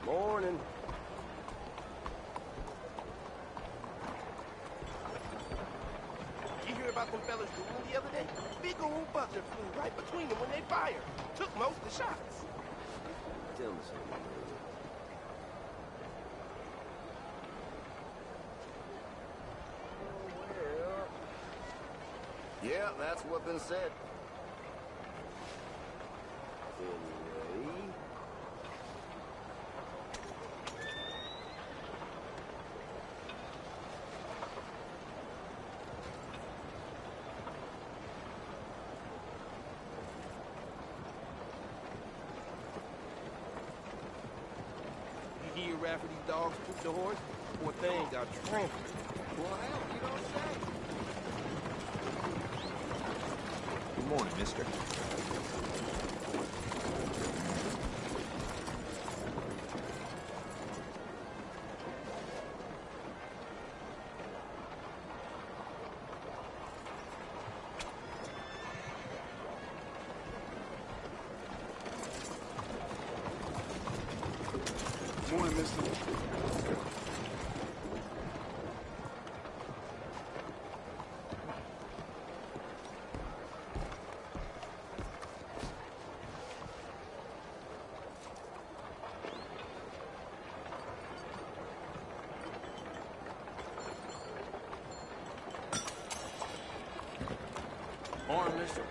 Morning. You hear about them fellas dueling the other day? Big old buzzard flew right between them when they fired. Took most of the shots. Tell me something. Yeah, that's what been said. Anyway... You hear Rafferty's dogs poop the horse? Poor thing got trampled. Well, hell, you don't say. Good morning, mister. Morning, mister. Morning, mister.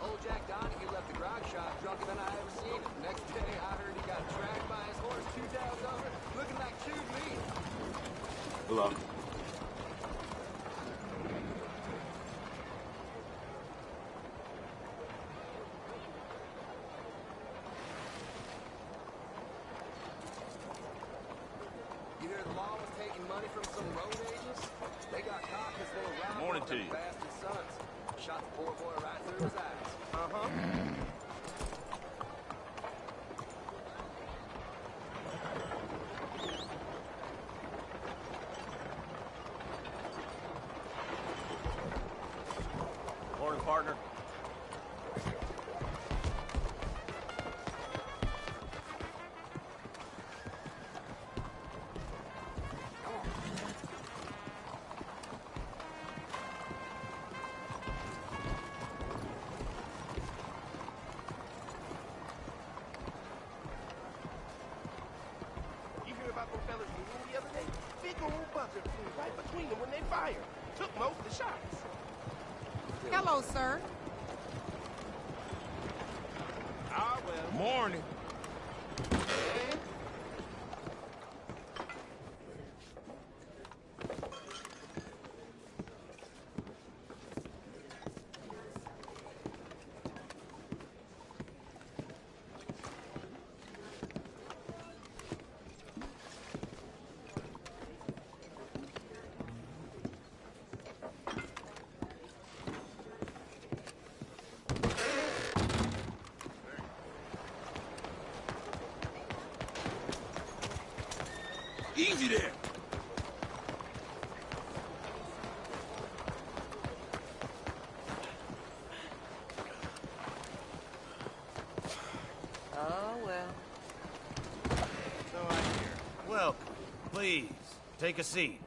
Old Jack Donahue left the grog shop drunker than I ever seen him. Next day, I heard he got dragged by his horse 2 towns over, looking like chewed meat. Hello. You hear the law was taking money from some road agents? They got caught because they were robbing Morning one of to them you. bastard sons. Shot the poor boy right through his eyes. Uh-huh. Morning, partner. You hear about them fellas dueling the other day? Big old buzzard flew right between them when they fired. Took most of the shots. Hello, sir. Ah, well. Morning. Easy there. Oh, well. So I hear. Welcome. Please, take a seat.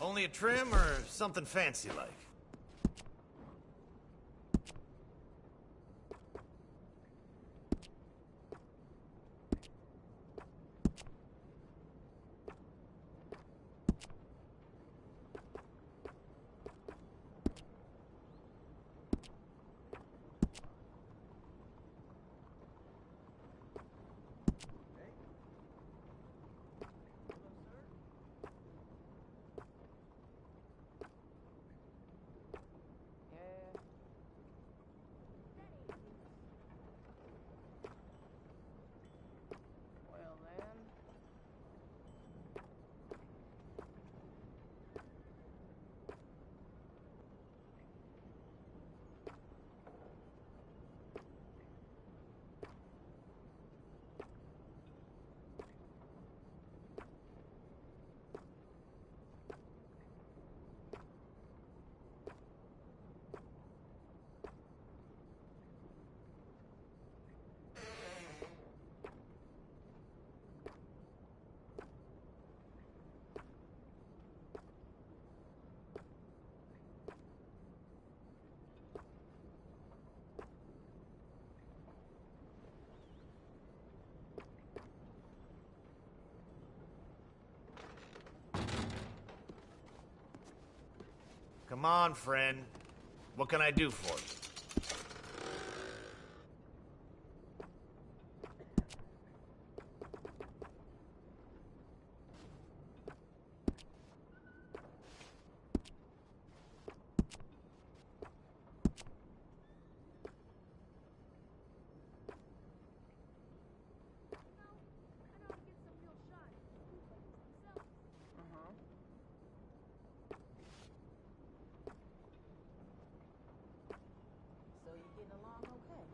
Only a trim or something fancy like? Come on, friend. What can I do for you? So you getting along okay?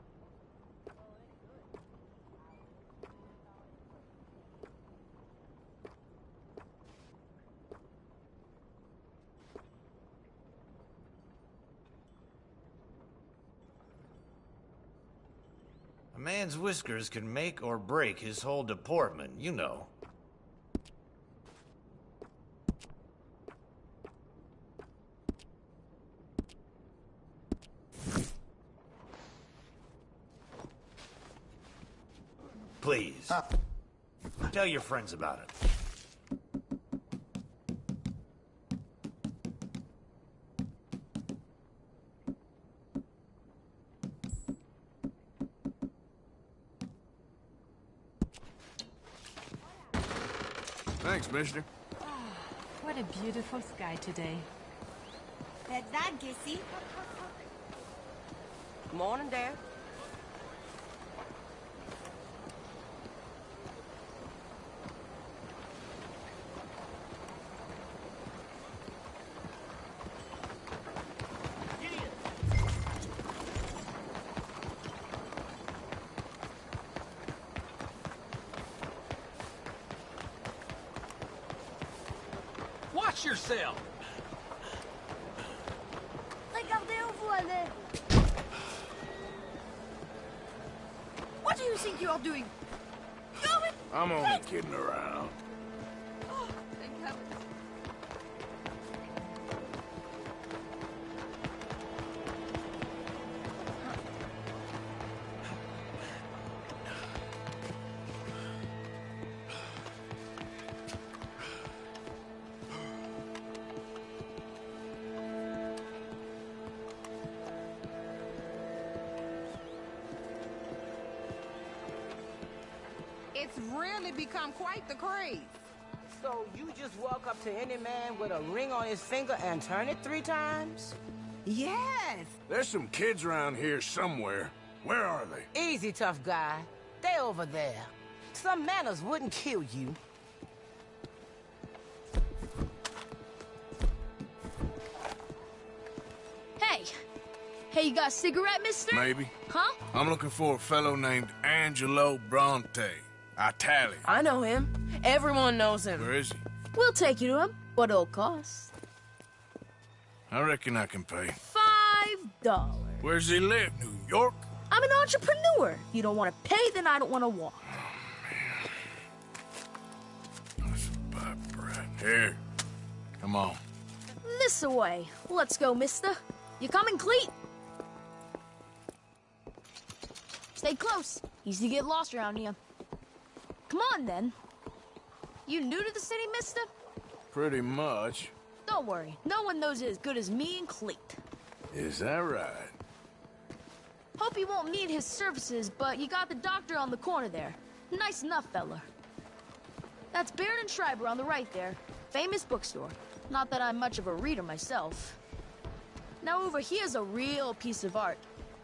A man's whiskers can make or break his whole deportment, you know. Please. Tell your friends about it. Thanks, mister. What a beautiful sky today. That's that, Gissy. Morning, Dad. Watch yourself! Regardez-vous aller. What do you think you are doing? I'm only kidding around. Oh, thank heavens. It's really become quite the craze. So you just walk up to any man with a ring on his finger and turn it 3 times? Yes. There's some kids around here somewhere. Where are they? Easy, tough guy. They over there. Some manners wouldn't kill you. Hey. Hey, you got a cigarette, mister? Maybe. Huh? I'm looking for a fellow named Angelo Bronte. Italian. I know him. Everyone knows him. Where is he? We'll take you to him. What it'll cost? I reckon I can pay. $5. Where's he live? New York? I'm an entrepreneur. You don't want to pay, then I don't want to walk. That's a bad brat. Here. Come on. This away. Let's go, mister. You coming, Cleet? Stay close. Easy to get lost around here. Come on, then. You new to the city, mister? Pretty much. Don't worry. No one knows it as good as me and Cleet. Is that right? Hope you won't need his services, but you got the doctor on the corner there. Nice enough, fella. That's Baird and Schreiber on the right there. Famous bookstore. Not that I'm much of a reader myself. Now over here's a real piece of art.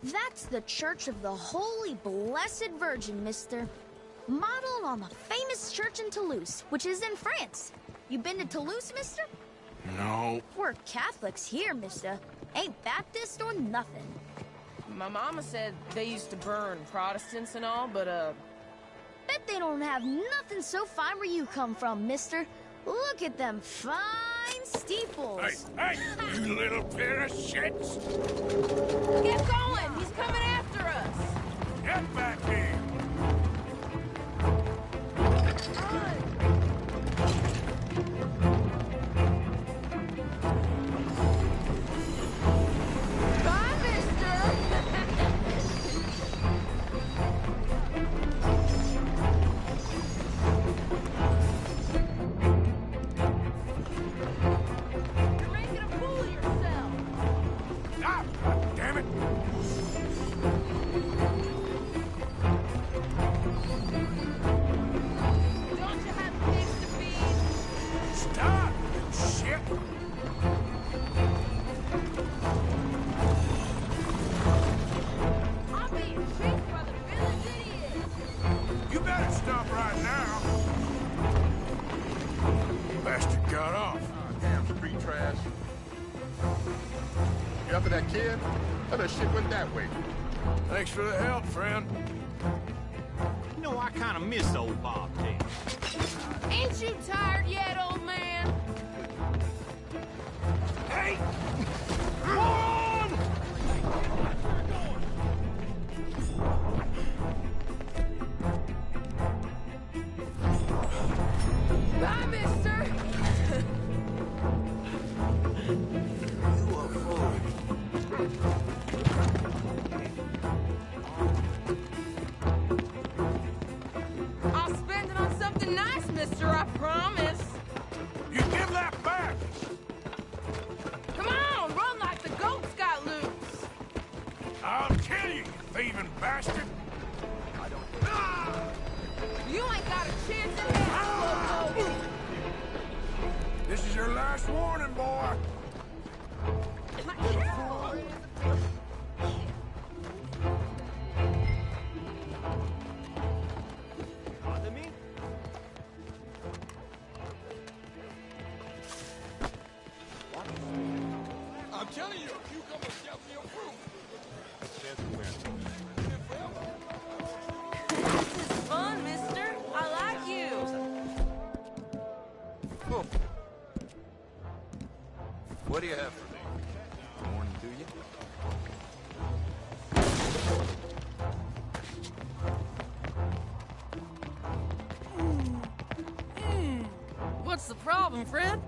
That's the Church of the Holy Blessed Virgin, mister. Modeled on the famous church in Toulouse, which is in France. You been to Toulouse, mister? No. We're Catholics here, mister. Ain't Baptist or nothing. My mama said they used to burn Protestants and all, but, Bet they don't have nothing so fine where you come from, mister. Look at them fine steeples. Hey, you little pair of shits! Get going! He's coming after us! Get back here! Bye, mister. You're making a fool of yourself! You after that kid? Oh, that shit went that way. Thanks for the help, friend. You know, I kind of miss old Bob Taylor. Ain't you tired yet, old man? Hey! Run! Bye, mister. I'll spend it on something nice, mister, I promise. You give that back! Come on, run like the goats got loose. I'll kill you, you thieving bastard! You ain't got a chance in hell, Loco. This is your last warning, boy! I'm telling you, a cucumber shells your fruit. This is fun, mister. I like you. Oh. What do you have for me? Morning to you. What's the problem, friend?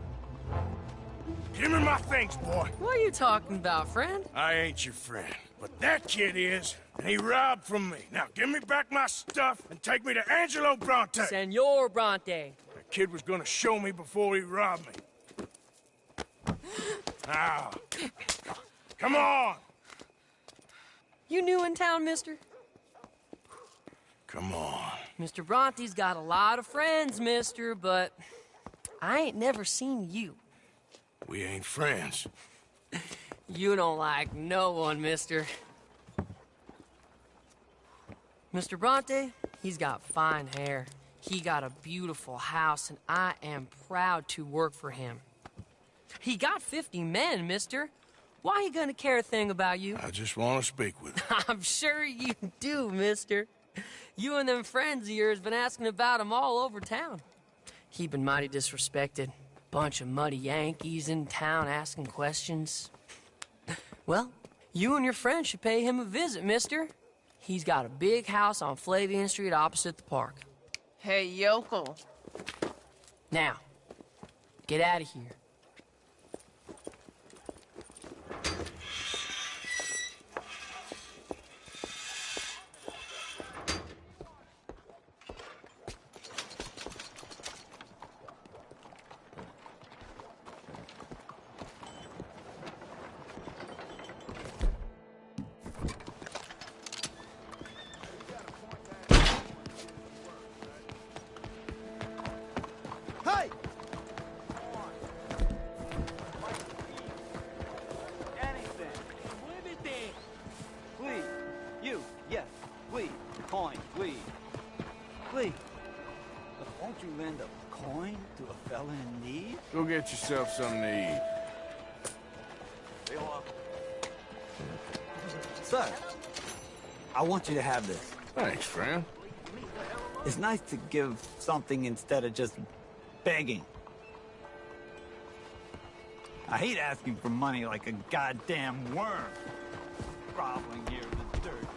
Give me my things, boy. What are you talking about, friend? I ain't your friend, but that kid is, and he robbed from me. Now give me back my stuff and take me to Angelo Bronte. Senor Bronte. The kid was gonna show me before he robbed me. Now, come on. You new in town, mister? Come on. Mr. Bronte's got a lot of friends, mister, but I ain't never seen you. We ain't friends. You don't like no one, mister. Mr. Bronte, he's got fine hair. He got a beautiful house, and I am proud to work for him. He got 50 men, mister. Why he gonna care a thing about you? I just want to speak with him. I'm sure you do, mister. You and them friends of yours been asking about him all over town. He been mighty disrespected. Bunch of muddy Yankees in town asking questions. Well, you and your friend should pay him a visit, mister. He's got a big house on Flavian Street opposite the park. Hey, yokel. Now, get out of here. Hey! Please. You. Yes. Please. Coin. Please. Please. But won't you lend a coin to a fella in need? Go get yourself something to eat. Sir, I want you to have this. Thanks, friend. It's nice to give something instead of just begging. I hate asking for money like a goddamn worm. Groveling here in the dirt.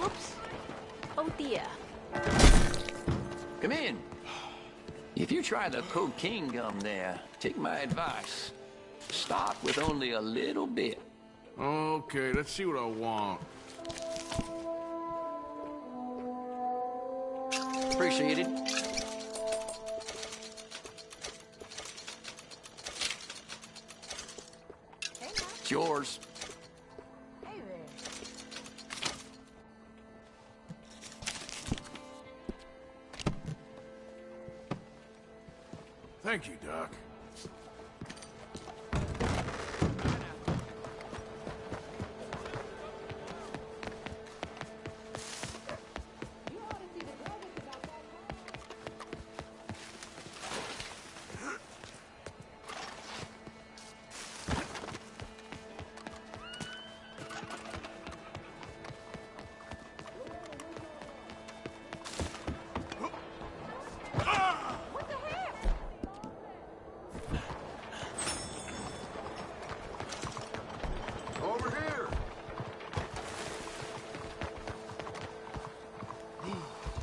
Oops. Oh dear. Come in. If you try the cocaine gum there, take my advice. Start with only a little bit. Okay, let's see what I want. Appreciate it. It's yours. Hey there. Thank you, Doc.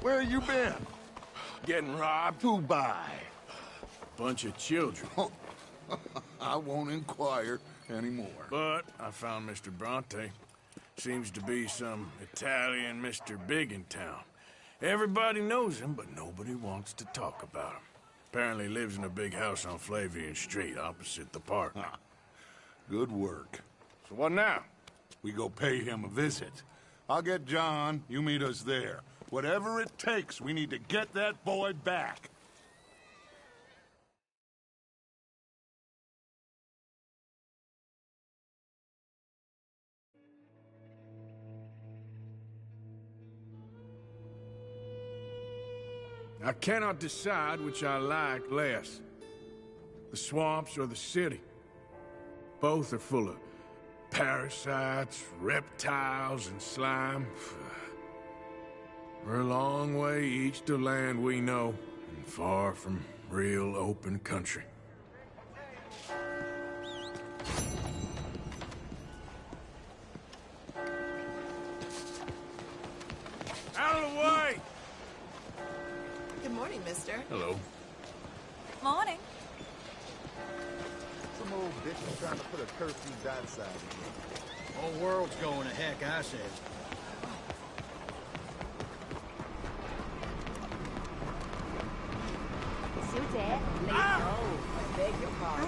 Where you been? Getting robbed? Who by? Bunch of children. I won't inquire anymore. But I found Mr. Bronte. Seems to be some Italian Mr. Big in town. Everybody knows him, but nobody wants to talk about him. Apparently lives in a big house on Flavian Street, opposite the park. Good work. So what now? We go pay him a visit. I'll get John, you meet us there. Whatever it takes, we need to get that boy back. I cannot decide which I like less. The swamps or the city. Both are full of parasites, reptiles, and slime. We're a long way east to land we know, and far from real open country. Out of the way! Good morning, mister. Hello. Morning. Some old bitch is trying to put a curfew that side again. Whole world's going to heck, I said. I beg your pardon.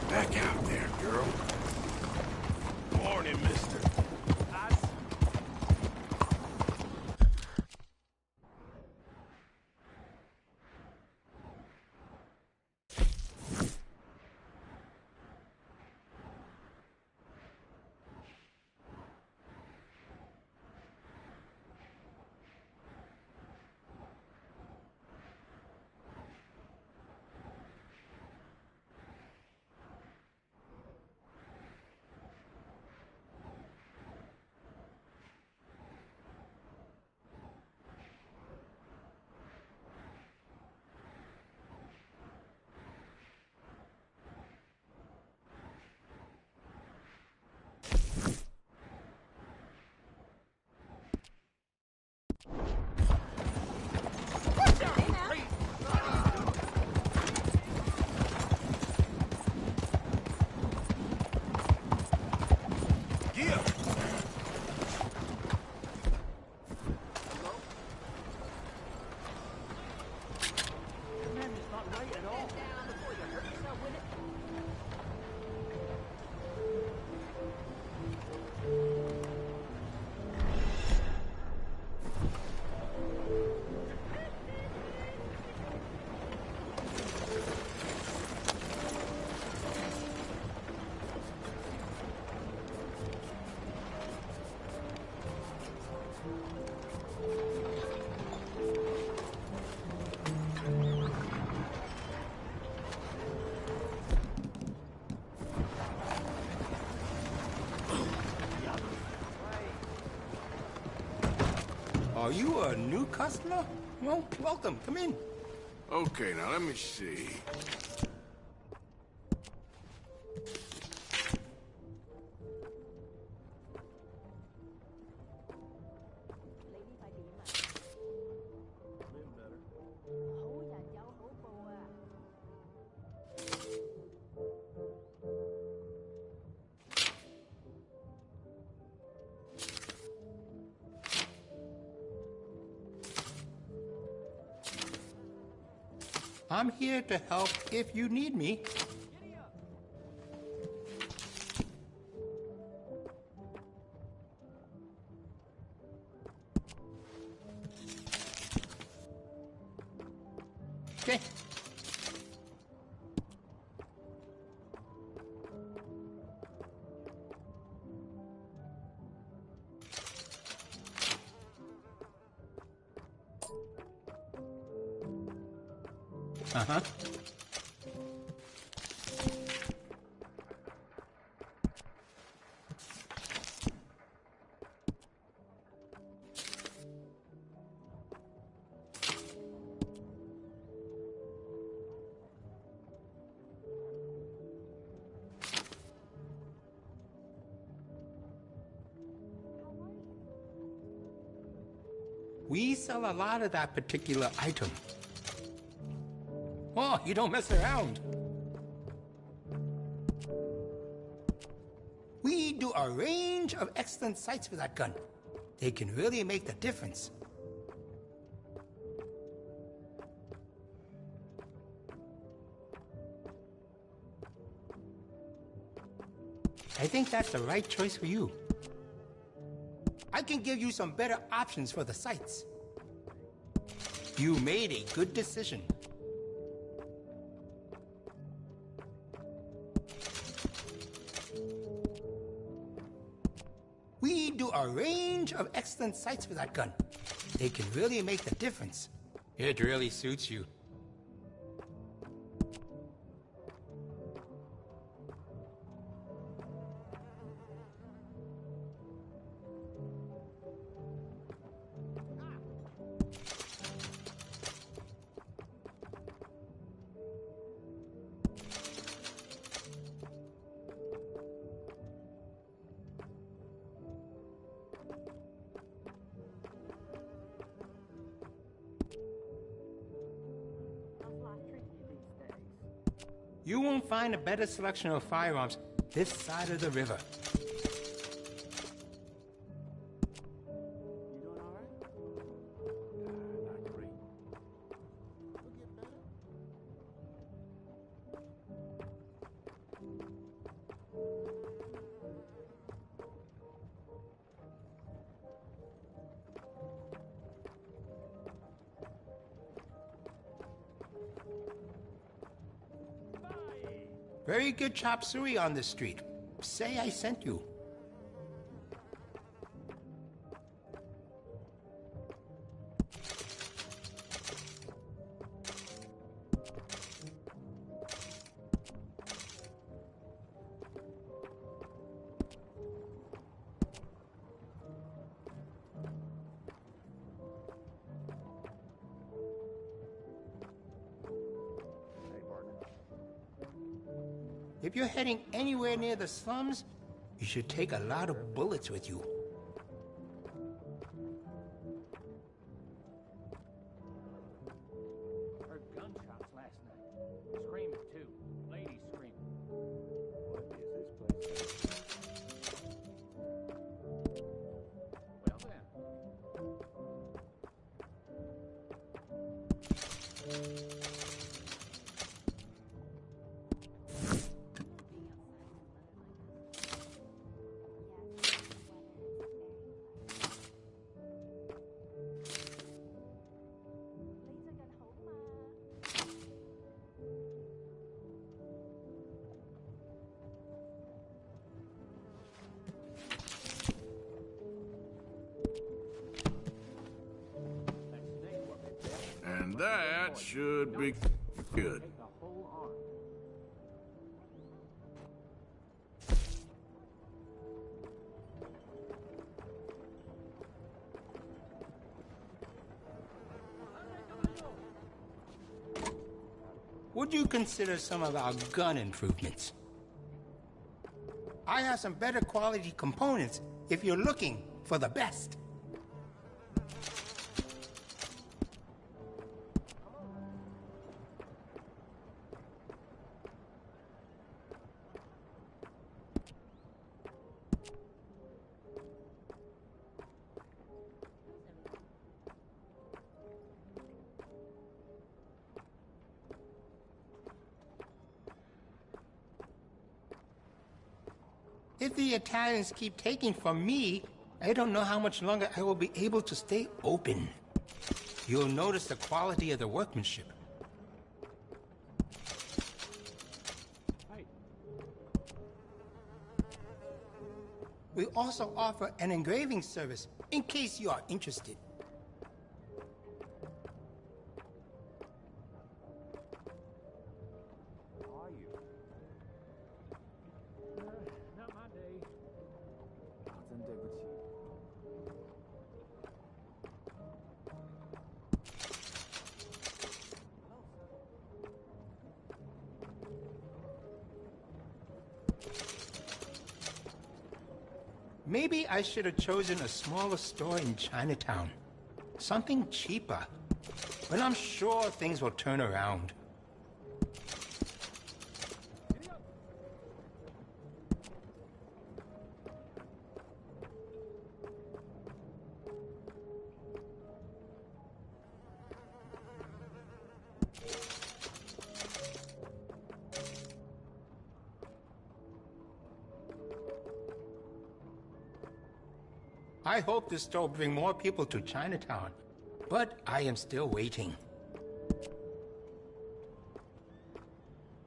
Back out there, girl. Morning, mister. Are you a new customer? Well, welcome. Come in. Okay, now let me see. I'm here to help if you need me. Okay. Uh-huh. We sell a lot of that particular item. Oh, you don't mess around. We do a range of excellent sights for that gun. They can really make the difference. I think that's the right choice for you. I can give you some better options for the sights. You made a good decision. We do a range of excellent sights for that gun. They can really make the difference. It really suits you. You won't find a better selection of firearms this side of the river. Very good chop suey on this street. Say I sent you. If you're heading anywhere near the slums, you should take a lot of bullets with you. Heard gunshots last night. Screaming too. Ladies screaming. What is this place? Well then. And that should be good. Would you consider some of our gun improvements? I have some better quality components if you're looking for the best. If the Italians keep taking from me, I don't know how much longer I will be able to stay open. You'll notice the quality of the workmanship. We also offer an engraving service in case you are interested. Maybe I should have chosen a smaller store in Chinatown. Something cheaper. But I'm sure things will turn around. I hope this store will bring more people to Chinatown, but I am still waiting.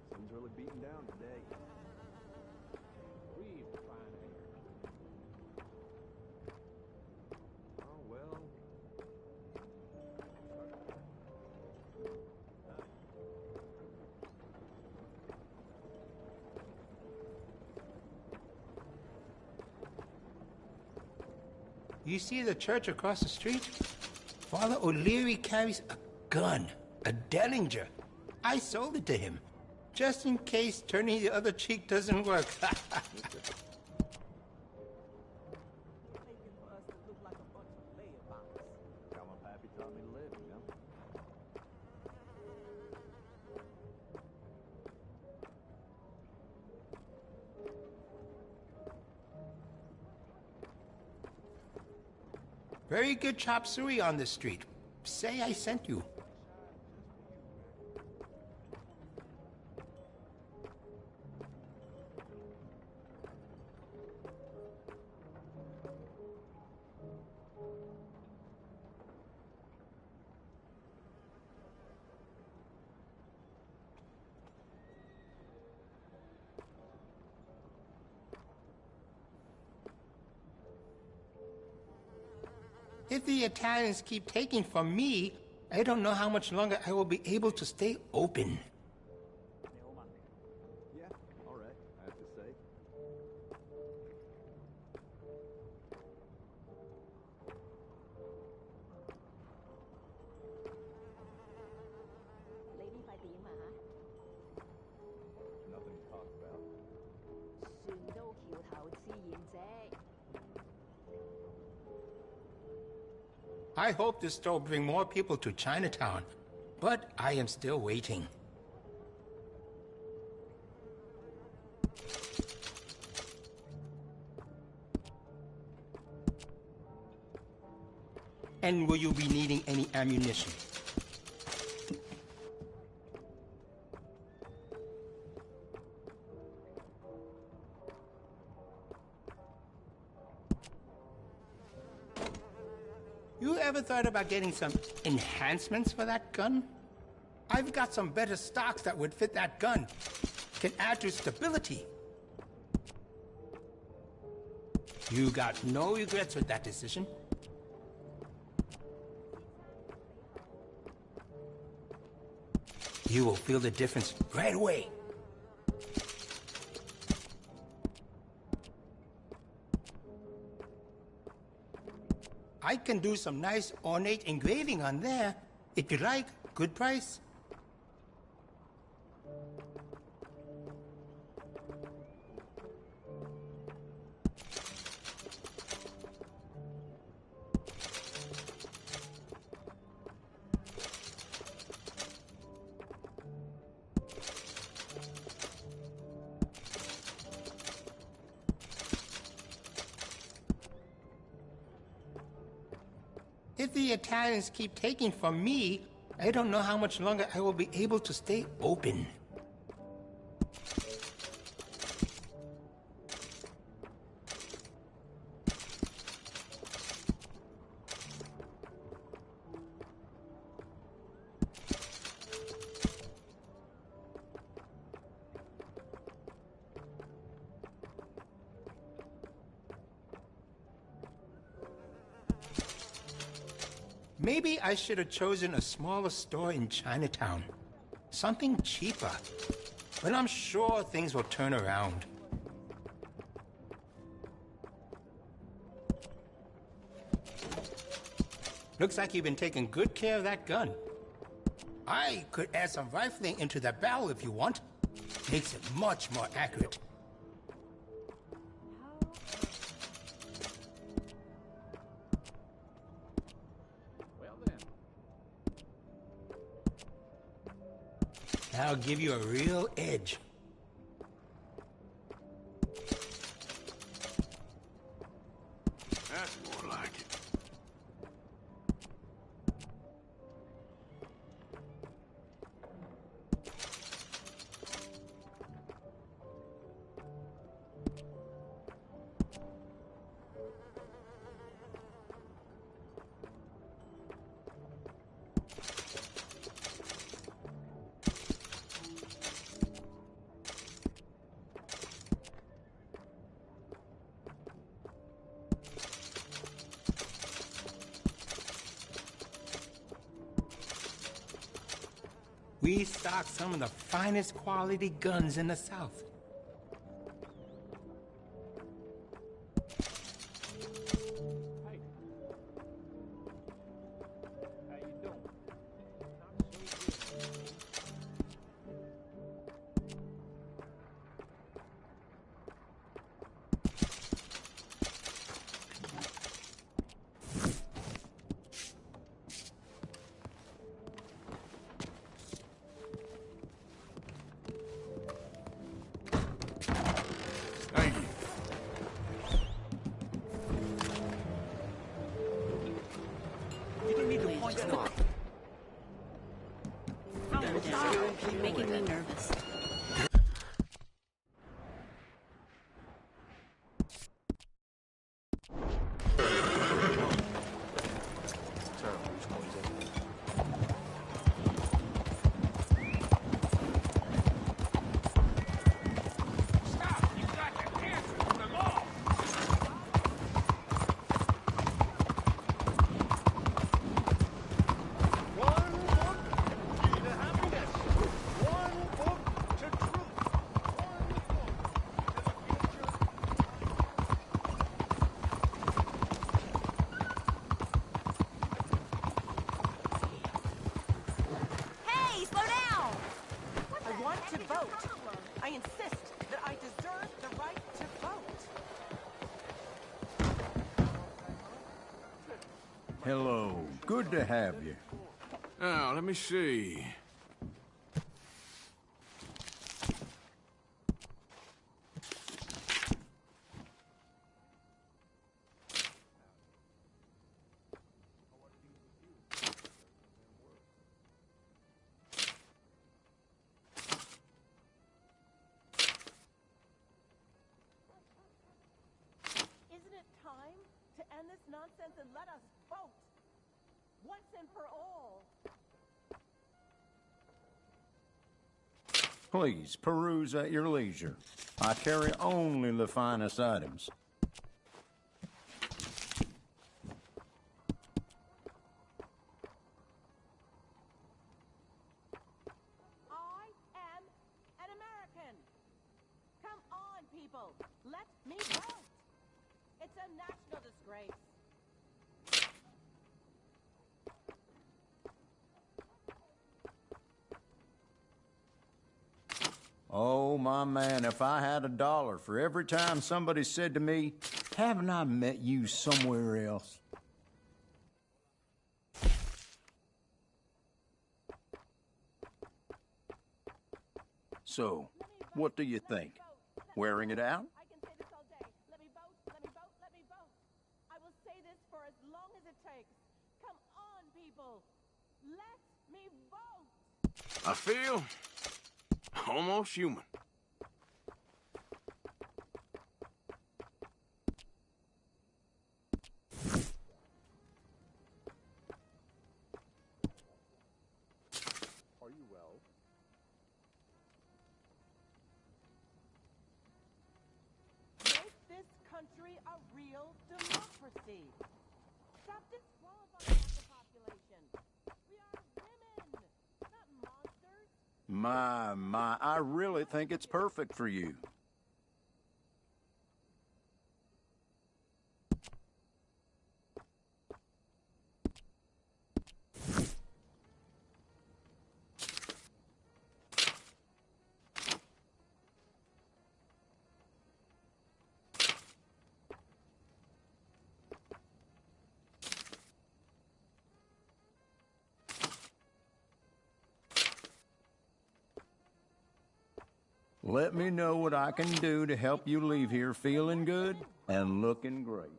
Sun's really beating down today. We've fine air. Oh, well. You see the church across the street? Father O'Leary carries a gun, a Dellinger. I sold it to him, just in case turning the other cheek doesn't work. Got my pappy taught me to live, you know? Very good chop suey on this street. Say I sent you. If the Italians keep taking from me, I don't know how much longer I will be able to stay open. Yeah, all right, I have to say. Nothing to talk about. I hope this store will bring more people to Chinatown, but I am still waiting. And will you be needing any ammunition? You ever thought about getting some enhancements for that gun? I've got some better stocks that would fit that gun. Can add to stability. You got no regrets with that decision? You will feel the difference right away. I can do some nice ornate engraving on there. If you like, good price. If the Italians keep taking from me, I don't know how much longer I will be able to stay open. Maybe I should have chosen a smaller store in Chinatown. Something cheaper. But I'm sure things will turn around. Looks like you've been taking good care of that gun. I could add some rifling into that barrel if you want. Makes it much more accurate. Well, I'll give you a real edge. That's more like it. We stock some of the finest quality guns in the South. Thank you. You didn't need to point that out. You're making me nervous. Hey, slow down! I want to vote. I insist that I deserve the right to vote. Hello. Good to have you. Now, let me see. Isn't it time to end this nonsense and let us vote? Once and for all. Please, peruse at your leisure. I carry only the finest items. I am an American. Come on, people. Let me vote. It's a national disgrace. Oh, my man, if I had $1 for every time somebody said to me, haven't I met you somewhere else? So, what do you think? Wearing it out? I can say this all day. Let me vote, let me vote, let me vote. I will say this for as long as it takes. Come on, people. Let me vote. I feel almost human. Are you well? Make this country a real democracy. Stop disqualifying the population. We are women, not monsters. My, I really think it's perfect for you. Let me know what I can do to help you leave here feeling good and looking great.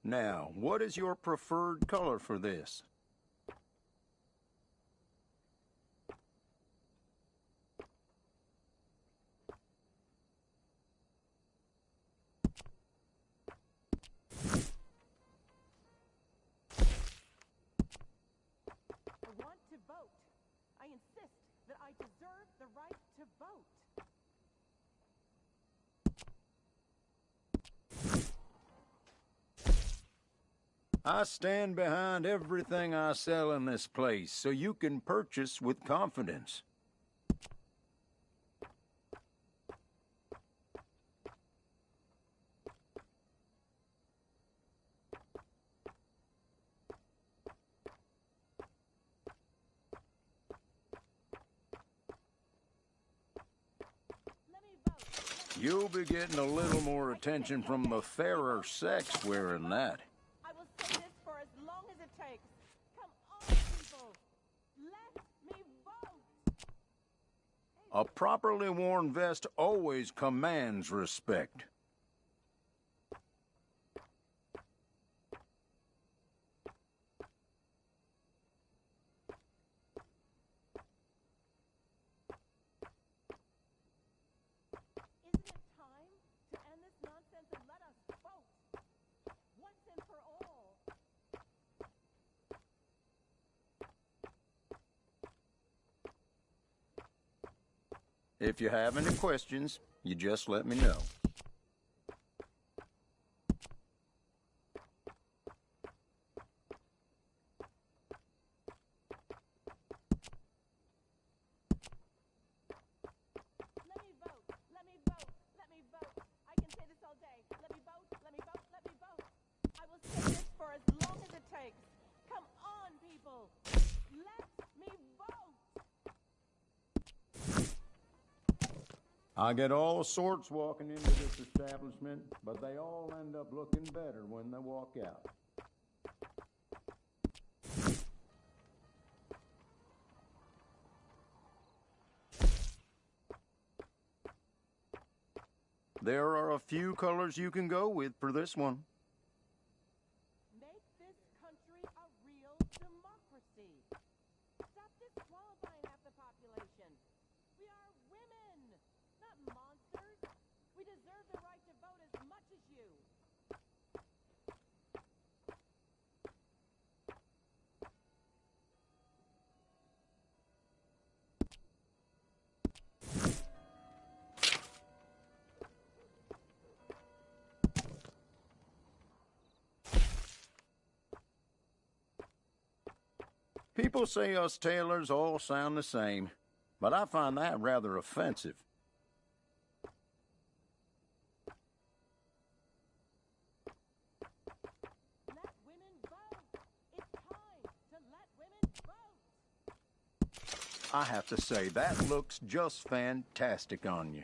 Now, what is your preferred color for this? I want to vote. I insist that I deserve the right to vote. I stand behind everything I sell in this place, so you can purchase with confidence. You'll be getting a little more attention from the fairer sex wearing that. I will say this for as long as it takes. Come on, people. Let me vote. A properly worn vest always commands respect. Isn't it time to end this nonsense and let us vote? Once and for all. If you have any questions, you just let me know. Let me vote. Let me vote. Let me vote. I can say this all day. Let me vote. Let me vote. Let me vote. I will say this for as long as it takes. Come on, people. Let me vote. I get all sorts walking into this establishment, but they all end up looking better when they walk out. There are a few colors you can go with for this one. Make this country a real democracy. Stop disqualifying half the population. We are women, not monsters. We deserve the right to vote as much as you. People say us tailors all sound the same, but I find that rather offensive. Let women vote. It's time to let women vote. I have to say, that looks just fantastic on you.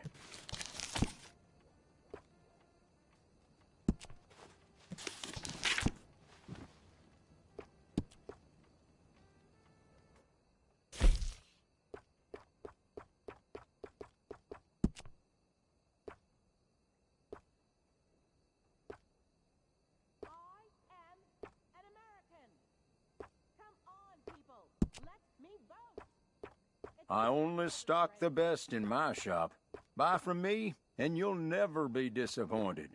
I am an American. Come on, people. Let me vote. I only stock the best in my shop. Buy from me, and you'll never be disappointed.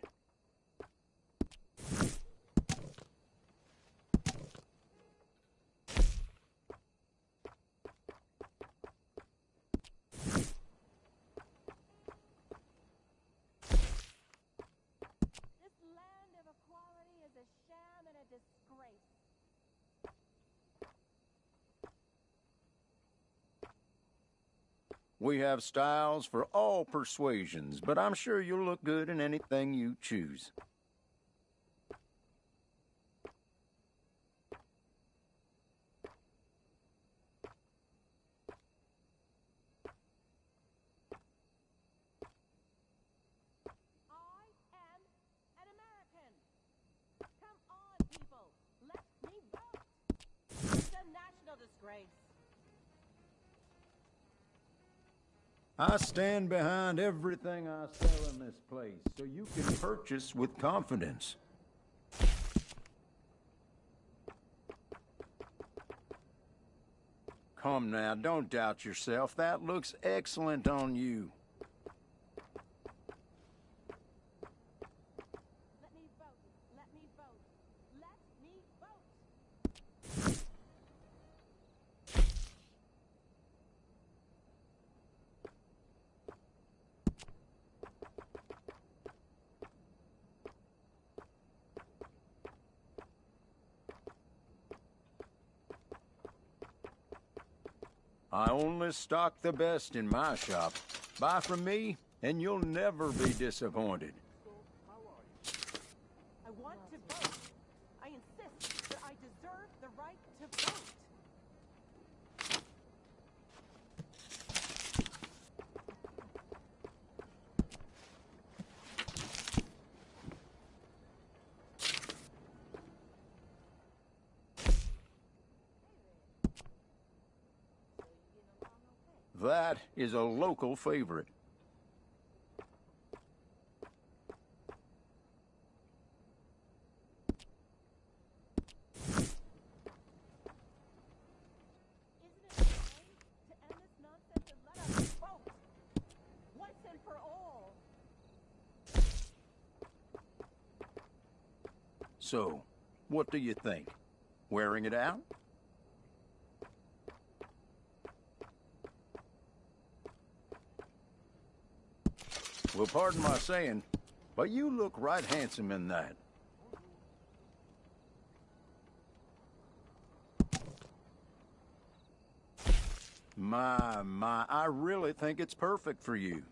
This land of equality is a sham and a disgrace. We have styles for all persuasions, but I'm sure you'll look good in anything you choose. I am an American. Come on, people. Let me vote. It's a national disgrace. I stand behind everything I sell in this place, so you can purchase with confidence. Come now, don't doubt yourself. That looks excellent on you. Let me vote. Let me vote. Let me vote. I only stock the best in my shop. Buy from me, and you'll never be disappointed. I want to vote. I insist that I deserve the right to vote. That is a local favorite. So, what do you think? Wearing it out? Well, pardon my saying, but you look right handsome in that. My, I really think it's perfect for you.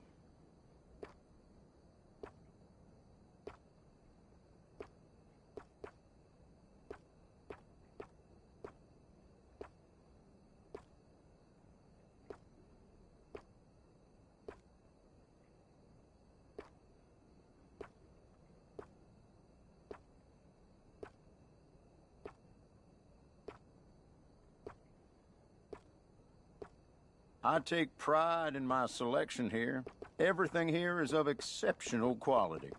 I take pride in my selection here. Everything here is of exceptional quality.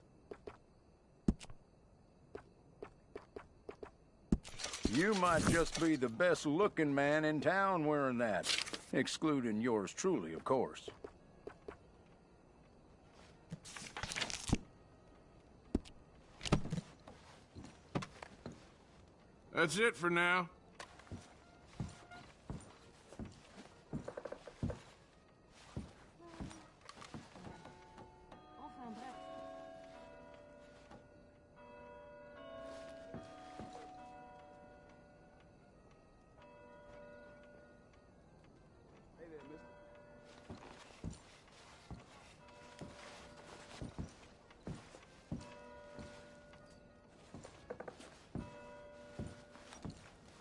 You might just be the best-looking man in town wearing that, excluding yours truly, of course. That's it for now.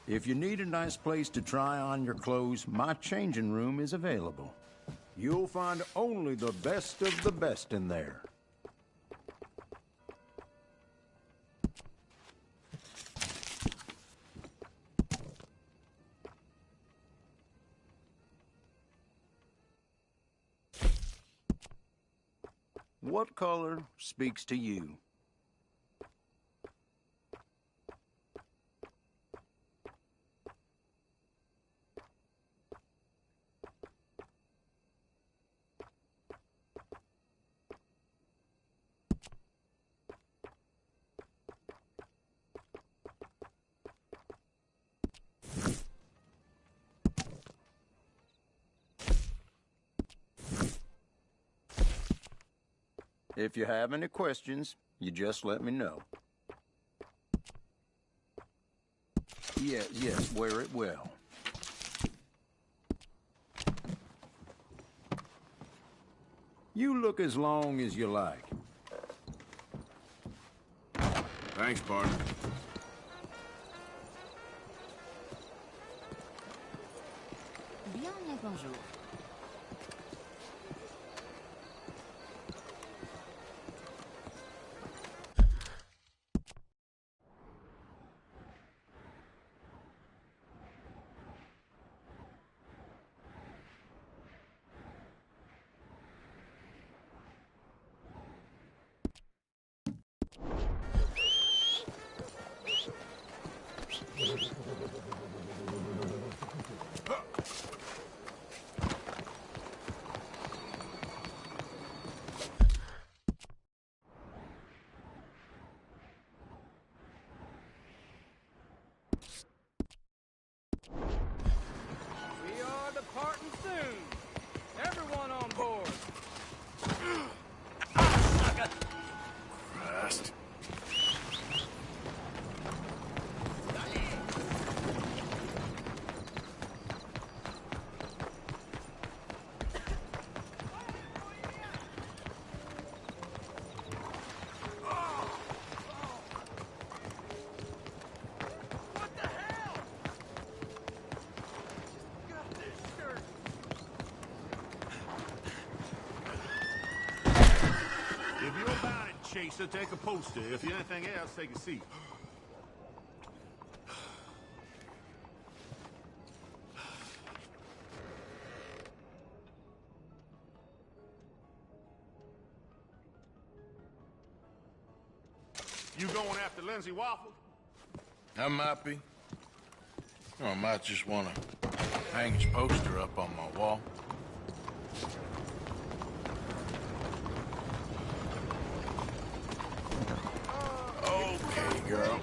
If you need a nice place to try on your clothes, my changing room is available. You'll find only the best of the best in there. What color speaks to you? If you have any questions, you just let me know. Yes, wear it well. You look as long as you like. Thanks, partner. Bien le bonjour. Mesa, take a poster. If you're anything else, take a seat. You going after Lindsay Waffle? I might be. Or I might just want to hang his poster up on my wall. Okay, girl.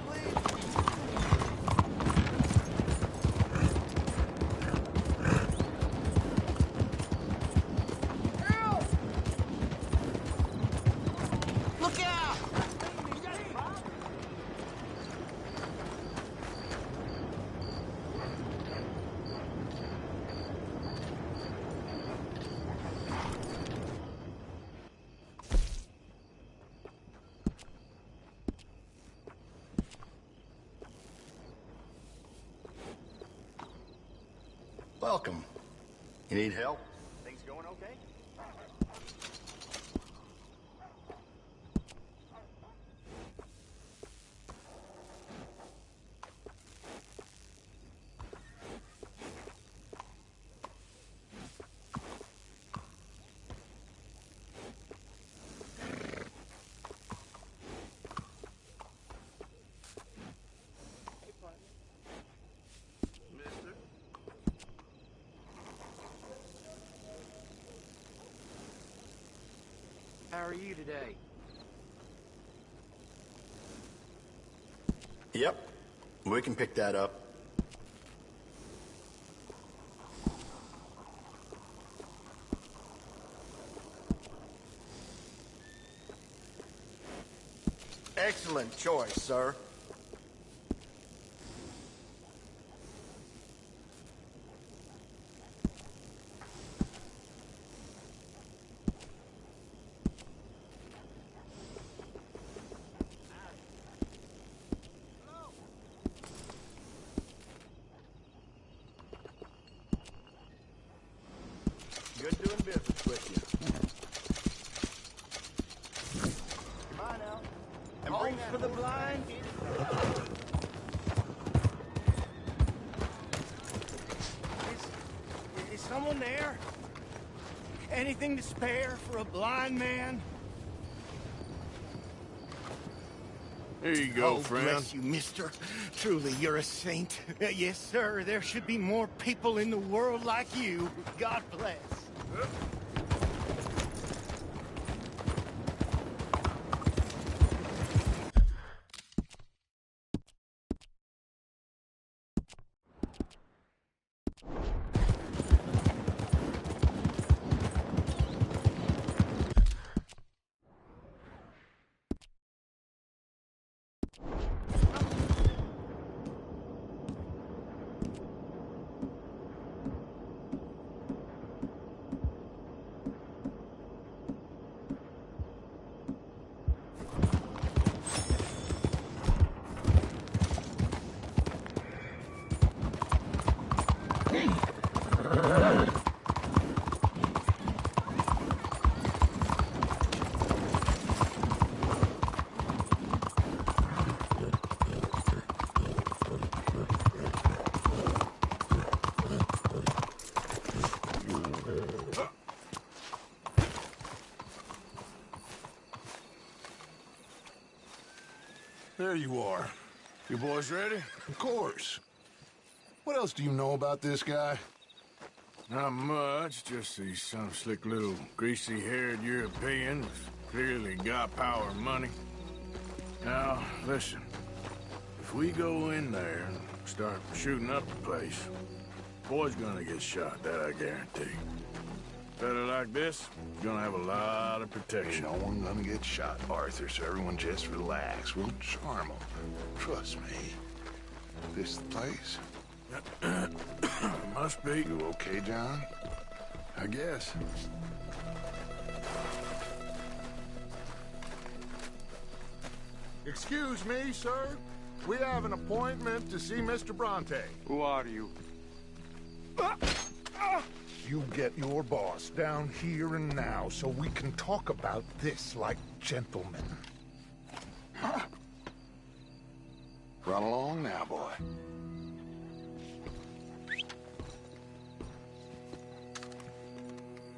Look out! Welcome. You need help? Things going okay? How are you today? Yep. We can pick that up. Excellent choice, sir. Good doing business with you. Come on now. And bring for the blind. Is someone there? Anything to spare for a blind man? Here you go, Oh, friend. bless you, mister. Truly, you're a saint. Yes, sir. There should be more people in the world like you. God bless. There you are. You boys ready? Of course. What else do you know about this guy? Not much, just he's some slick little greasy-haired European who's clearly got power and money. Now, listen. If we go in there and start shooting up the place, boy's gonna get shot, that I guarantee. Better like this, gonna have a lot of protection. Ain't no one gonna get shot, Arthur, so everyone just relax. We'll charm them. Trust me. This the place? Must be. You okay, John? I guess. Excuse me, sir. We have an appointment to see Mr. Bronte. Who are you? You get your boss down here and now so we can talk about this like gentlemen. Run along now, boy.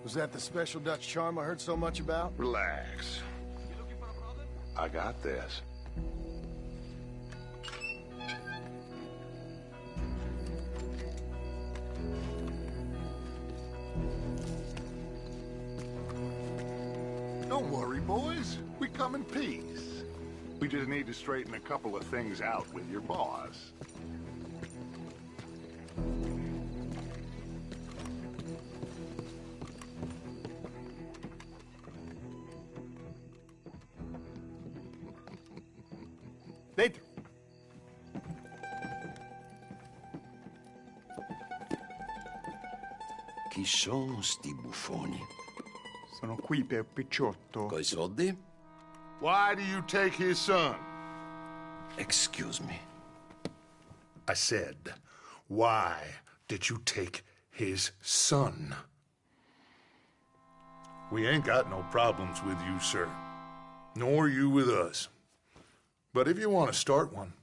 Was that the special Dutch charm I heard so much about? Relax. I got this. Don't worry, boys. We come in peace. We just need to straighten a couple of things out with your boss. Dentro. Chi sono sti buffoni? Sono qui per Picciotto. Coi soldi? Why do you take his son? Excuse me. I said, why did you take his son? We ain't got no problems with you, sir. Nor you with us. But if you want to start one,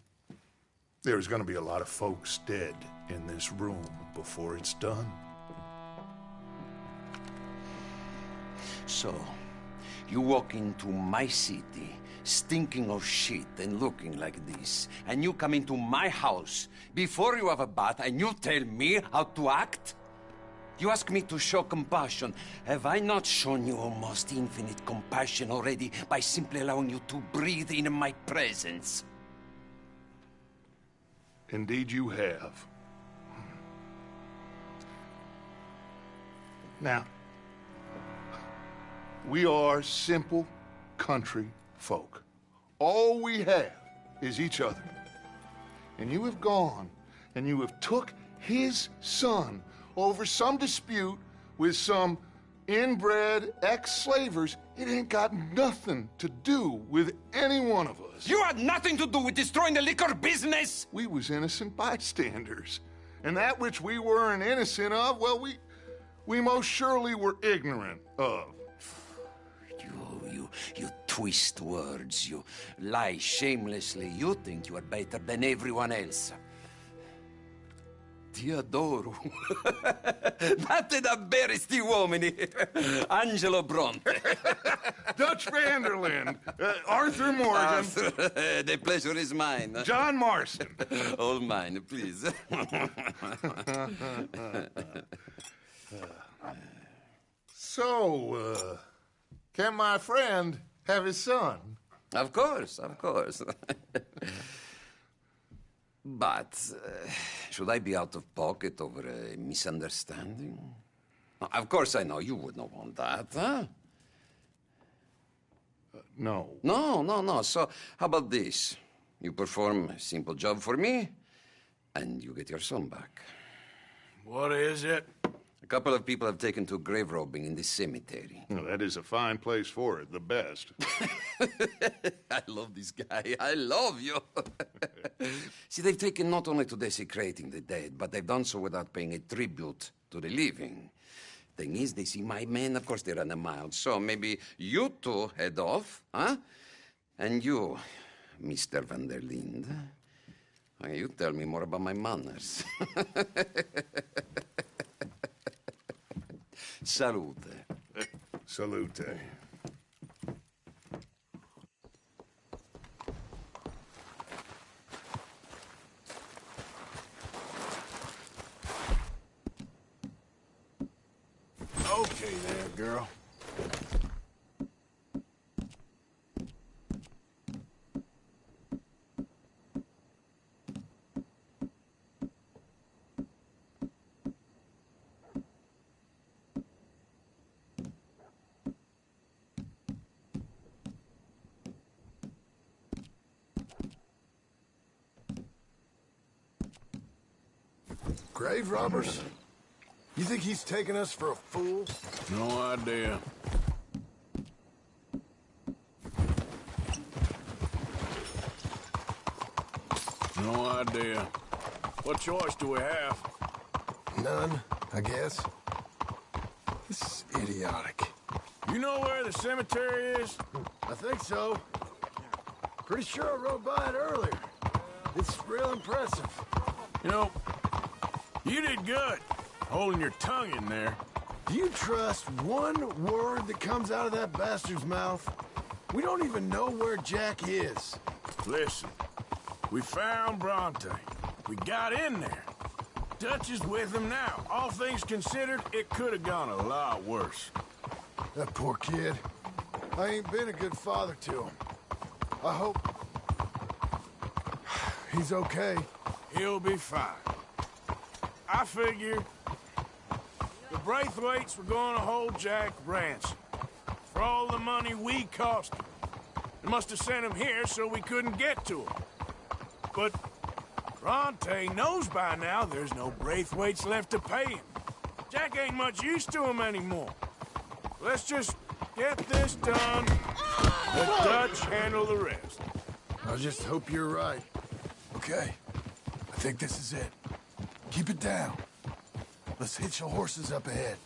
there's going to be a lot of folks dead in this room before it's done. So, you walk into my city, stinking of shit and looking like this, and you come into my house before you have a bath and you tell me how to act? You ask me to show compassion. Have I not shown you almost infinite compassion already by simply allowing you to breathe in my presence? Indeed you have. Now, we are simple country folk. All we have is each other. And you have gone and you have took his son over some dispute with some inbred ex-slavers. It ain't got nothing to do with any one of us. You had nothing to do with destroying the liquor business! We was innocent bystanders. And that which we weren't innocent of, well, we most surely were ignorant of. You twist words, you lie shamelessly. You think you are better than everyone else. Ti adoro. Vatte davvero sti uomini. Angelo Bronte. Dutch Vanderland. Arthur Morgan. Arthur, the pleasure is mine. John Marston. All mine, please. So, can my friend have his son? Of course, of course. But, should I be out of pocket over a misunderstanding? Of course I know you would not want that, huh? No. No. So, how about this? You perform a simple job for me, and you get your son back. What is it? A couple of people have taken to grave robbing in this cemetery. Well, that is a fine place for it, the best. I love this guy. I love you. See, they've taken not only to desecrating the dead, but they've done so without paying a tribute to the living. Thing is, they see my men, of course they run a mile, so maybe you two head off, huh? And you, Mr. Van der Linde, you tell me more about my manners. Salute. Salute. Okay there, girl. Grave robbers? You think he's taking us for a fool? No idea. No idea. What choice do we have? None, I guess. This is idiotic. You know where the cemetery is? I think so. Pretty sure I rode by it earlier. It's real impressive. You know, you did good, holding your tongue in there. Do you trust one word that comes out of that bastard's mouth? We don't even know where Jack is. Listen, we found Bronte. We got in there. Dutch is with him now. All things considered, it could have gone a lot worse. That poor kid. I ain't been a good father to him. I hope he's okay. He'll be fine. I figure the Braithwaites were going to hold Jack ransom for all the money we cost him. They must have sent him here so we couldn't get to him. But Bronte knows by now there's no Braithwaites left to pay him. Jack ain't much use to him anymore. Let's just get this done. Let Dutch handle the rest. I just hope you're right. Okay, I think this is it. Keep it down. Let's hitch the horses up ahead.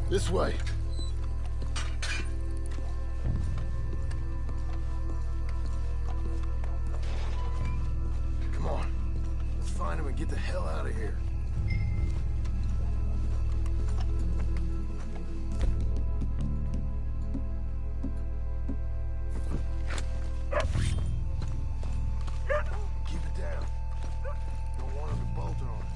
This way. Come on. Let's find him and get the hell out of here. Keep it down. Don't want him to bolt on us.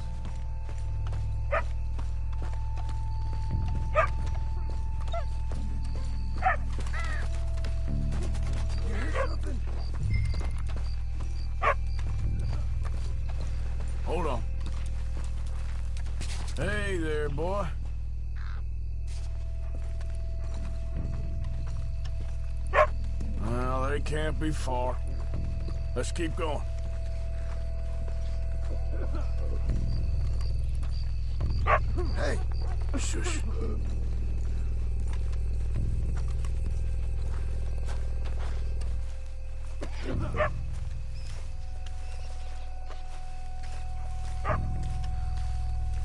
Hold on. Hey there, boy. Well, they can't be far. Let's keep going. Hey, shush.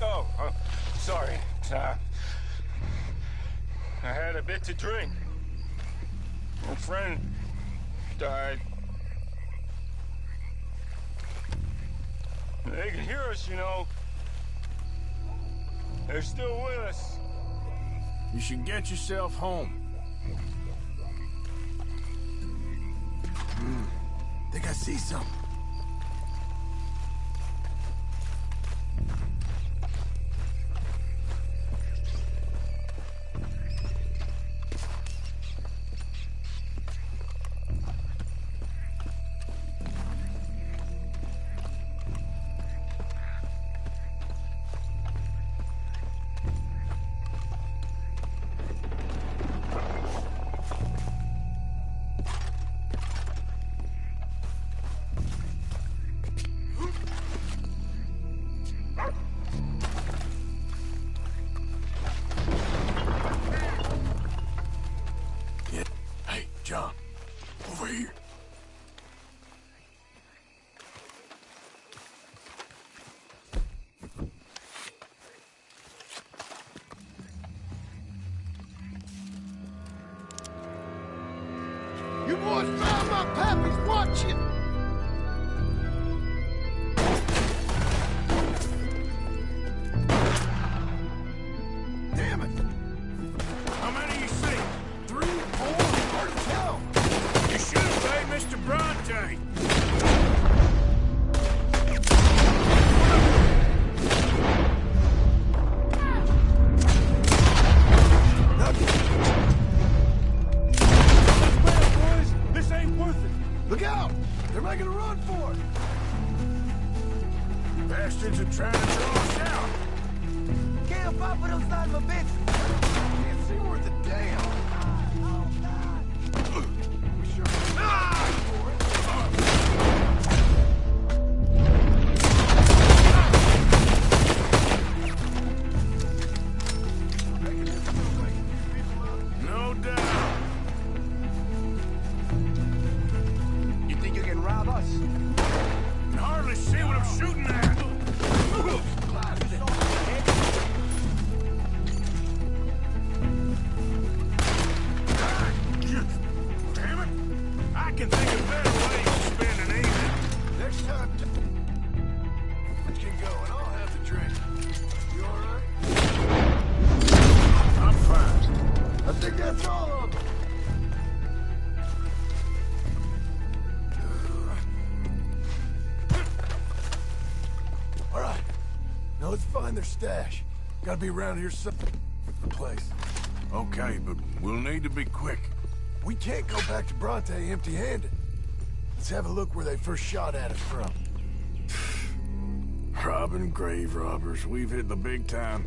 Oh, sorry. I had a bit to drink. A friend died. They can hear us, you know. They're still with us. You should get yourself home. Think I see something. John, over here. You boys found my pappies, watch it! Damn it! How many you see? 3, 4, hard to tell. You should have paid Mr. Bronte. This ain't worth it. Look out! They're making a run for it. Bastards are trying to throw us out. Can't fight for them son of a bitch. Can't see worth a damn. above us. Can hardly see what I'm shooting at. Damn it! I can think of better ways to spend an evening. Next time, we can go and I'll have the drink. You all right? I'm fine. I think that's all of them. All right. Now let's find their stash. Gotta be around here some place. Okay, but we'll need to be quick. We can't go back to Bronte empty-handed. Let's have a look where they first shot at us from. Robbing grave robbers. We've hit the big time.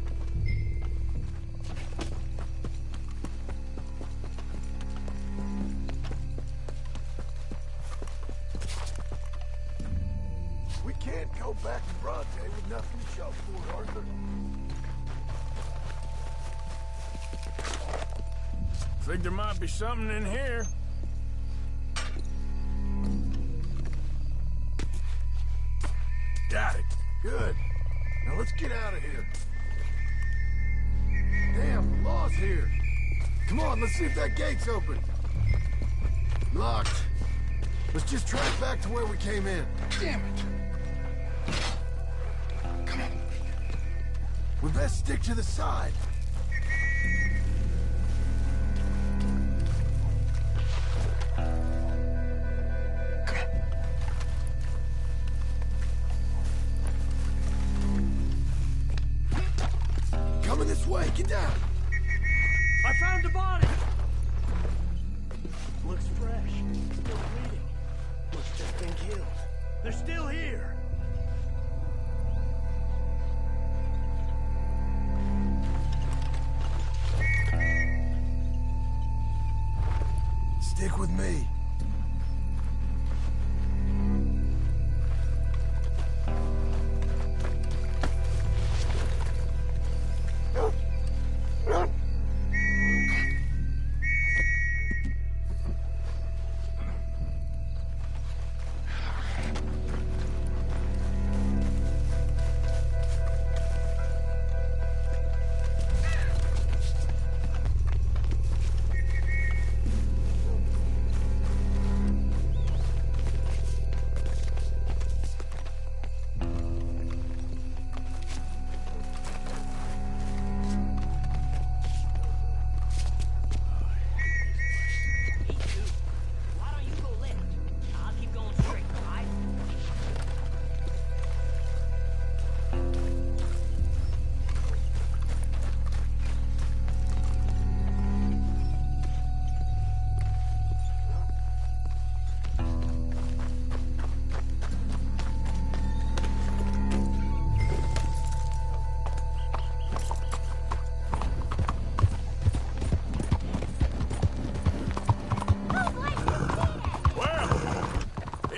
We can't go back to Bronte with nothing to show for it, Arthur. Think there might be something in here. Got it. Good. Now let's get out of here. Damn, the law's here. Come on, let's see if that gate's open. Locked. Let's just track back to where we came in. Damn it. Come on. We best stick to the side. Coming this way, get down! I found the body! Looks fresh. Still bleeding. Looks just been killed. They're still here! Stick with me.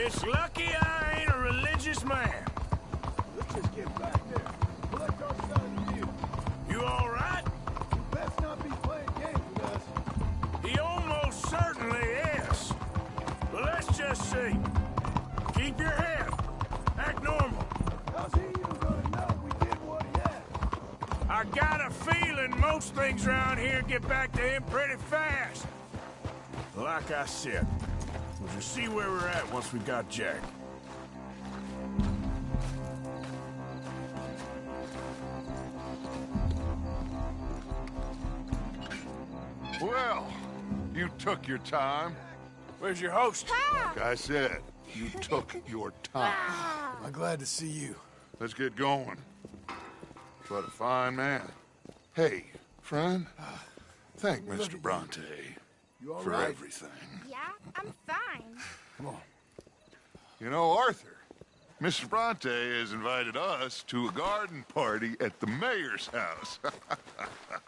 It's lucky I ain't a religious man. Let's just get back there. Collect our side of the deal. You all right? You best not be playing games with us. He almost certainly is. But let's just see. Keep your head. Act normal. How's he even gonna know we did what he asked? I got a feeling most things around here get back to him pretty fast. Like I said, we'll just see where we're at once we got Jack. Well, you took your time. Where's your host? Like I said, you took your time. I'm glad to see you. Let's get going. What a fine man. Hey, friend, thank Mr. Bronte for everything. Yeah, I'm fine. Come on. You know, Arthur, Mr. Bronte has invited us to a garden party at the mayor's house.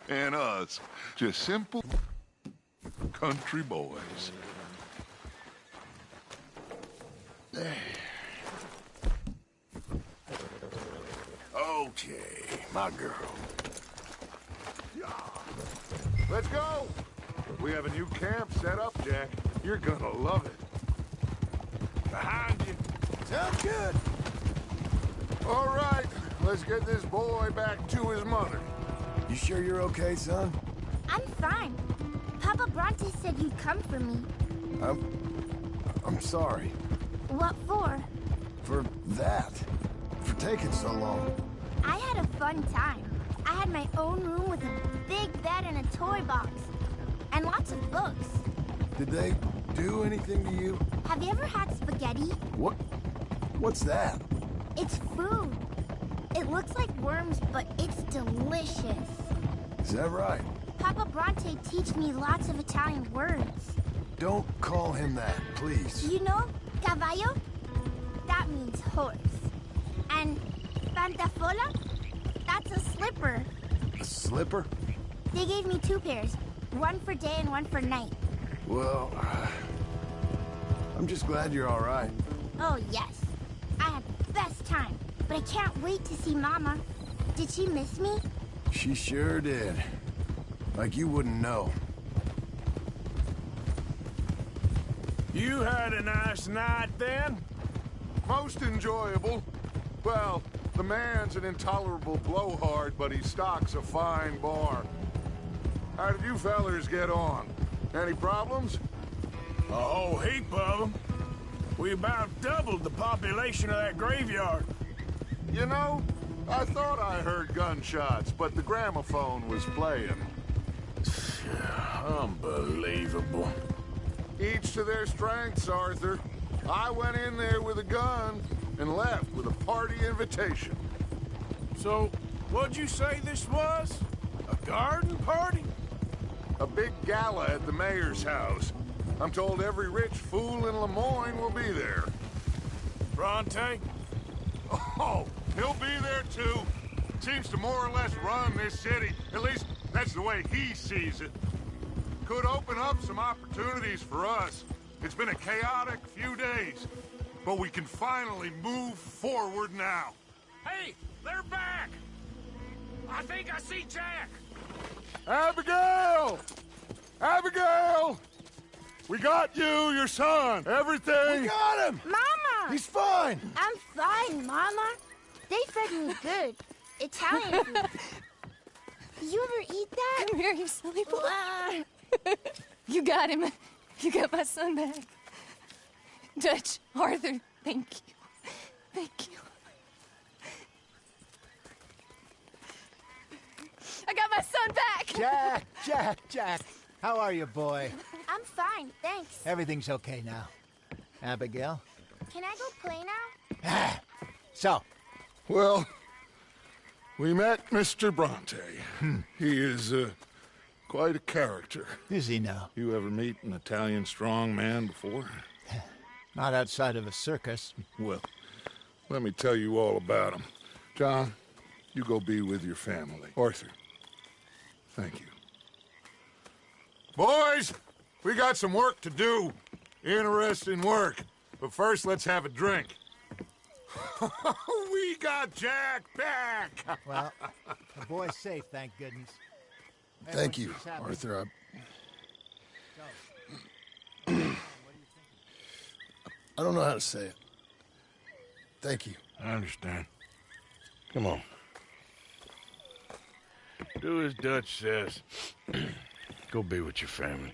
And us, just simple country boys. Okay, my girl. Let's go! We have a new camp set up, Jack. You're gonna love it. Behind you. Sounds good. All right, let's get this boy back to his mother. You sure you're okay, son? I'm fine. Papa Bronte said you'd come for me. I'm sorry. What for? For that. For taking so long. I had a fun time. I had my own room with a big bed and a toy box. And lots of books. Did they do anything to you? Have you ever had spaghetti? What's that? It's food. It looks like worms, but it's delicious. Is that right? Papa Bronte teach me lots of Italian words. Don't call him that, please. You know, cavallo? That means horse. And pantafola? That's a slipper. A slipper? They gave me 2 pairs. One for day and one for night. Well, I'm just glad you're all right. Oh, yes. I had the best time. But I can't wait to see Mama. Did she miss me? She sure did. Like you wouldn't know. You had a nice night then? Most enjoyable. Well, the man's an intolerable blowhard, but he stocks a fine bar. How did you fellers get on? Any problems? A whole heap of them. We about doubled the population of that graveyard. You know, I thought I heard gunshots, but the gramophone was playing. Unbelievable. Each to their strengths, Arthur. I went in there with a gun and left with a party invitation. So, what'd you say this was? A garden party? A big gala at the mayor's house. I'm told every rich fool in Lemoyne will be there. Bronte? Oh, he'll be there too. Seems to more or less run this city. At least, that's the way he sees it. Could open up some opportunities for us. It's been a chaotic few days, but we can finally move forward now. Hey, they're back! I think I see Jack! Abigail! Abigail! We got you, your son, everything! We got him! Mama! He's fine! I'm fine, Mama. They fed me good. Italian food. Did you ever eat that? Come here, you silly boy. You got him. You got my son back. Dutch, Arthur, thank you. Thank you. I got my son back! Jack. How are you, boy? I'm fine, thanks. Everything's okay now. Abigail? Can I go play now? So? Well, we met Mr. Bronte. He is, quite a character. Is he now? You ever meet an Italian strong man before? Not outside of a circus. Well, let me tell you all about him. John, you go be with your family. Arthur, thank you. Boys, we got some work to do. Interesting work. But first, let's have a drink. We got Jack back! Well, the boy's safe, thank goodness. Thank you, Arthur. I don't know how to say it. Thank you. I understand. Come on. Do as Dutch says. Go be with your family.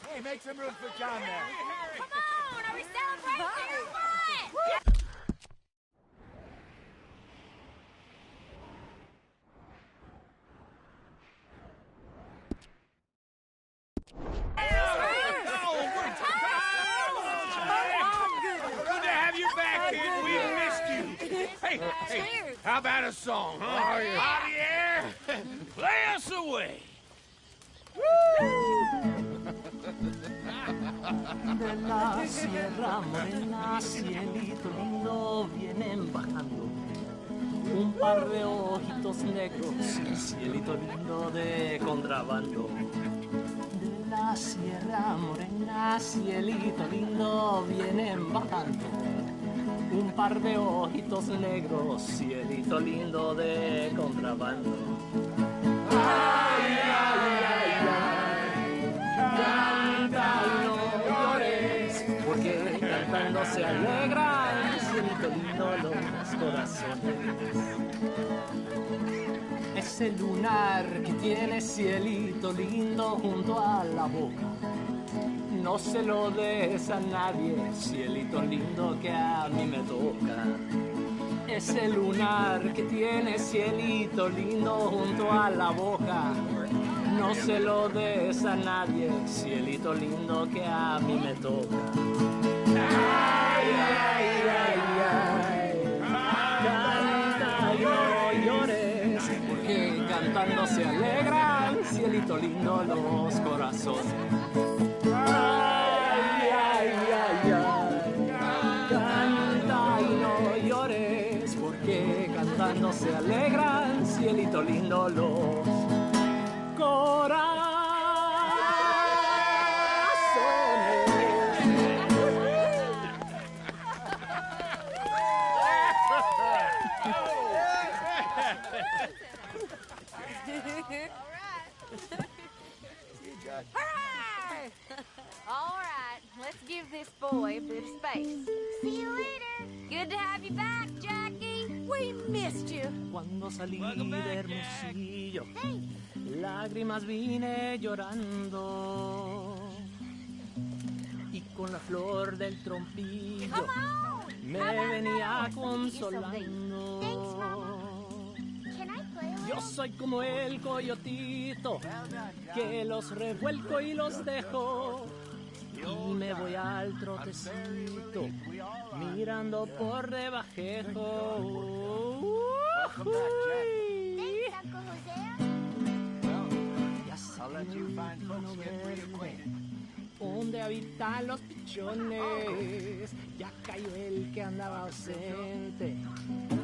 Hey, make some room for John there. Come on, are we celebrating or what? Good to have you back, kid. We missed you. Hey, how about a song, huh? Javier, play us away. De la sierra morena, cielito lindo, vienen bajando un par de ojitos negros, cielito lindo de contrabando. De la sierra morena, cielito lindo, vienen bajando un par de ojitos negros, cielito lindo de contrabando. Ay, ay, ay, ay, canta y no llores, porque cantando se alegran, cielito lindo, los corazones. Ese lunar que tiene cielito lindo junto a la boca, no se lo des a nadie, cielito lindo que a mí me toca. Ese lunar que tiene cielito lindo junto a la boca, no se lo des a nadie, cielito lindo que a mí me toca. Ay, ay, ay, ay, canta y no llores, porque cantando se alegran, cielito lindo, los corazones. Ay, ay, ay, ay, canta y no llores, porque cantando se alegran, cielito lindo, los corazones. Hooray! All right, let's give this boy a bit of space. See you later. Good to have you back, Jackie. We missed you. Cuando salí de Hermosillo, lágrimas vine llorando, y con la flor del trompillo me venía consolando. Yo soy como el coyotito que los revuelco y los dejo, y me voy al trotecito mirando por debajejo. Ya sale no verde, donde habitan los pichones, ya cayó el que andaba ausente,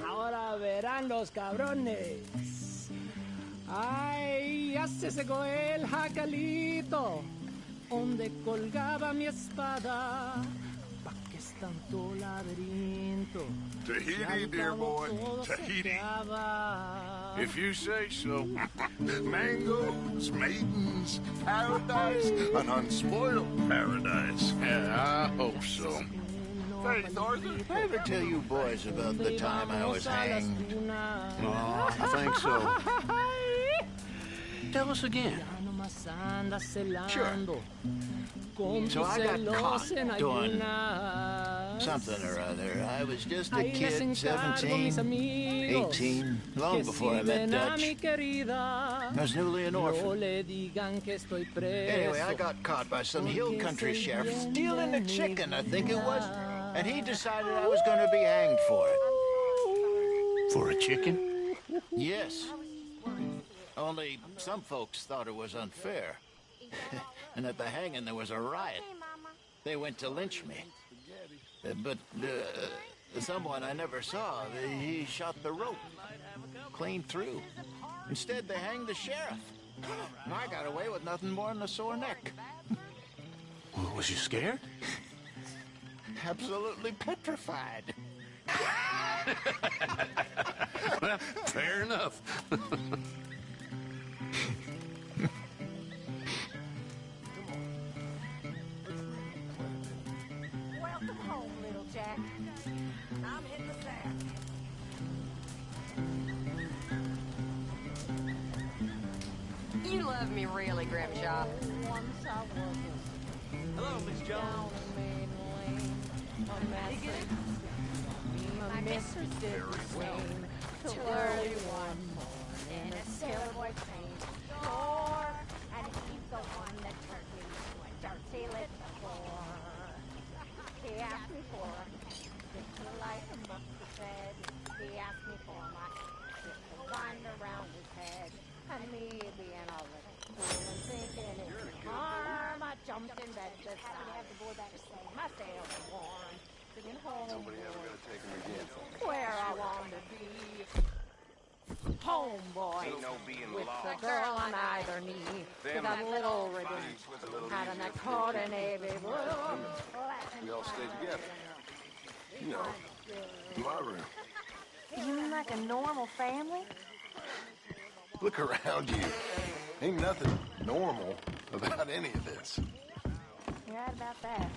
ahora verán los cabrones. Ay, ya se secó el jacalito, donde colgaba mi espada. ¿Pa' qué es tanto laberinto? Tahiti, dear boy, Tahiti. If you say so. Mangoes, maidens, paradise, an unspoiled paradise. Yeah, I hope so. Faith, Arthur, did I ever tell you boys about the time I was hanged? Oh, I think so. Tell us again. Sure. So I got caught doing something or other. I was just a kid, 17, 18, long before I met Dutch. I was newly an orphan. Anyway, I got caught by some hill country sheriff stealing a chicken, I think it was, and he decided I was going to be hanged for it. For a chicken? Yes. Only some folks thought it was unfair. And at the hanging, there was a riot. They went to lynch me. But someone I never saw, he shot the rope clean through. Instead, they hanged the sheriff. And I got away with nothing more than a sore neck. Well, was you scared? Absolutely petrified. Well, fair enough. Welcome home, little Jack. I'm hitting the sack. You love love me really, Grimshaw. Hello, Miss Jones. My mistress did the same. Too early one morning, a sailor boy came to the door, and he's the one that turned me to a dirty little whore. He asked me for a little light and mustard bed. He asked me for my little wind around his head, and me being a little fool and thinking it was harm, I jumped in bed beside my sail was warm. Nobody ever gonna take him again. Where I want to be. Homeboy. Ain't no being with lost. a girl on either knee. With a little ribbon. Having a coat and navy blue. We all stay together. You know, in my room. You mean like a normal family? Look around you. Ain't nothing normal about any of this. You're right about that.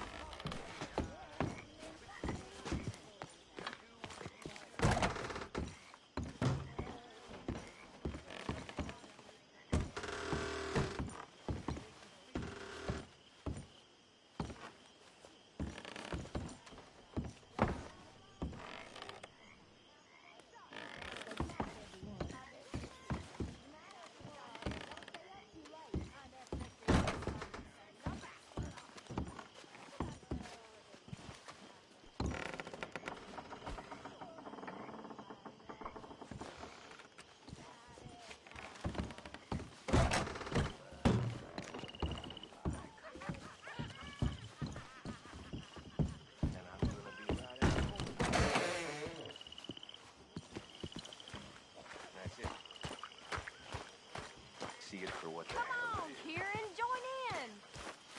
For what Come on, Kieran, join in.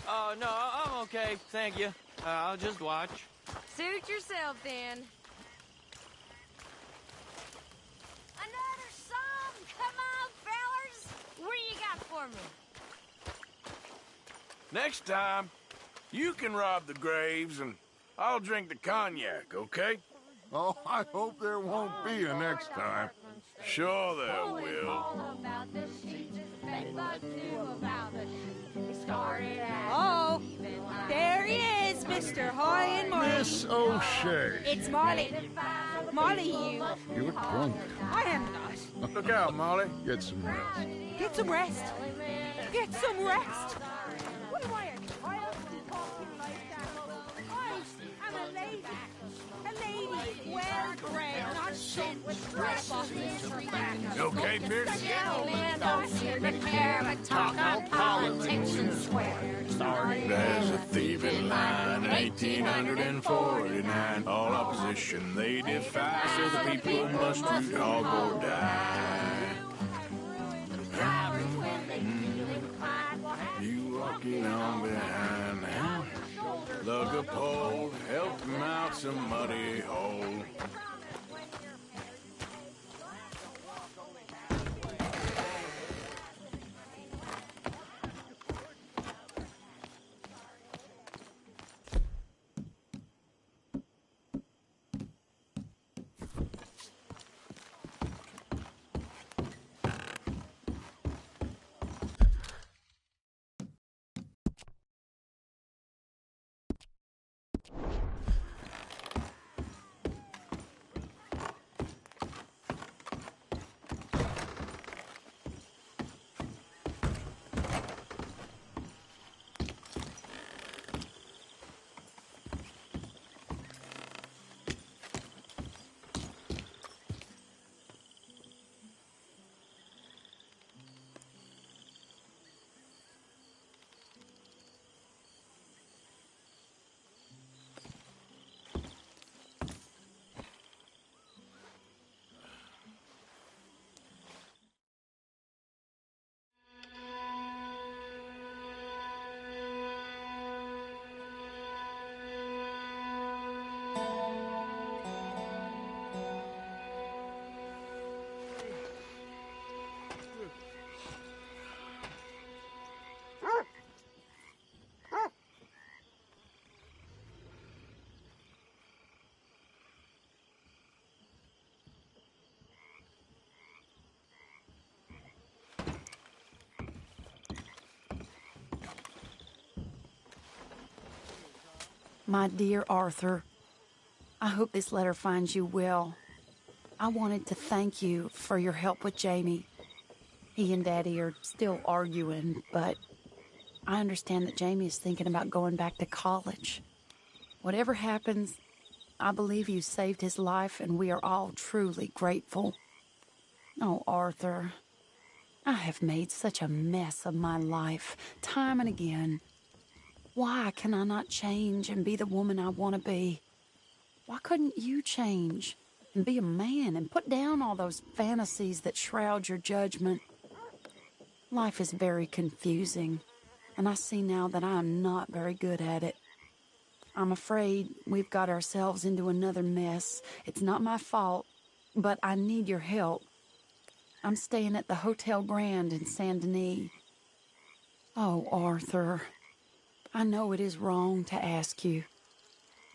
Oh, no, I'm okay. Thank you. I'll just watch. Suit yourself, then. Another song? Come on, fellers. What do you got for me? Next time, you can rob the graves and I'll drink the cognac, okay? Oh, I hope there won't be a next time. Sure there will. Oh, there he is, Mr. Hoy and Marley. Miss O'Shea. It's Marley. Marley, you. You look drunk. I am not. Look out, Molly. Get some rest. Get some rest. Get some rest. What am I, a child talking like that? I'm a lady. A lady, well-bred, not sent with dress You okay, Pierce? Talk on politics and swear. There's a thieving line in 1849. All opposition they defy, so the people must do dog or die. You walking on behind him. Lug a pole, help him out some muddy hole. My dear Arthur, I hope this letter finds you well. I wanted to thank you for your help with Jamie. He and Daddy are still arguing, but I understand that Jamie is thinking about going back to college. Whatever happens, I believe you saved his life, and we are all truly grateful. Oh, Arthur, I have made such a mess of my life, time and again. Why can I not change and be the woman I want to be? Why couldn't you change and be a man and put down all those fantasies that shroud your judgment? Life is very confusing, and I see now that I am not very good at it. I'm afraid we've got ourselves into another mess. It's not my fault, but I need your help. I'm staying at the Hotel Grand in Saint Denis. Oh, Arthur, I know it is wrong to ask you,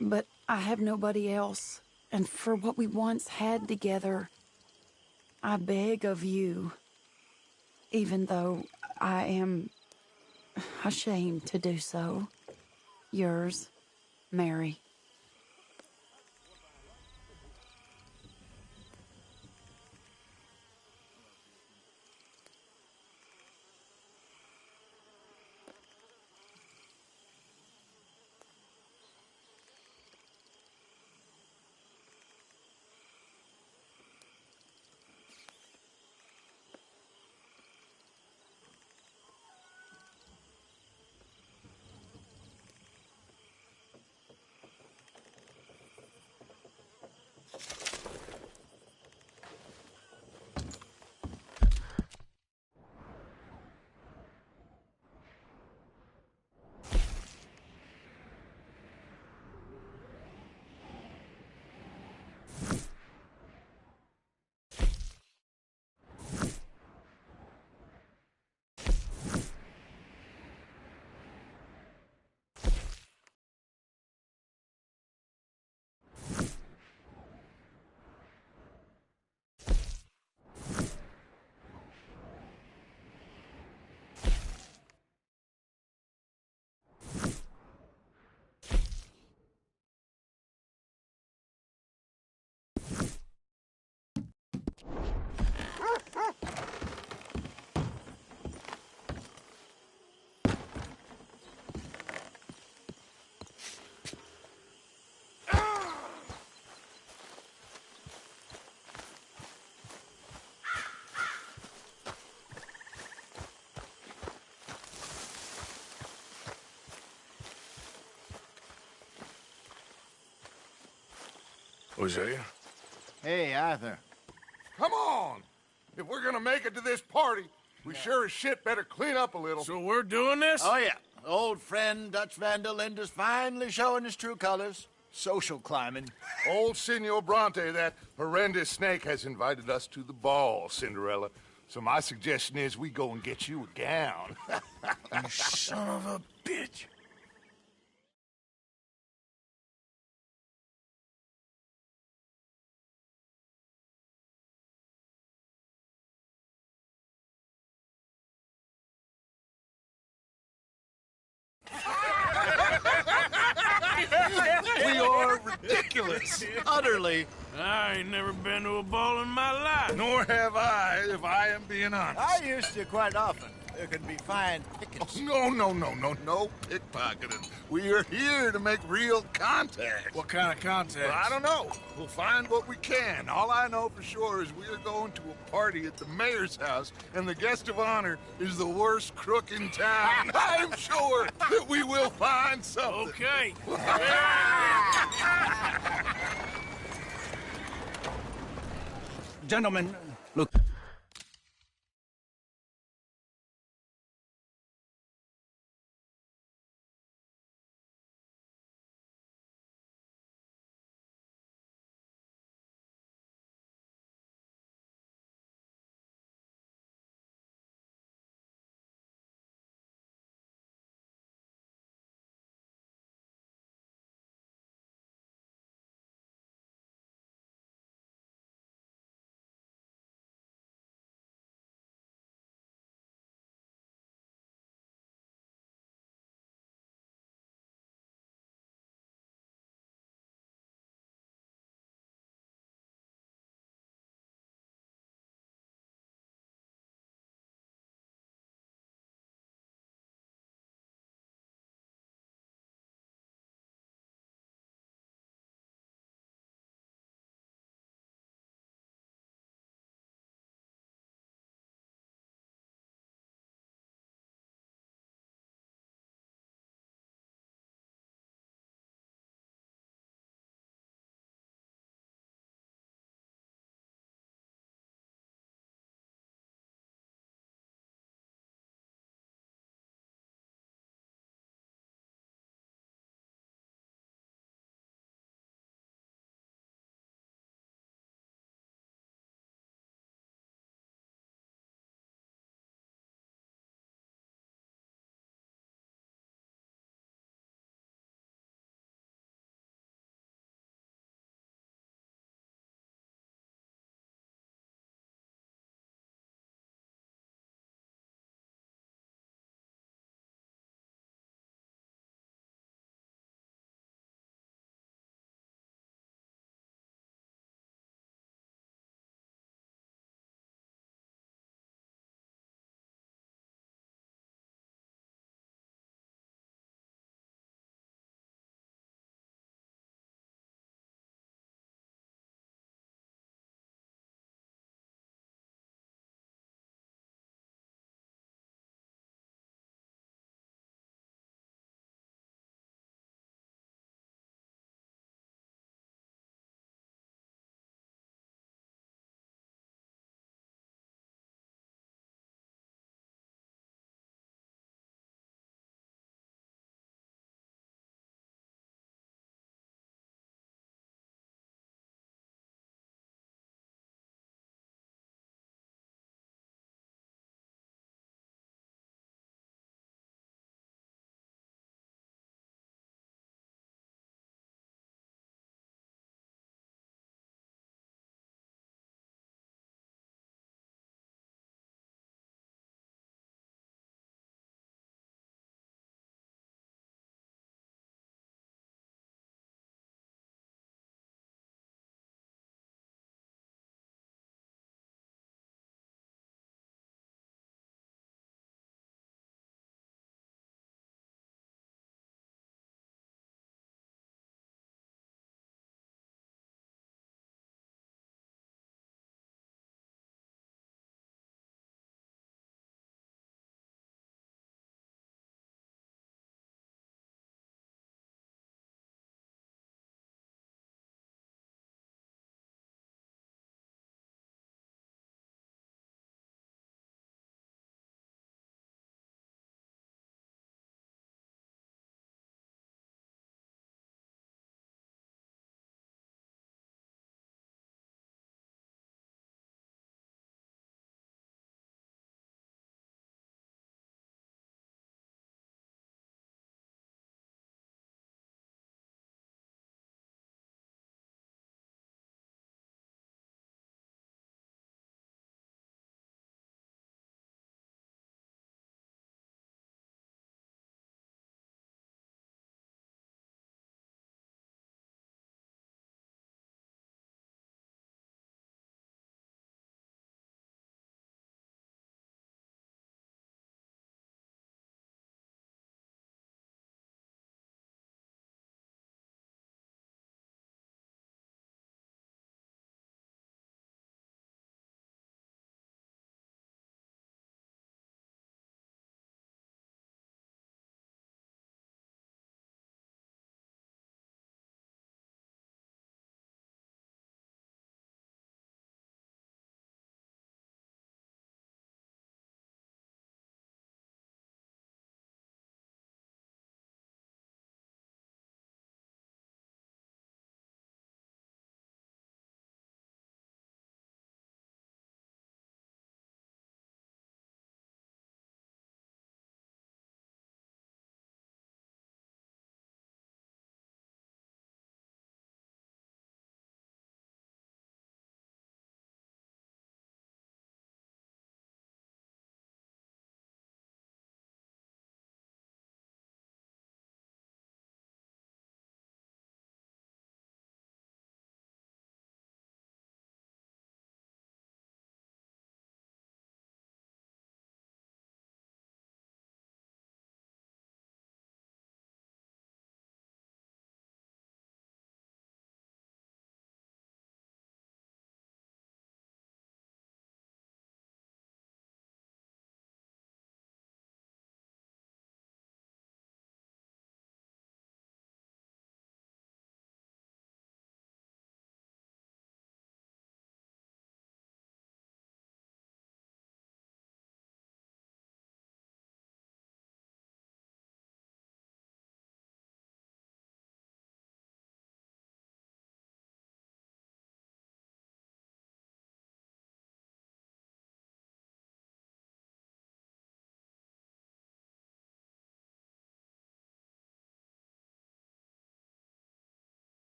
but I have nobody else, and for what we once had together, I beg of you, even though I am ashamed to do so. Yours, Mary. Hosea? Hey, Arthur. Come on! If we're gonna make it to this party, we sure as shit better clean up a little. So we're doing this? Oh, yeah. Old friend Dutch Van der Linde's finally showing his true colors. Social climbing. Old Senor Bronte, that horrendous snake, has invited us to the ball, Cinderella. So my suggestion is we go and get you a gown. You son of a bitch. We are ridiculous. Utterly. I ain't never been to a ball in my life. Nor have I, if I am being honest. I used to quite often. There can be fine pickets. Oh, no pickpocketing. We are here to make real contact. What kind of contact? Well, I don't know. We'll find what we can. All I know for sure is we are going to a party at the mayor's house, and the guest of honor is the worst crook in town. I'm sure that we will find something. Okay. Gentlemen, look.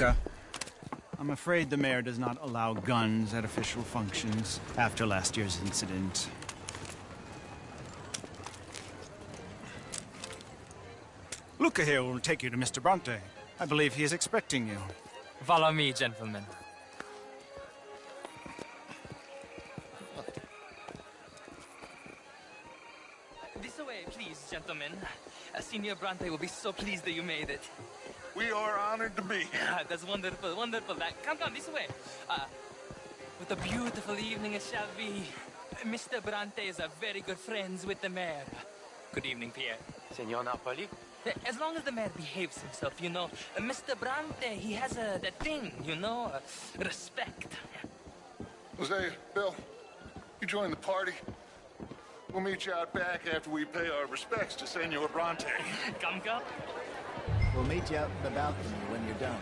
Luca, I'm afraid the mayor does not allow guns at official functions after last year's incident. Luca here will take you to Mr. Bronte. I believe he is expecting you. Follow me, gentlemen. This way, please, gentlemen. Senior Bronte will be so pleased that you made it. We are honored to be here. That's wonderful, wonderful. Come, this way. What a beautiful evening it shall be. Mr. Bronte is very good friends with the mayor. Good evening, Pierre. Senor Napoli? As long as the mayor behaves himself, you know. Mr. Bronte, he has that thing, you know, respect. Jose, Bill, you join the party. We'll meet you out back after we pay our respects to Senor Bronte. Come. We'll meet you out in the balcony when you're done.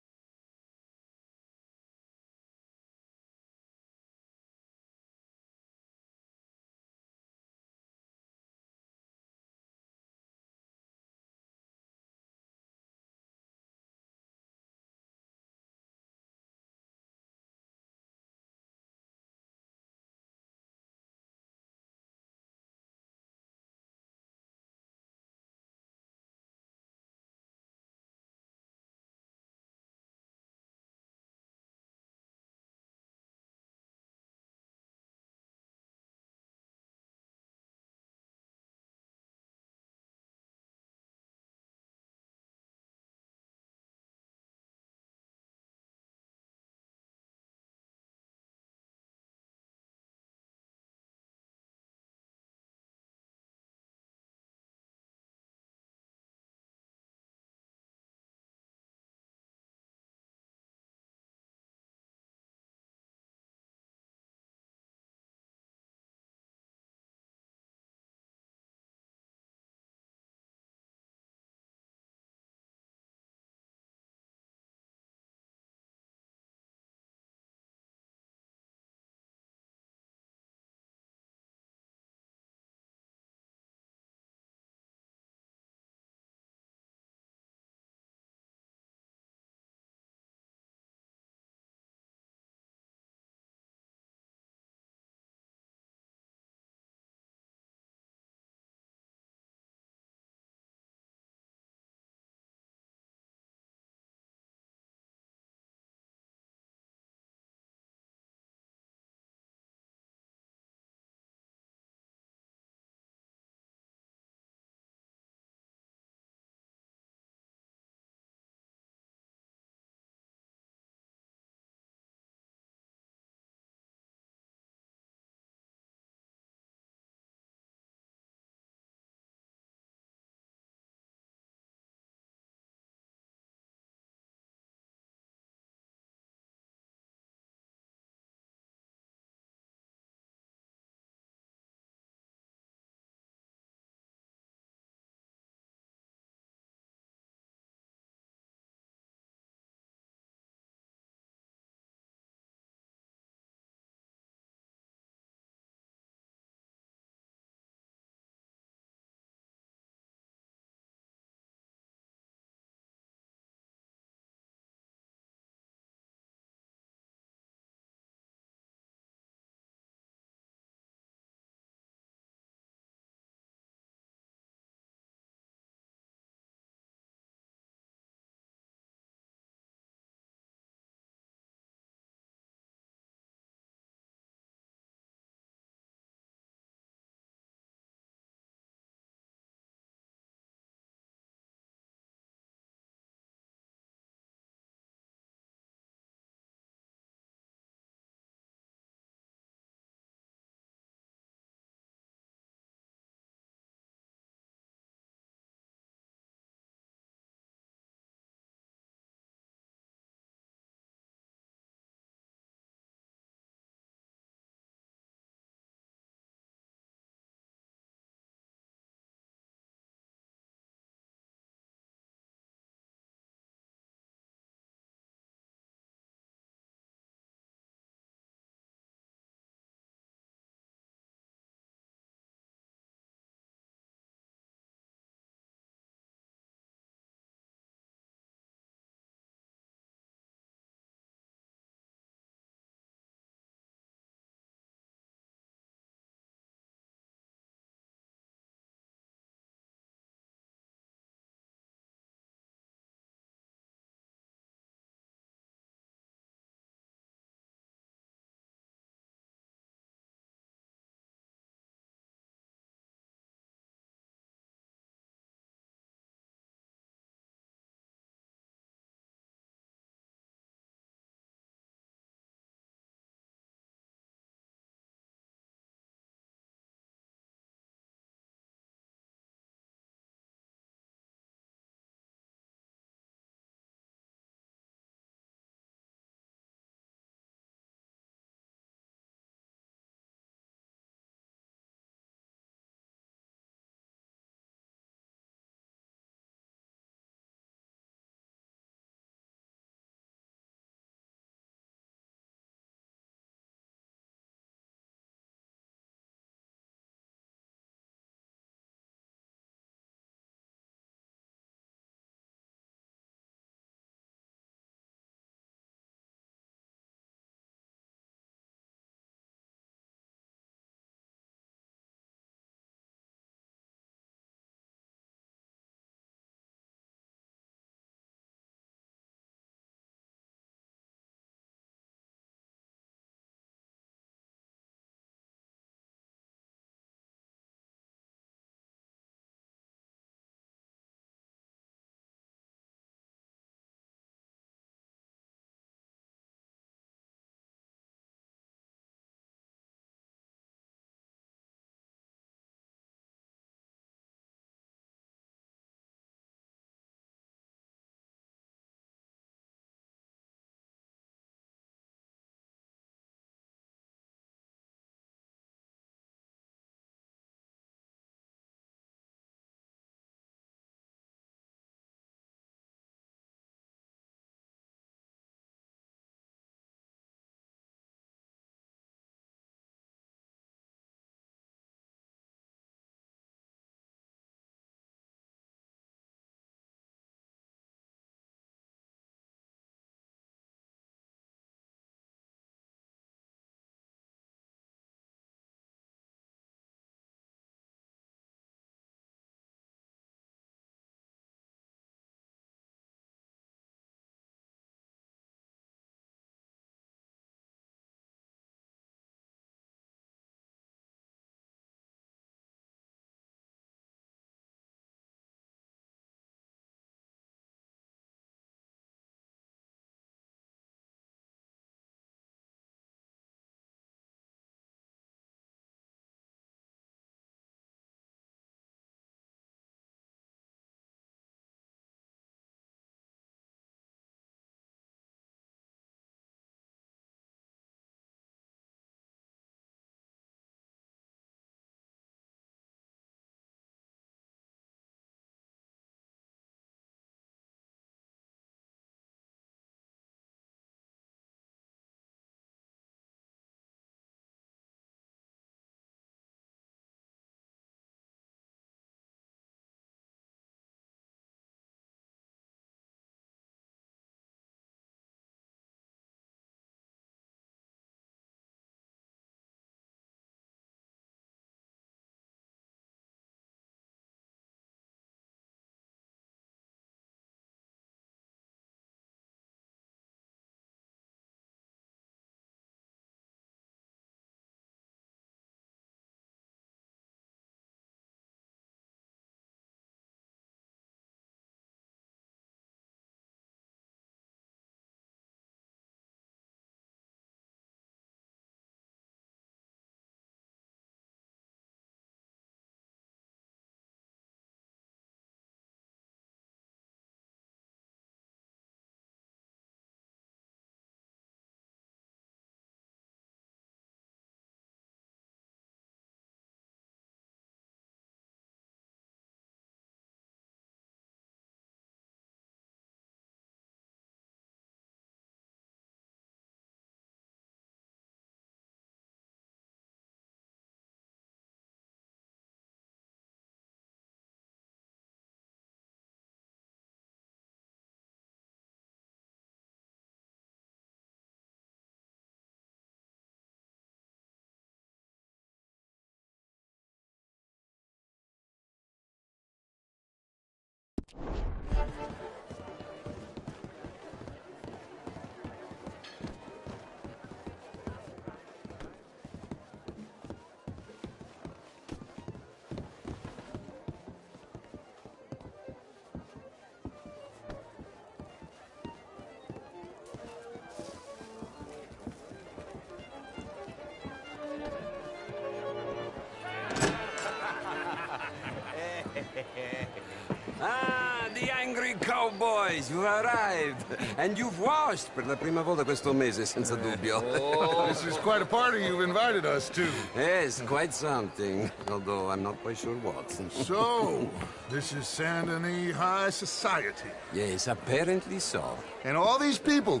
Ah, the angry cowboys, you've arrived. And you've washed per la prima volta questo mese, senza dubbio. Oh, this is quite a party you've invited us to. Yes, quite something. Although I'm not quite sure what. So, this is Saint Denis High Society. Yes, apparently so. And all these people,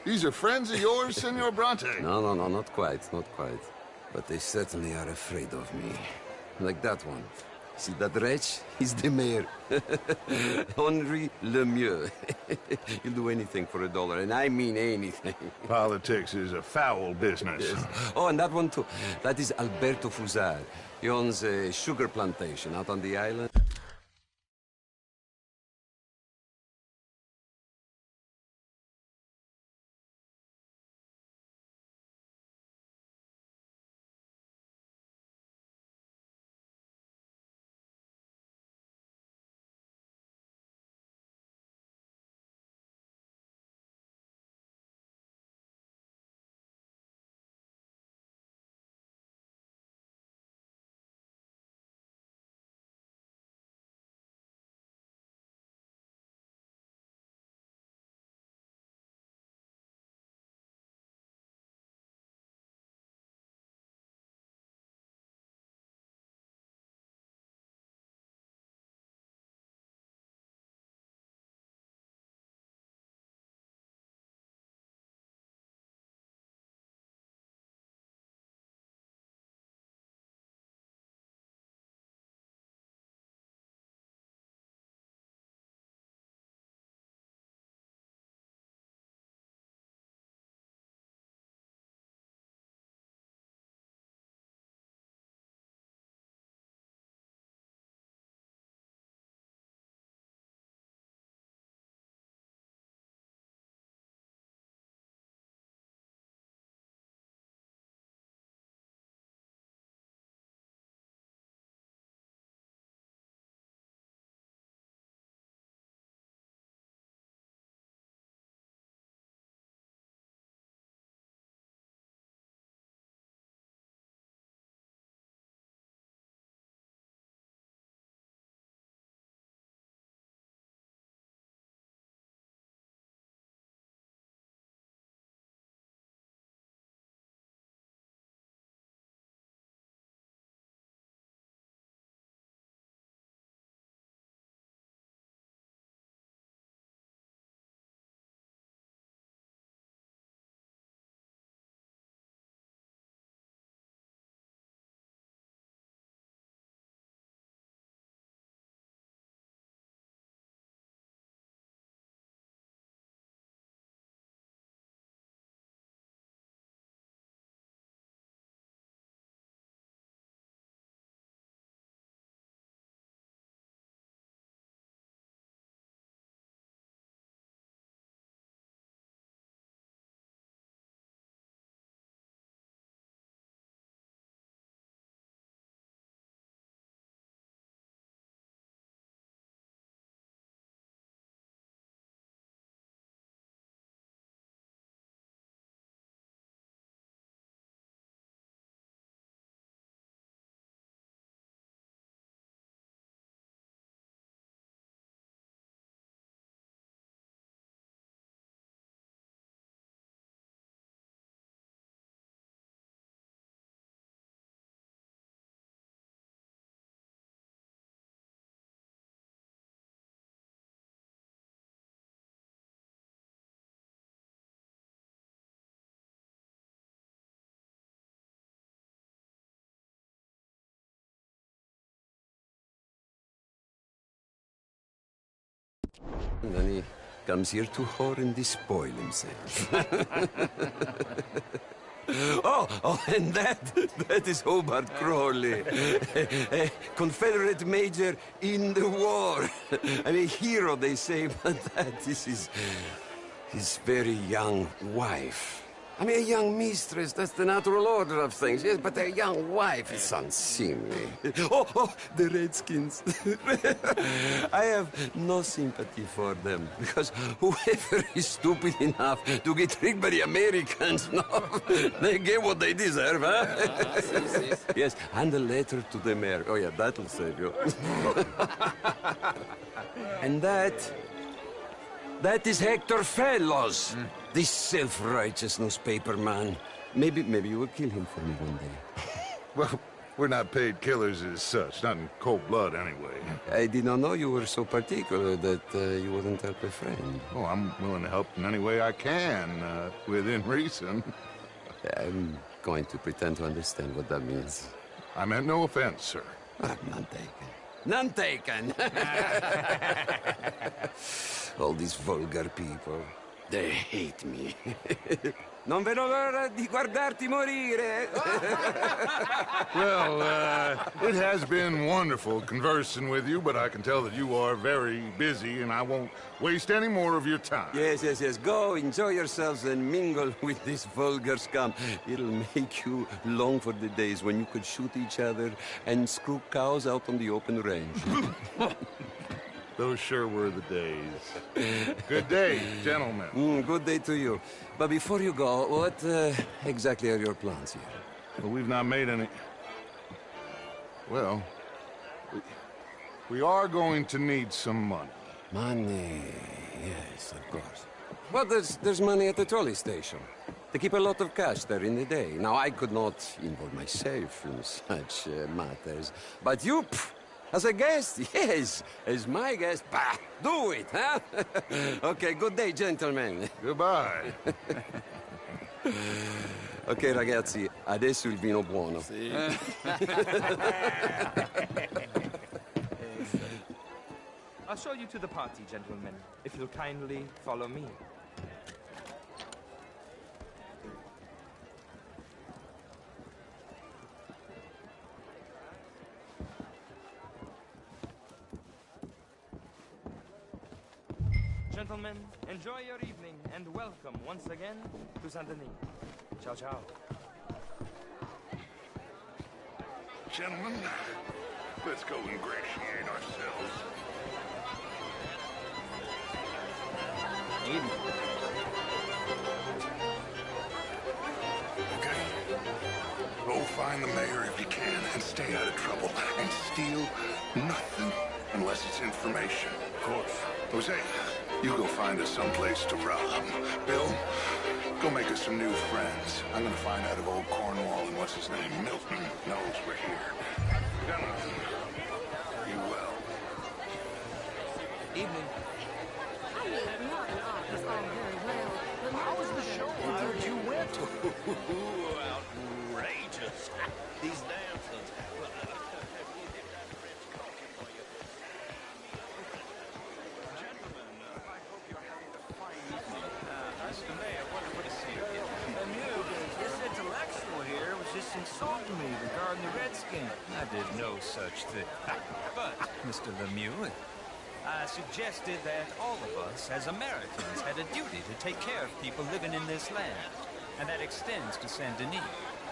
these are friends of yours, Senor Bronte? No, not quite, not quite. But they certainly are afraid of me. Like that one. See that wretch? He's the mayor. Henri Lemieux. He'll do anything for $1, and I mean anything. Politics is a foul business. Yes. Oh, and that one too. That is Alberto Fusar. He owns a sugar plantation out on the island. And then he comes here to whore and despoil himself. Oh, and that is Hobart Crawley, a Confederate major in the war. I mean, hero, they say, but that is his very young wife. I mean, a young mistress, that's the natural order of things, yes, but a young wife is unseemly. Oh, the Redskins. I have no sympathy for them, because whoever is stupid enough to get tricked by the Americans, no, they get what they deserve, huh? Yes, and a letter to the mayor. Oh, yeah, that'll save you. And that is Hector Fellows. This self-righteous newspaper man. Maybe you will kill him for me one day. Well, we're not paid killers as such, not in cold blood anyway. I did not know you were so particular that you wouldn't help a friend. Oh, I'm willing to help in any way I can, within reason. I'm going to pretend to understand what that means. I meant no offense, sir. None taken. None taken! All these vulgar people. They hate me. Non vedo l'ora di guardarti morire. Well, it has been wonderful conversing with you, but I can tell that you are very busy, and I won't waste any more of your time. Yes. Go, enjoy yourselves, and mingle with this vulgar scum. It'll make you long for the days when you could shoot each other and screw cows out on the open range. Those sure were the days. Good day, gentlemen. Good day to you. But before you go, what exactly are your plans here? Well, we've not made any... Well, we are going to need some money. Money, yes, of course. Well, there's money at the trolley station. They keep a lot of cash there in the day. Now, I could not involve myself in such matters. But you... As a guest? Yes. As my guest? Bah! Do it, huh? Okay, good day, gentlemen. Goodbye. Ok, ragazzi, adesso il vino buono. Sì. I'll show you to the party, gentlemen, if you'll kindly follow me. Gentlemen, enjoy your evening and welcome once again to Saint Denis. Ciao, ciao. Gentlemen, let's go ingratiate ourselves. Okay. Go find the mayor if you can and stay out of trouble. And steal nothing unless it's information. Of course. Jose, you go find us someplace to rob. Bill, go make us some new friends. I'm gonna find out if old Cornwall and what's his name, Milton, knows we're here. Gentlemen, be well. Evening. How was the show? I heard you went. Outrageous. These dancers. Insulted me regarding the Redskins. I did no such thing. But, Mr. Lemieux, I suggested that all of us, as Americans, had a duty to take care of people living in this land. And that extends to Saint Denis.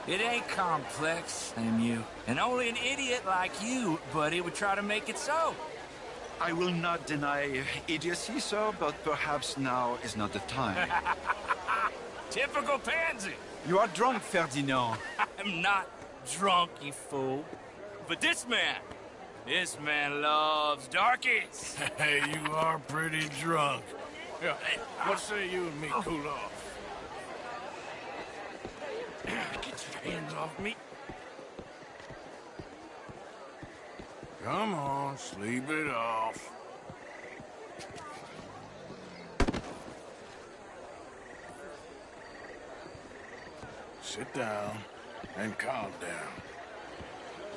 It ain't complex, Lemieux. And only an idiot like you, buddy, would try to make it so. I will not deny idiocy, sir, but perhaps now is not the time. Typical pansy. You are drunk, Ferdinand. I'm not drunk, you fool. But this man loves darkies. Hey, you are pretty drunk. Yeah, hey, what say you and me cool off? Get your hands off me. Come on, sleep it off. Sit down and calm down.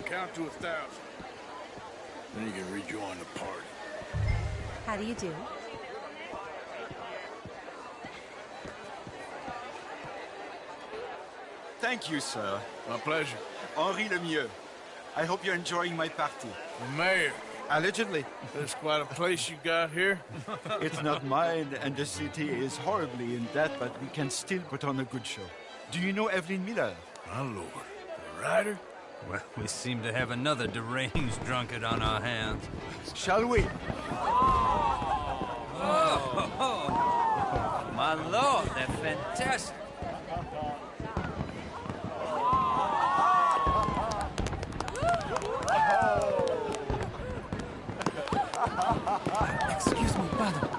Count to 1,000. Then you can rejoin the party. How do you do? Thank you, sir. My pleasure. Henri Lemieux. I hope you're enjoying my party. Mayor. Allegedly. There's quite a place you got here. It's not mine, and the city is horribly in debt, but we can still put on a good show. Do you know Evelyn Miller? My lord. The writer? Well, we seem to have another deranged drunkard on our hands. Shall we? Oh, my lord, they're fantastic. Excuse me, pardon.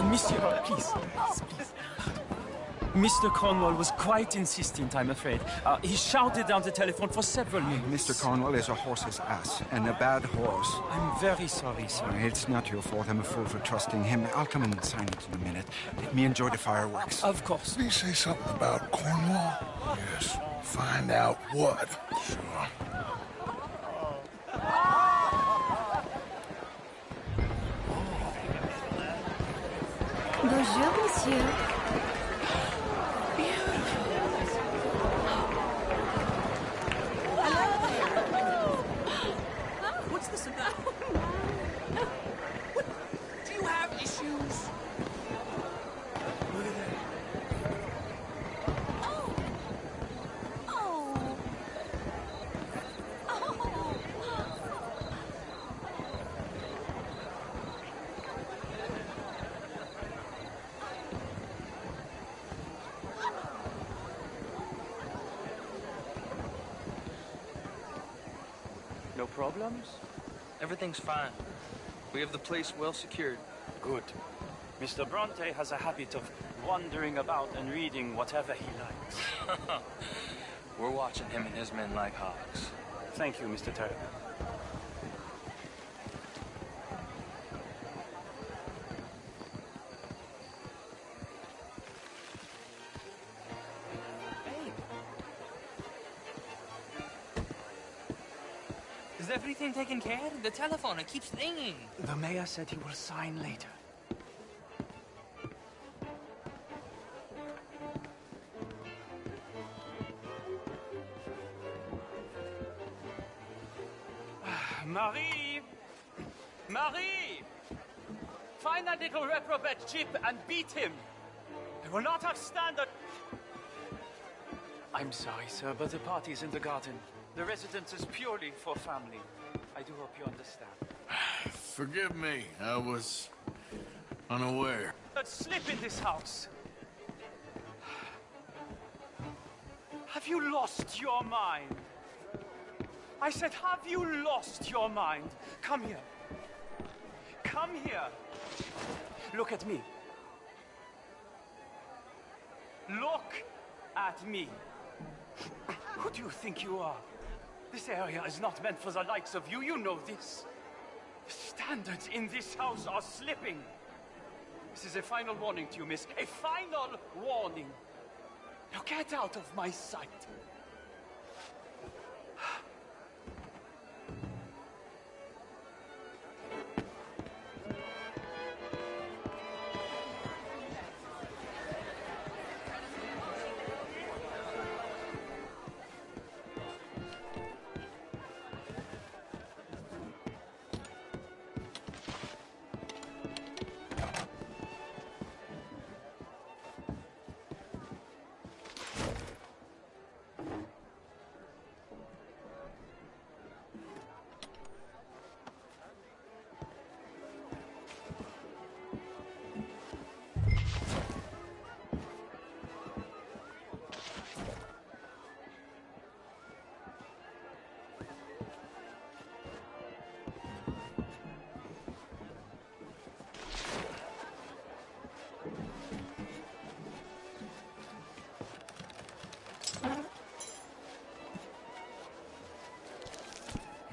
Monsieur, please. Mr. Cornwall was quite insistent, I'm afraid. He shouted down the telephone for several minutes. Mr. Cornwall is a horse's ass, and a bad horse. I'm very sorry, sir. It's not your fault. I'm a fool for trusting him. I'll come in and sign it in a minute. Let me enjoy the fireworks. Of course. Did he say something about Cornwall? Yes. Find out what. Sure. Bonjour, monsieur. What's this about? Do you have issues? No problems? Everything's fine. We have the place well secured. Good. Mr. Bronte has a habit of wandering about and reading whatever he likes. We're watching him and his men like hawks. Thank you, Mr. Turner. Is everything taken care of? The telephone, it keeps ringing. The mayor said he will sign later. Marie! Marie! Find that little reprobate Chip and beat him. I will not have standard. I'm sorry, sir, but the party's in the garden. The residence is purely for family. I do hope you understand. Forgive me. I was unaware. Don't slip in this house. Have you lost your mind? I said, have you lost your mind? Come here. Come here. Look at me. Look at me. Who do you think you are? This area is not meant for the likes of you. You know this. The standards in this house are slipping. This is a final warning to you, miss. A final warning. Now get out of my sight.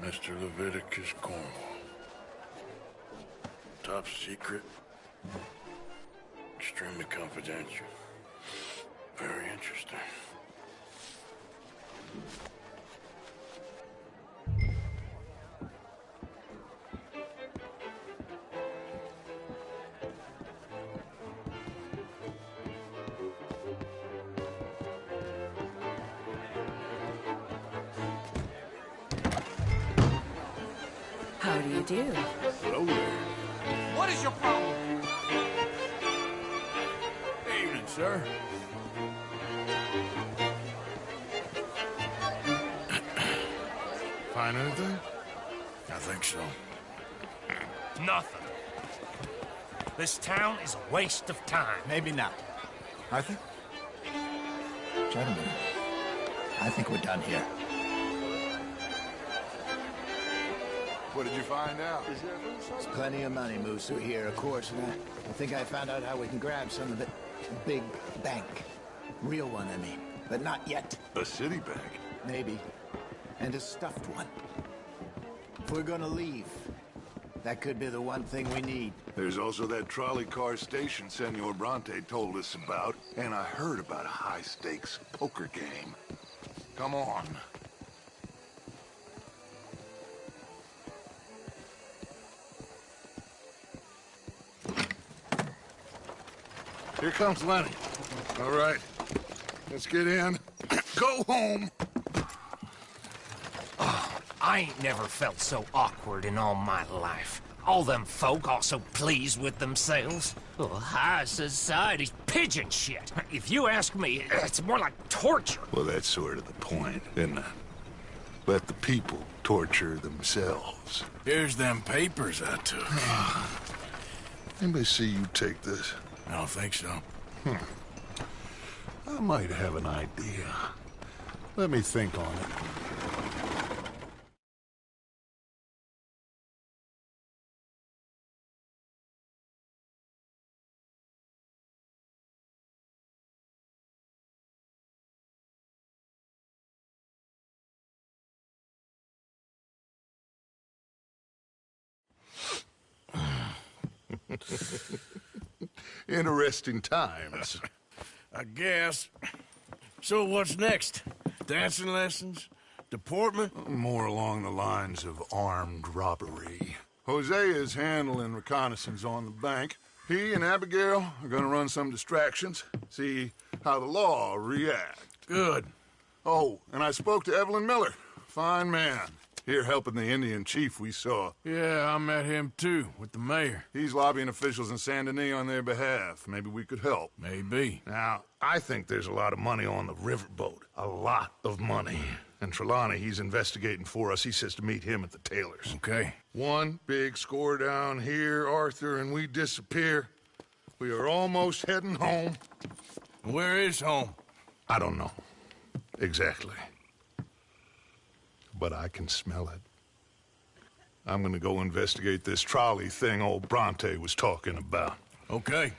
Mr. Leviticus Cornwall. Top secret. Extremely confidential. Very interesting. How do you do? Hello there. What is your problem? Evening, sir. Find anything? I think so. Nothing. This town is a waste of time. Maybe not. Arthur? Gentlemen, I think we're done here. What did you find out? There's plenty of money moves through here, of course, and I think I found out how we can grab some of it. A big bank. Real one, I mean. But not yet. A city bank? Maybe. And a stuffed one. If we're gonna leave, that could be the one thing we need. There's also that trolley car station Senor Bronte told us about, and I heard about a high-stakes poker game. Come on. Here comes Lenny. All right, let's get in. Go home. I ain't never felt so awkward in all my life. All them folk all so pleased with themselves. Oh, high society's pigeon shit. If you ask me, it's more like torture. Well, that's sort of the point, isn't it? Let the people torture themselves. Here's them papers I took. Anybody see you take this? I don't think so. I might have an idea. Let me think on it. Interesting times. I guess. So what's next? Dancing lessons? Deportment? More along the lines of armed robbery. Hosea is handling reconnaissance on the bank. He and Abigail are gonna run some distractions, see how the law reacts. Good. Oh, and I spoke to Evelyn Miller. Fine man. Here helping the Indian chief we saw. Yeah, I met him too, with the mayor. He's lobbying officials in Saint Denis on their behalf. Maybe we could help. Maybe. Now, I think there's a lot of money on the riverboat. A lot of money. And Trelawney, he's investigating for us. He says to meet him at the Taylor's. Okay. One big score down here, Arthur, and we disappear. We are almost heading home. Where is home? I don't know. Exactly. But I can smell it. I'm gonna go investigate this trolley thing old Bronte was talking about. Okay.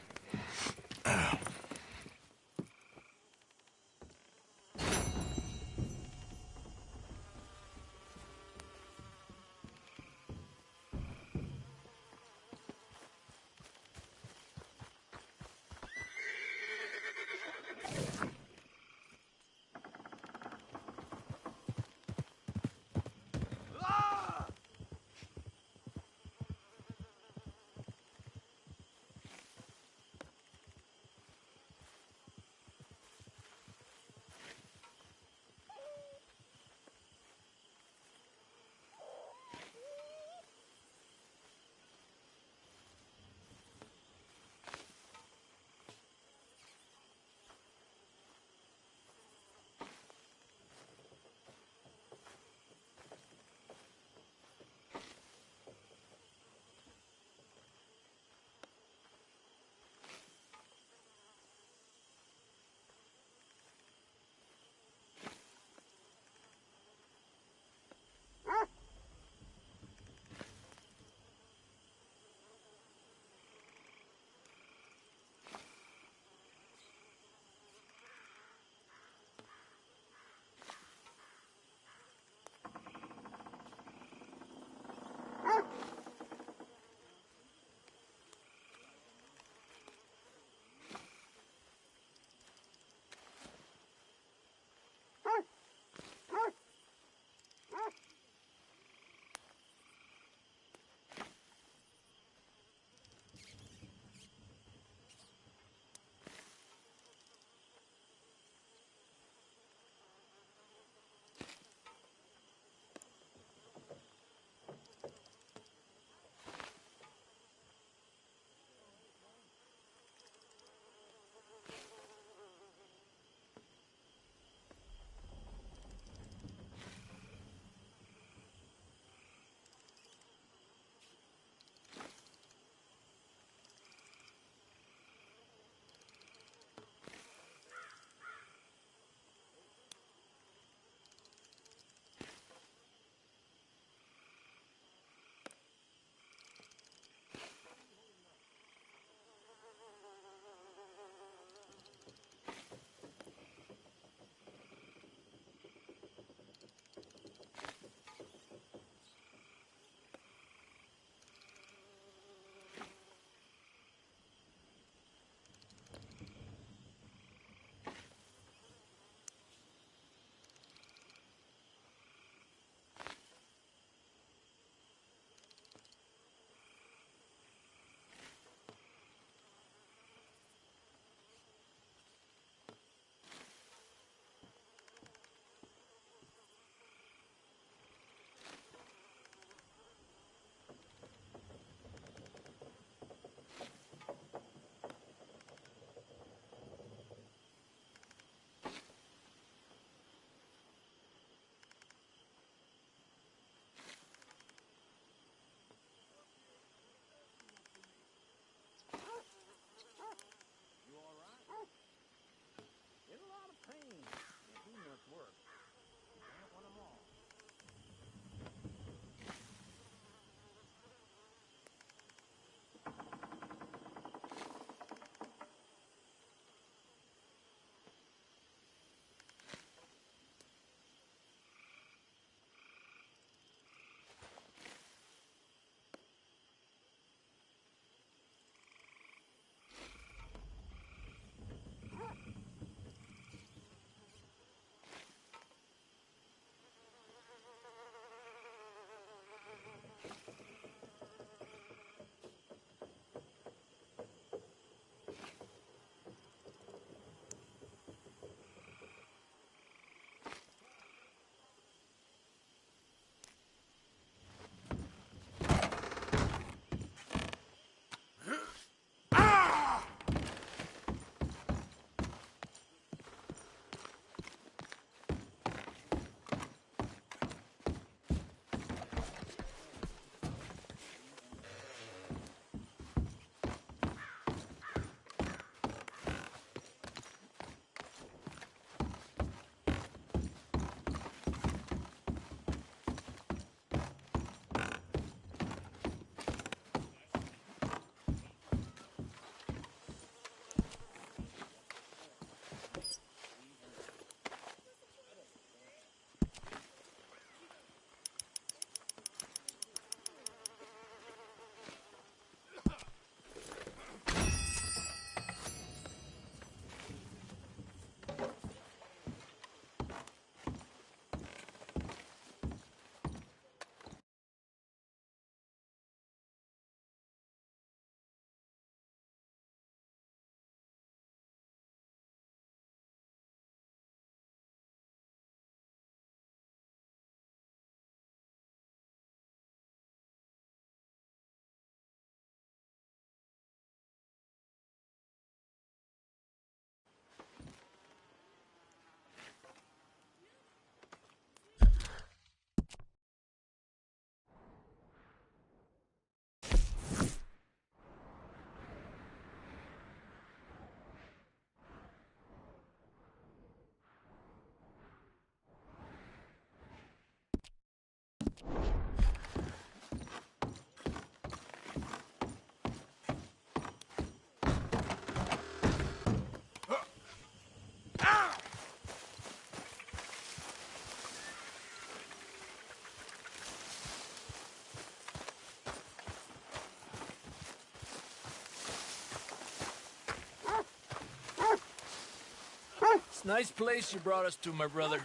Nice place you brought us to, my brother.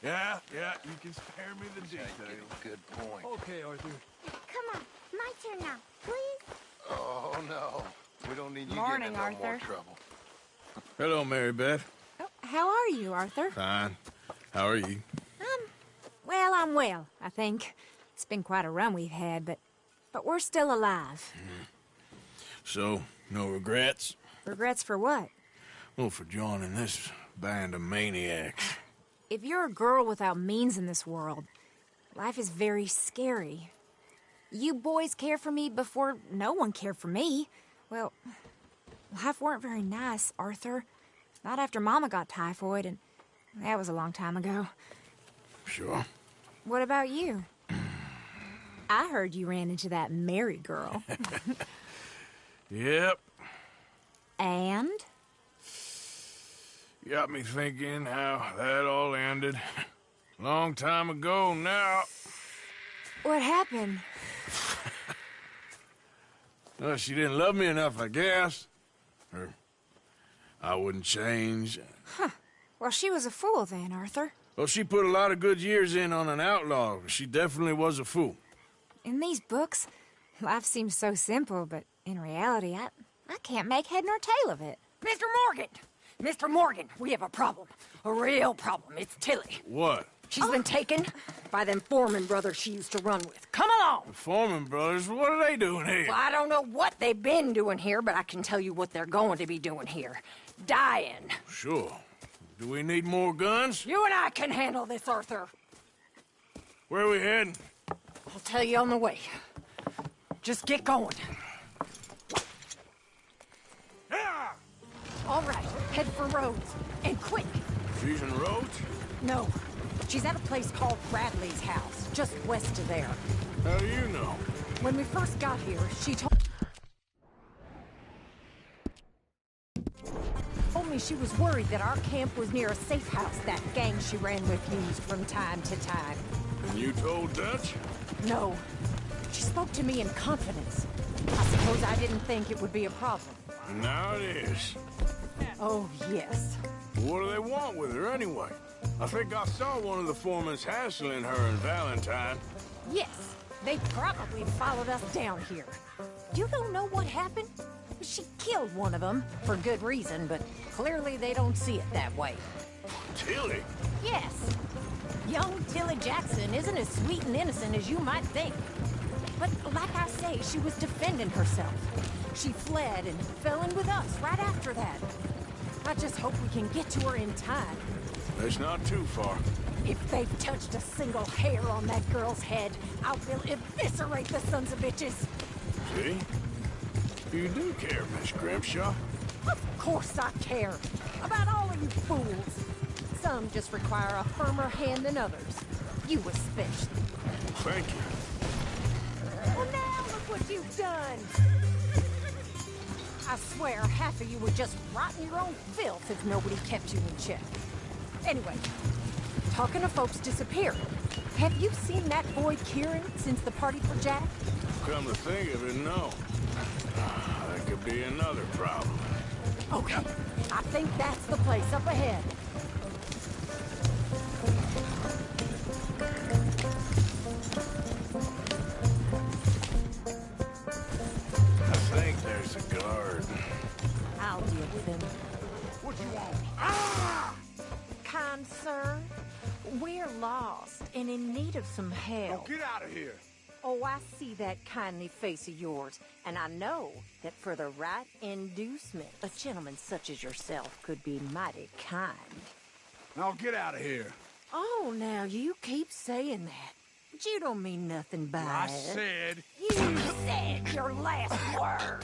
Yeah, you can spare me the details. Good point. Okay, Arthur. Come on, my turn now, please. Oh, no. We don't need you Morning, getting in no more Arthur. trouble. Hello, Mary Beth. Oh, how are you, Arthur? Fine. How are you? Well, I'm well, I think. It's been quite a run we've had, but we're still alive. So, no regrets? Regrets for what? Well, for joining this band of maniacs. If you're a girl without means in this world, life is very scary. You boys cared for me before no one cared for me. Well, life weren't very nice, Arthur. Not after Mama got typhoid, and that was a long time ago. Sure. What about you? I heard you ran into that Mary girl. Yep. And? Got me thinking how that all ended. Long time ago now. What happened? Well, she didn't love me enough, I guess. Or I wouldn't change. Huh. Well, she was a fool then, Arthur. Well, she put a lot of good years in on an outlaw. She definitely was a fool. In these books, life seems so simple, but in reality, I can't make head nor tail of it. Mr. Morgan! Mr. Morgan, we have a problem. A real problem. It's Tilly. What? She's been taken by them Foreman brothers she used to run with. Come along! The Foreman brothers? What are they doing here? Well, I don't know what they've been doing here, but I can tell you what they're going to be doing here. Dying. Sure. Do we need more guns? You and I can handle this, Arthur. Where are we heading? I'll tell you on the way. Just get going. All right, head for Rhodes. And quick. She's in Rhodes? No. She's at a place called Bradley's house, just west of there. How do you know? When we first got here, she told me she was worried that our camp was near a safe house that gang she ran with used from time to time. And you told Dutch? No. She spoke to me in confidence. I suppose I didn't think it would be a problem. And now it is. Oh, yes. What do they want with her anyway? I think I saw one of the foremans hassling her and Valentine. Yes. They probably followed us down here. You don't know what happened? She killed one of them, for good reason, but clearly they don't see it that way. Tilly? Yes. Young Tilly Jackson isn't as sweet and innocent as you might think. But like I say, she was defending herself. She fled and fell in with us right after that. I just hope we can get to her in time. It's not too far. If they've touched a single hair on that girl's head, I will eviscerate the sons of bitches. See? You do care, Miss Grimshaw. Of course I care. About all of you fools. Some just require a firmer hand than others. You especially. Thank you. Well, now look what you've done. I swear half of you would just rot in your own filth if nobody kept you in check. Anyway, talking of folks disappearing, have you seen that boy Kieran since the party for Jack? Come to think of it, no. That could be another problem. Okay, I think that's the place up ahead. I think there's a guard. I'll deal with him. What you want? Kind sir, we're lost and in need of some help. Get out of here. Oh, I see that kindly face of yours, and I know that for the right inducement, a gentleman such as yourself could be mighty kind. Now get out of here. Oh, now you keep saying that. But you don't mean nothing by I it. said... You said your last word.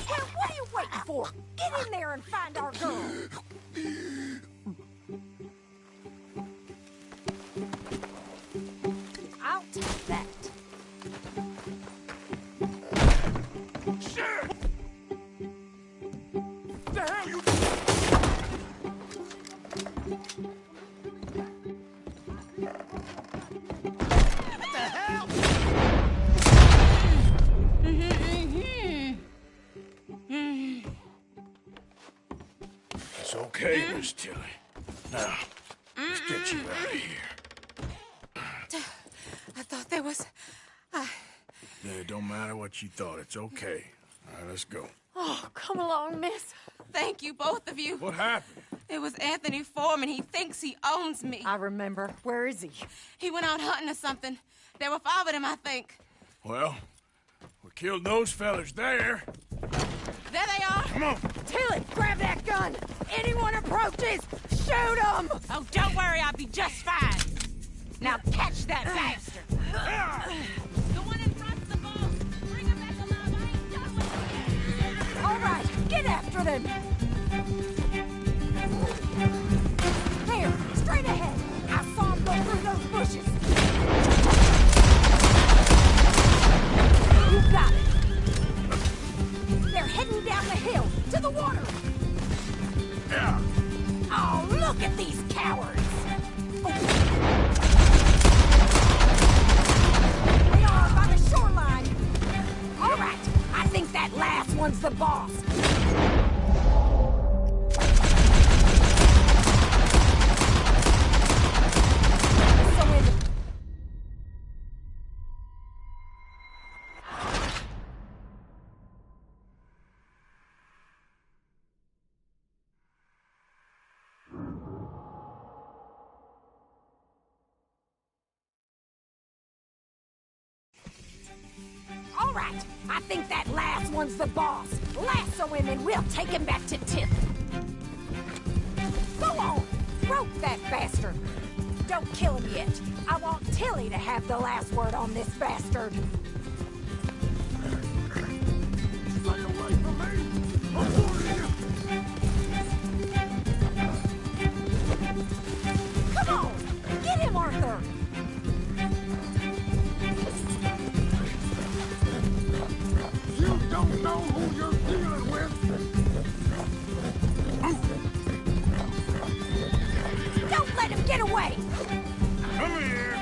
Well, what are you waiting for? Get in there and find our girl. I'll take that. Shit! Damn you! What the hell? It's okay, Miss Tilly. Now, let's get you out of here. I thought there was... Yeah, it don't matter what you thought. It's okay. All right, let's go. Oh, come along, miss. Thank you, both of you. What happened? It was Anthony Foreman. He thinks he owns me. I remember. Where is he? He went out hunting or something. There were 5 of them, I think. Well, we killed those fellas there. There they are. Come on. Tilly, grab that gun. Anyone approaches, shoot them. Oh, don't worry. I'll be just fine. Now catch that bastard. The one in front's the boss. Bring him back alive. I ain't done with him. All right, get after them. There, straight ahead. I saw him go through those bushes. You got it. They're heading down the hill to the water. Yeah. Oh, look at these cowards. They are by the shoreline. All right, I think that last one's the boss. All right, I think that last one's the boss. Lasso him and we'll take him back to Tilly. Go on, rope that bastard. Don't kill him yet. I want Tilly to have the last word on this bastard. Stay away from me! I'm warning you! Come on, get him, Arthur. You don't know who you're dealing with! Don't let him get away! Come here!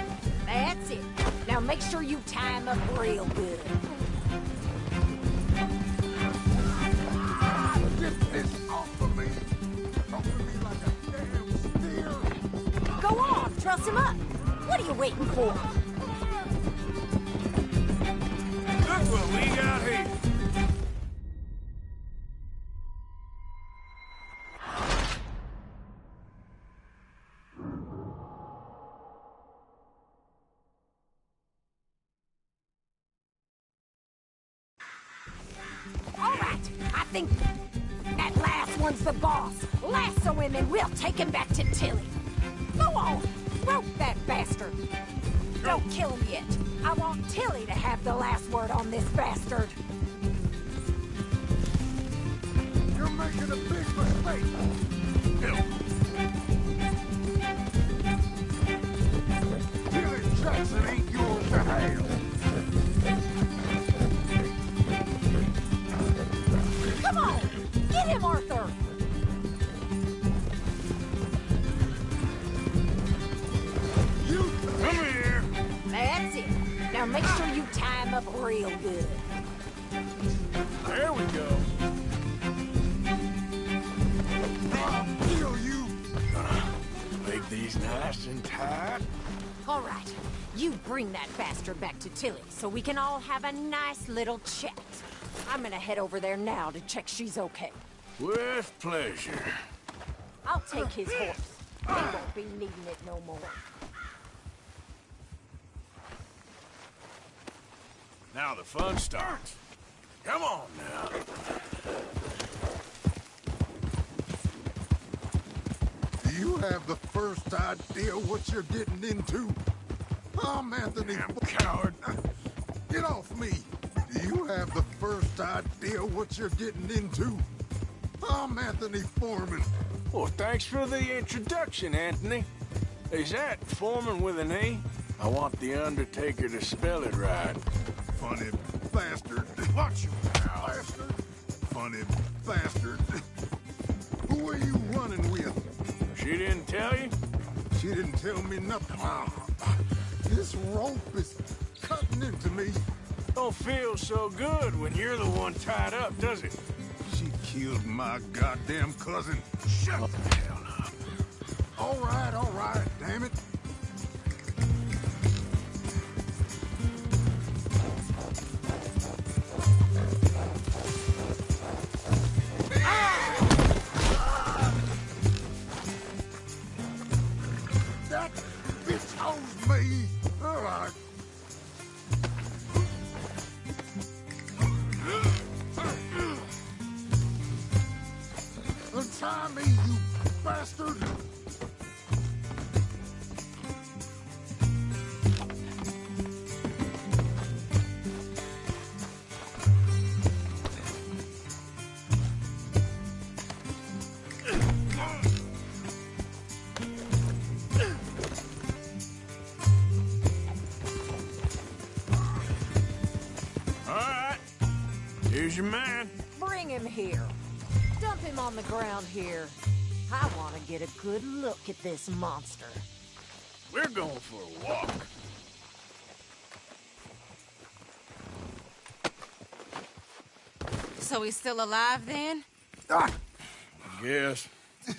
That's it. Now make sure you tie him up real good. Get this off of me! Talking to me like a damn steer! Go on, truss him up. What are you waiting for? Look what we got here. All right, I think that last one's the boss. Lasso him and we'll take him back to Tilly. Go on, rope that bastard. Don't kill him yet. I want Tilly to have the last word on this bastard. You're making a big mistake! Tilly Jackson ain't yours to have! Come on, get him, Arthur. You come here! That's it. Now make sure you tie him up real good. There we go. I'll kill you! Gonna make these nice and tight. All right, you bring that bastard back to Tilly so we can all have a nice little chat. I'm gonna head over there now to check she's okay. With pleasure. I'll take his horse. He won't be needing it no more. Now the fun starts. Come on now. Do you have the first idea what you're getting into? I'm Anthony. Damn coward. Get off me. Do you have the first idea what you're getting into? I'm Anthony Foreman. Well, thanks for the introduction, Anthony. Is that Foreman with an A? I want the Undertaker to spell it right. Funny bastard. Watch your mouth. Bastard. Funny bastard. Who are you running with? She didn't tell you? She didn't tell me nothing. This rope is cutting into me. Don't feel so good when you're the one tied up, does it? She killed my goddamn cousin. Shut the hell up. All right, damn it. That bitch owes me. All right. Untie me, you bastard! All right. Here's your man. Bring him here. Dump him on the ground here. I want to get a good look at this monster. We're going for a walk. So he's still alive then? I guess.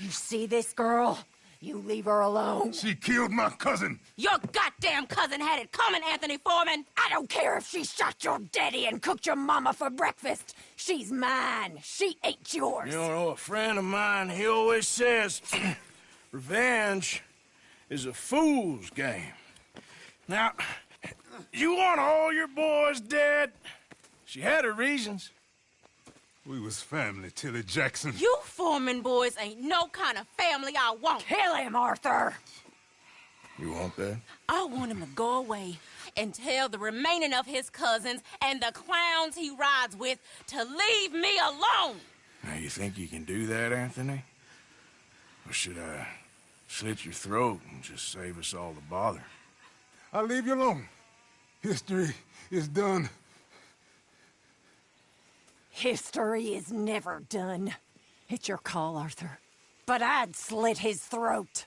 You see this girl? You leave her alone. She killed my cousin. Your goddamn cousin had it coming, Anthony Foreman! I don't care if she shot your daddy and cooked your mama for breakfast. She's mine. She ain't yours. You know, a friend of mine, he always says, revenge is a fool's game. Now, you want all your boys dead? She had her reasons. We was family, Tilly Jackson. You Foreman boys ain't no kind of family I want. Kill him, Arthur! You want that? I want him to go away and tell the remaining of his cousins and the clowns he rides with to leave me alone. Now, you think you can do that, Anthony? Or should I slit your throat and just save us all the bother? I'll leave you alone. History is done. History is never done. It's your call, Arthur. But I'd slit his throat.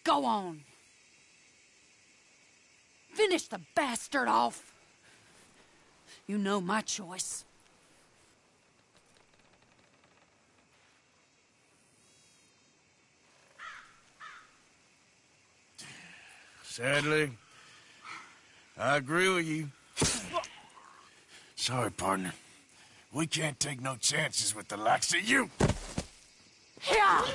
Go on. Finish the bastard off. You know my choice. Sadly, I agree with you. Sorry, partner. We can't take no chances with the likes of you. Yeah.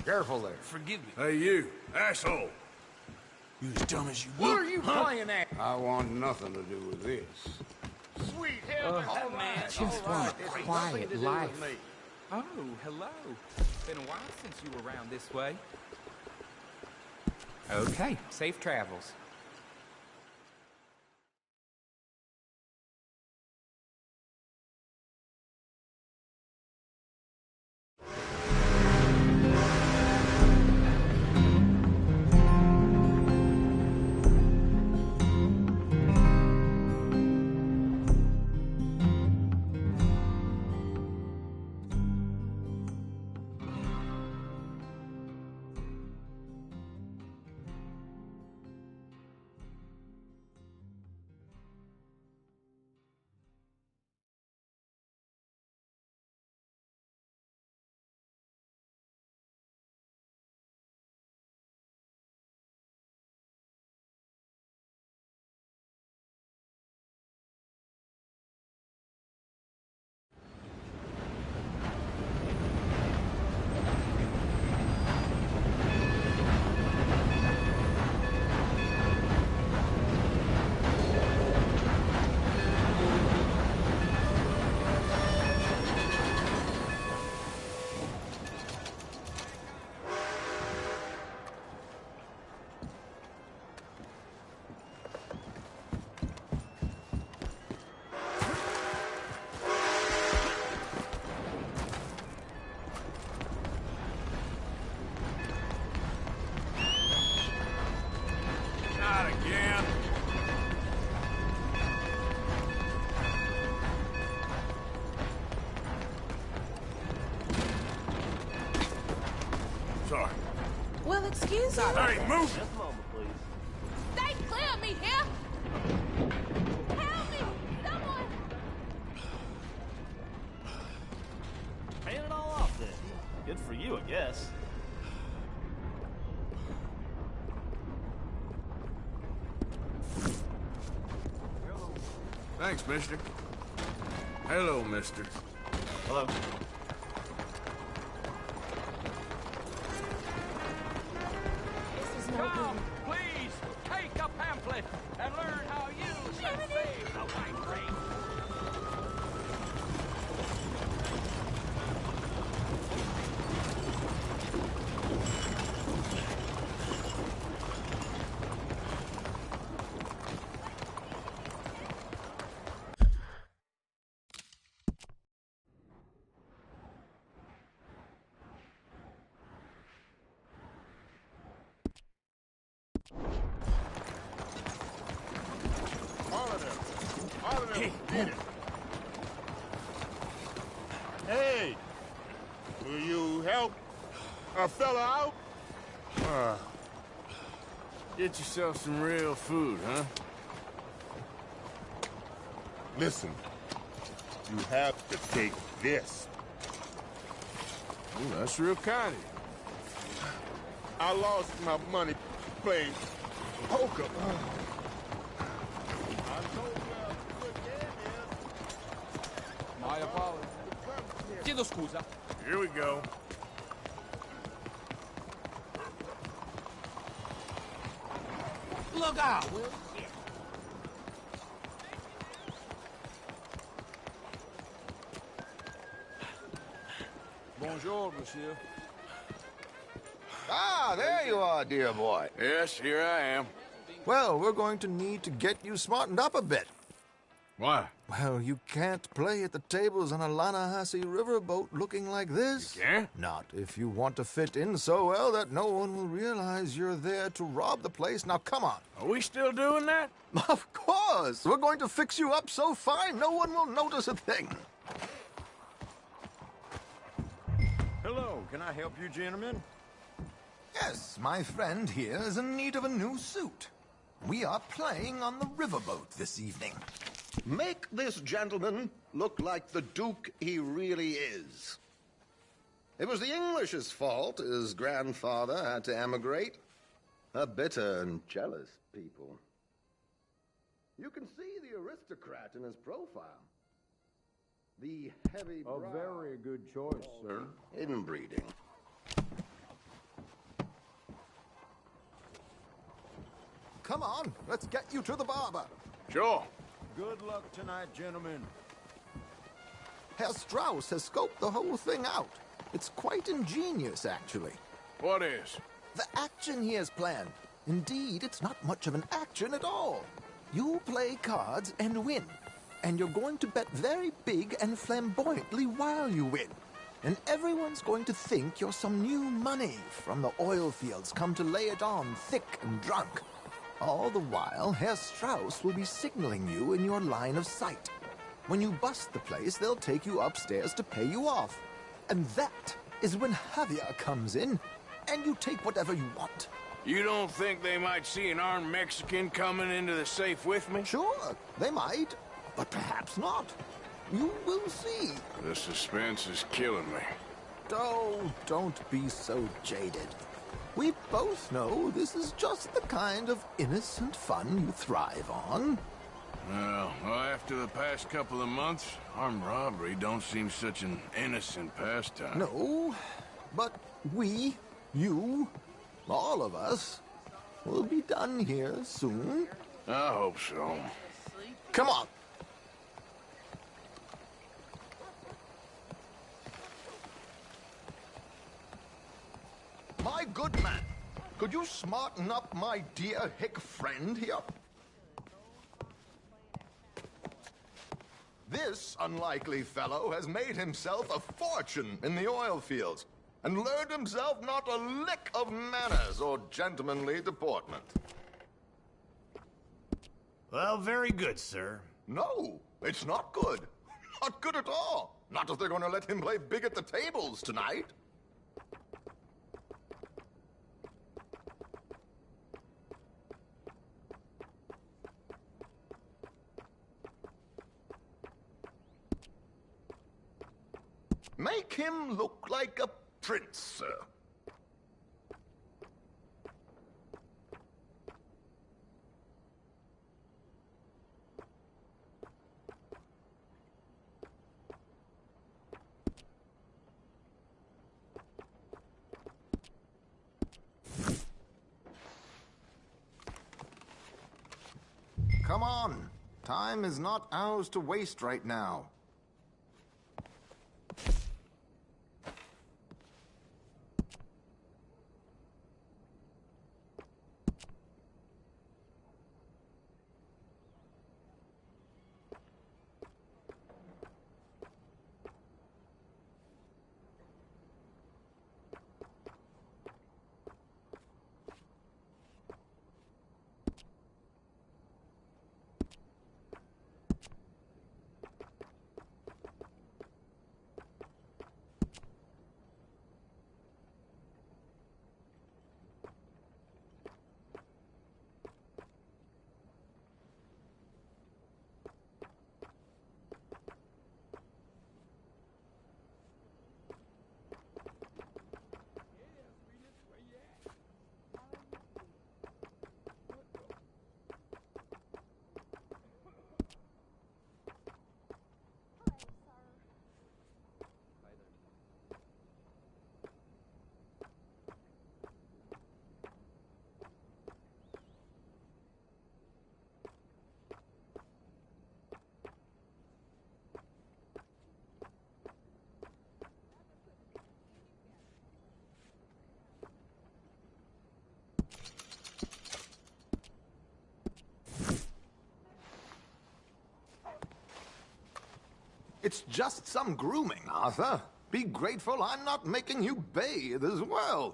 Careful there. Forgive me. Hey, you, asshole. You as dumb as you look. What are you playing at? I want nothing to do with this. Sweet hell, Oh, man, just want a It's quiet nothing to do with life. me. Oh, hello. Been a while since you were around this way. Okay, safe travels. Sorry. Well, excuse me. Hey, move! Just a moment, please. Stay clear of me here! Help me! Someone! Paying it all off then. Good for you, I guess. Thanks, mister. Hello, mister. Hello. Come, please, take a pamphlet and learn how you can save the white race. All of them did it. Hey, will you help a fella out? Get yourself some real food, huh? Listen, you have to take this. Ooh, that's real kind of you. I lost my money playing poker. My apologies. Chiedo scusa. Here we go. Look out, Will. Bonjour, monsieur. Ah, there you are, dear boy. Yes, here I am. Well, we're going to need to get you smartened up a bit. Why? Well, you can't play at the tables on a Lannahechee riverboat looking like this. You can't? Not if you want to fit in so well that no one will realize you're there to rob the place. Now, come on. Are we still doing that? Of course. We're going to fix you up so fine no one will notice a thing. Hello, can I help you, gentlemen? Yes, my friend here is in need of a new suit. We are playing on the riverboat this evening. Make this gentleman look like the Duke he really is. It was the English's fault his grandfather had to emigrate. A bitter and jealous people. You can see the aristocrat in his profile. The heavy brow. A very good choice, sir. Inbreeding. Come on, let's get you to the barber. Sure. Good luck tonight, gentlemen. Herr Strauss has scoped the whole thing out. It's quite ingenious, actually. What is? The action he has planned. Indeed, it's not much of an action at all. You play cards and win. And you're going to bet very big and flamboyantly while you win. And everyone's going to think you're some new money from the oil fields come to lay it on thick and drunk. All the while, Herr Strauss will be signaling you in your line of sight. When you bust the place, they'll take you upstairs to pay you off. And that is when Javier comes in, and you take whatever you want. You don't think they might see an armed Mexican coming into the safe with me? Sure, they might, but perhaps not. You will see. The suspense is killing me. Oh, don't be so jaded. We both know this is just the kind of innocent fun you thrive on. Well, after the past couple of months, armed robbery don't seem such an innocent pastime. No, but we, you, all of us, will be done here soon. I hope so. Come on. My good man, could you smarten up my dear hick friend here? This unlikely fellow has made himself a fortune in the oil fields and learned himself not a lick of manners or gentlemanly deportment. Well, very good, sir. No, it's not good. Not good at all. Not if they're going to let him play big at the tables tonight. him look like a prince, sir. Come on. Time is not ours to waste right now. It's just some grooming, Arthur. Be grateful I'm not making you bathe as well.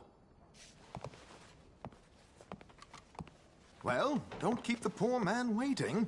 Well, don't keep the poor man waiting.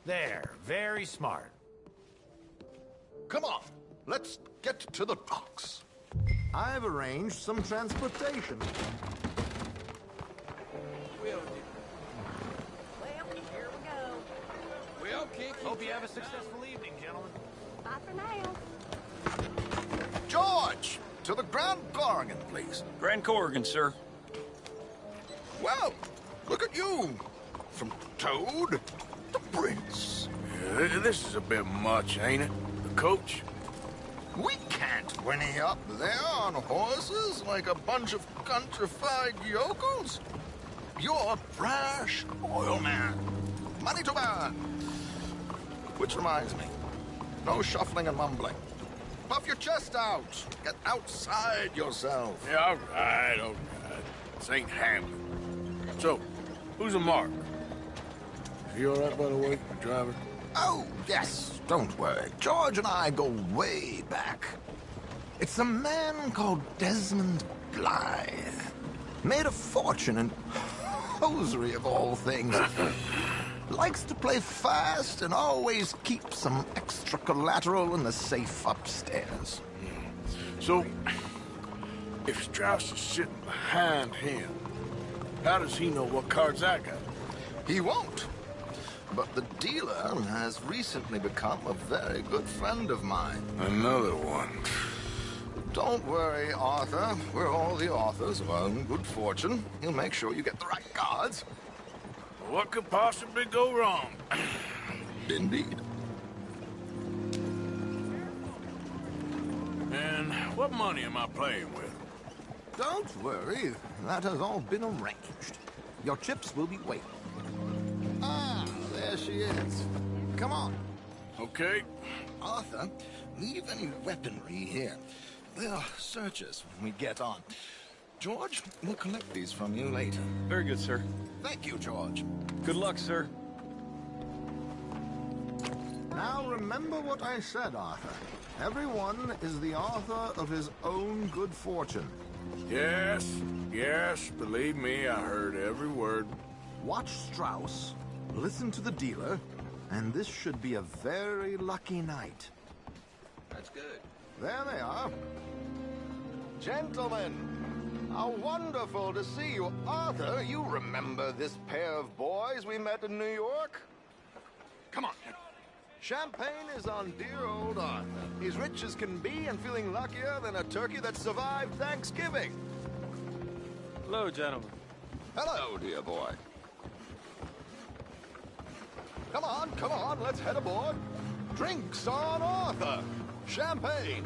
There, very smart. Come on, let's get to the docks. I've arranged some transportation. Will do. Well, here we go. We'll kick you. Hope you have a successful evening, gentlemen. Bye for now. George, to the Grand Corrigan, please. Grand Corrigan, sir. Well, look at you. From Toad to Prince. Yeah, this is a bit much, ain't it? The coach? We can't whinny up there on horses like a bunch of countrified yokels. You're a brash oil man. Money to burn. Which reminds me, no shuffling and mumbling. Puff your chest out. Get outside yourself. Yeah, all right. This ain't Hamlet. So, who's a mark? You all right, by the way, driver? Oh, yes, don't worry. George and I go way back. It's a man called Desmond Blythe. Made a fortune in hosiery of all things. Likes to play fast and always keeps some extra collateral in the safe upstairs. So, if Strauss is sitting behind him, how does he know what cards I got? He won't. But the dealer has recently become a very good friend of mine. Another one. Don't worry, Arthur. We're all the authors of our own good fortune. He'll make sure you get the right cards. What could possibly go wrong? Indeed. And what money am I playing with? Don't worry. That has all been arranged. Your chips will be waiting. Ah, there she is. Come on. Okay. Arthur, leave any weaponry here. They'll search us when we get on. George, we'll collect these from you later. Very good, sir. Thank you, George. Good luck, sir. Now remember what I said, Arthur. Everyone is the author of his own good fortune. Yes, believe me, I heard every word. Watch Strauss, listen to the dealer, and this should be a very lucky night. That's good. There they are. Gentlemen, how wonderful to see you. Arthur, you remember this pair of boys we met in New York? Come on. Champagne is on dear old Arthur. He's rich as can be and feeling luckier than a turkey that survived Thanksgiving. Hello, gentlemen. Hello, dear boy. Come on, let's head aboard. Drinks on Arthur. Champagne.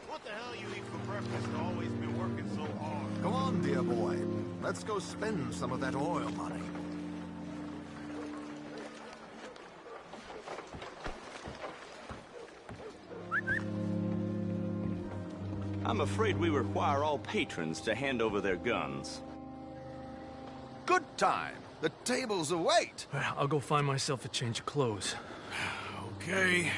What the hell you eat for breakfast? Always been working so hard. Come on, dear boy. Let's go spend some of that oil money. I'm afraid we require all patrons to hand over their guns. Good time. The tables await. I'll go find myself a change of clothes. Okay.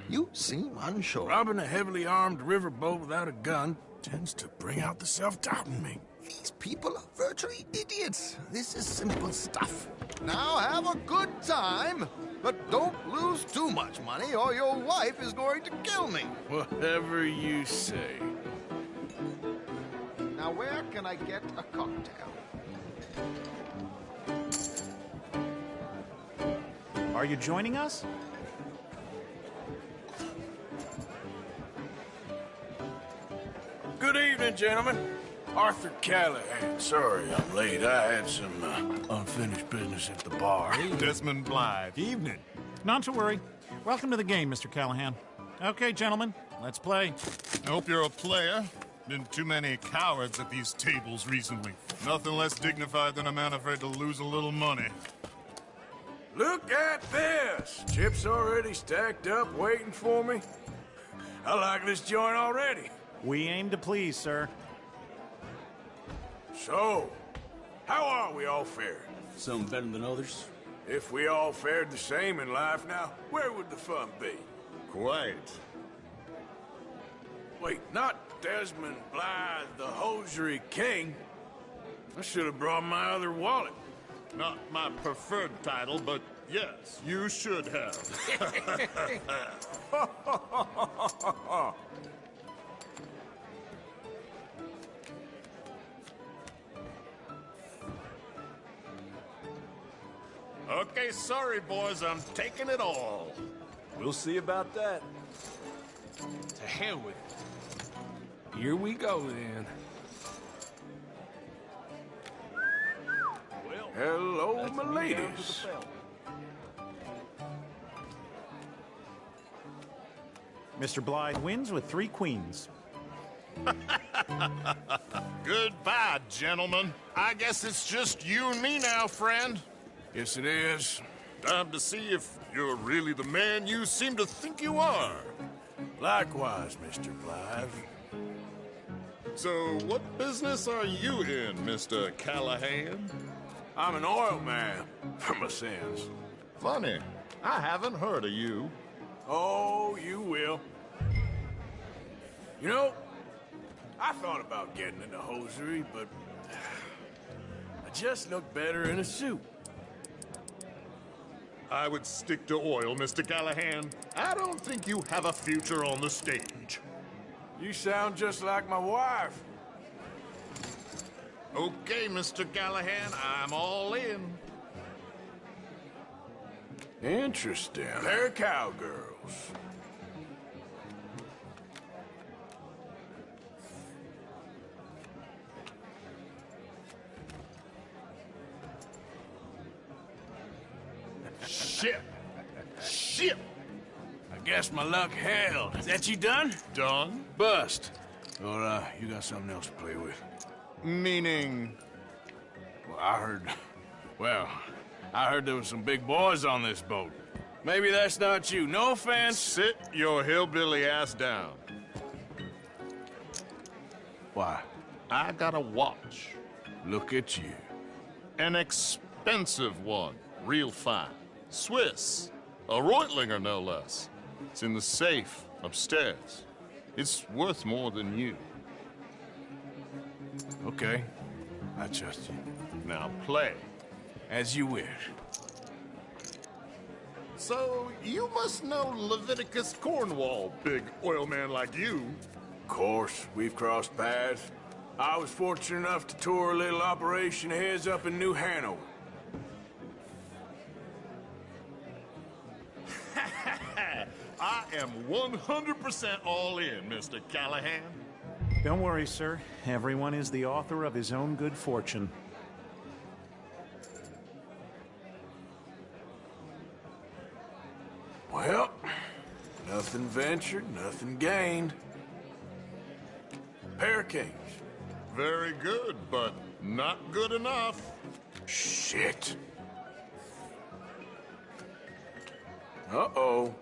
You seem unsure. Robbing a heavily armed riverboat without a gun tends to bring out the self-doubt in me. These people are virtually idiots. This is simple stuff. Now have a good time, but don't lose too much money or your wife is going to kill me. Whatever you say. Now where can I get a cocktail? Are you joining us? Good evening, gentlemen. Arthur Callahan. Sorry I'm late. I had some unfinished business at the bar. Desmond Blythe. Evening. Not to worry. Welcome to the game, Mr. Callahan. Okay, gentlemen, let's play. I hope you're a player. Been too many cowards at these tables recently. Nothing less dignified than a man afraid to lose a little money. Look at this! Chips already stacked up, waiting for me. I like this joint already. We aim to please, sir. So, how are we all faring? Some better than others. If we all fared the same in life now, where would the fun be? Quite. Wait, not Desmond Blythe, the hosiery king. I should have brought my other wallet. Not my preferred title, but yes, you should have. Okay, sorry, boys, I'm taking it all. We'll see about that. To hell with it. Here we go, then. Well, hello, my ladies. Mr. Blythe wins with 3 queens. Goodbye, gentlemen. I guess it's just you and me now, friend. Yes, it is. Time to see if you're really the man you seem to think you are. Likewise, Mr. Blythe. So, what business are you in, Mr. Callahan? I'm an oil man, for my sins. Funny, I haven't heard of you. Oh, you will. You know, I thought about getting into hosiery, but I just look better in a suit. I would stick to oil, Mr. Callahan. I don't think you have a future on the stage. You sound just like my wife. Okay, Mr. Callahan, I'm all in. Interesting. They're cowgirls. Shit! Shit! I guess my luck held. Is that you done? Done? Bust. Or, you got something else to play with? Meaning? Well, I heard there was some big boys on this boat. Maybe that's not you. No offense. Sit your hillbilly ass down. Why? I got a watch. Look at you. An expensive one. Real fine. Swiss. A Reutlinger, no less. It's in the safe upstairs. It's worth more than you. Okay. I trust you. Now play. As you wish. So, you must know Leviticus Cornwall, big oil man like you. Of course, we've crossed paths. I was fortunate enough to tour a little operation of his up in New Hanover. I am 100% all in, Mr. Callahan. Don't worry, sir. Everyone is the author of his own good fortune. Well, nothing ventured, nothing gained. Pair of kings. Very good, but not good enough. Shit. Uh-oh.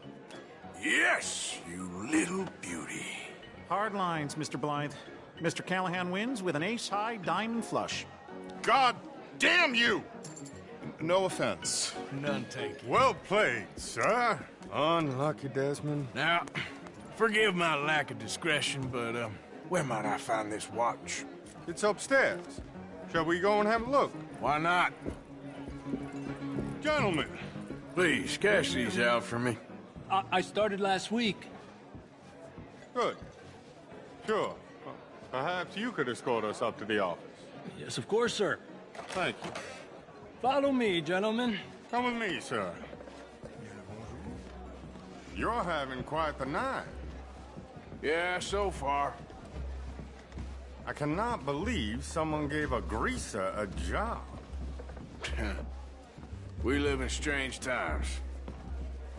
Yes, you little beauty. Hard lines, Mr. Blythe. Mr. Callahan wins with an ace-high diamond flush. God damn you! No offense. None taken. Well played, sir. Unlucky, Desmond. Now, forgive my lack of discretion, but, where might I find this watch? It's upstairs. Shall we go and have a look? Why not? Gentlemen. Please, cash these out for me. I started last week. Good. Sure. Perhaps you could escort us up to the office. Yes, of course, sir. Thank you. Follow me, gentlemen. Come with me, sir. You're having quite the night. Yeah, so far. I cannot believe someone gave a greaser a job. We live in strange times.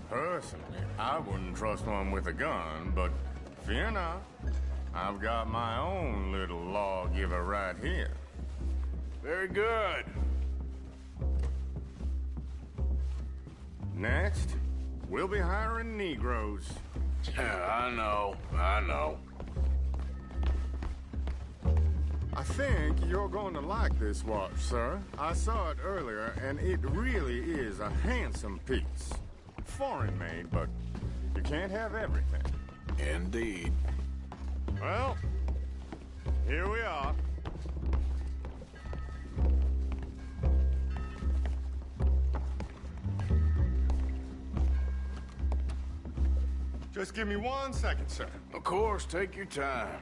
Personally, I wouldn't trust one with a gun, but fear not. I've got my own little lawgiver right here. Very good. Next, we'll be hiring Negroes. I know. I think you're going to like this watch, sir. I saw it earlier, and it really is a handsome piece. Foreign made, but you can't have everything. Indeed. Well, here we are. Just give me 1 second, sir. Of course, take your time.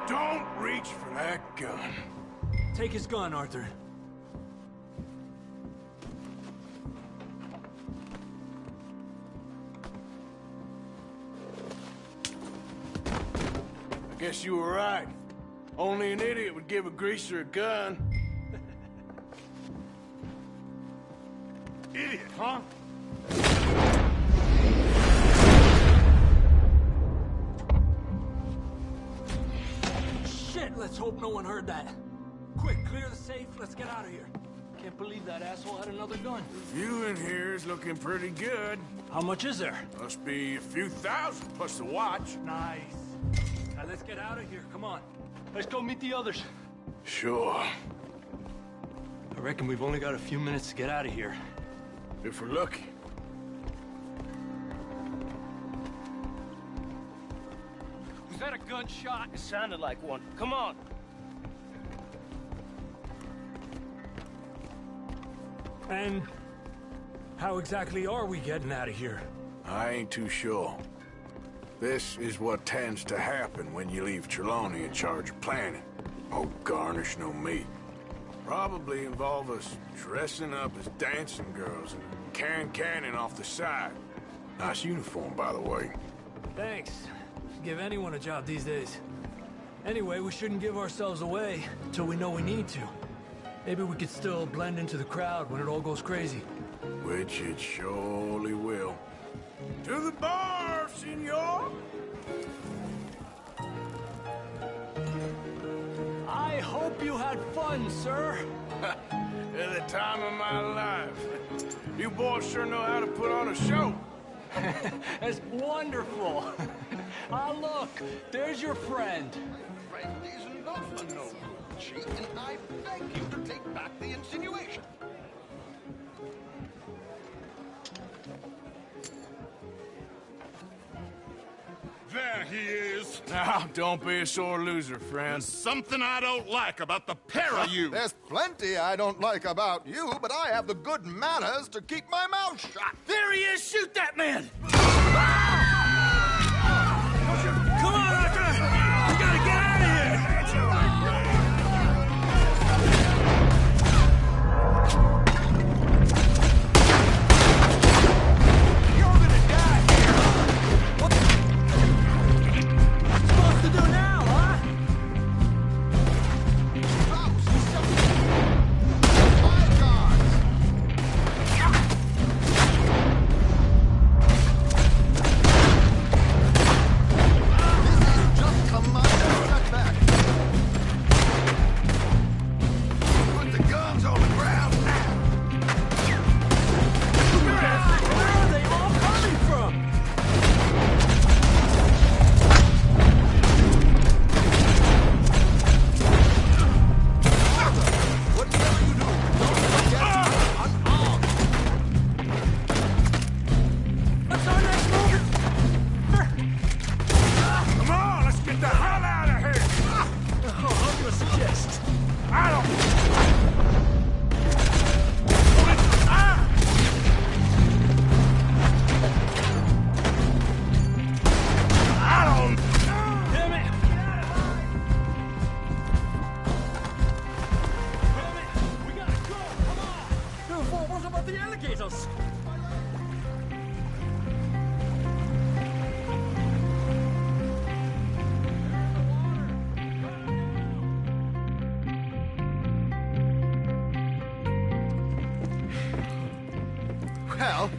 Don't reach for that gun. Take his gun, Arthur. I guess you were right. Only an idiot would give a greaser a gun. Idiot, huh? Shit, let's hope no one heard that. Quick, clear the safe. Let's get out of here. Can't believe that asshole had another gun. The view in here is looking pretty good. How much is there? Must be a few thousand plus the watch. Nice. Now let's get out of here. Come on. Let's go meet the others. Sure. I reckon we've only got a few minutes to get out of here. If we're lucky. Was that a gunshot? It sounded like one. Come on. And how exactly are we getting out of here? I ain't too sure. This is what tends to happen when you leave Trelawney in charge of planning. Oh, garnish no meat. Probably involve us dressing up as dancing girls and cannon off the side. Nice uniform, by the way. Thanks. Give anyone a job these days. Anyway, we shouldn't give ourselves away until we know we need to. Maybe we could still blend into the crowd when it all goes crazy. Which it surely will. To the bar, senor! I hope you had fun, sir. At the time of my life. You boys sure know how to put on a show. That's wonderful. Ah, look, there's your friend. Friend is not a no good cheat, and I beg you to take back the insinuation. There he is. Now, don't be a sore loser, friend. There's something I don't like about the pair of you. There's plenty I don't like about you, but I have the good manners to keep my mouth shut. There he is! Shoot that man! Come on, Arthur! We gotta get out of here! You're gonna die here! What supposed to do now, huh? Well,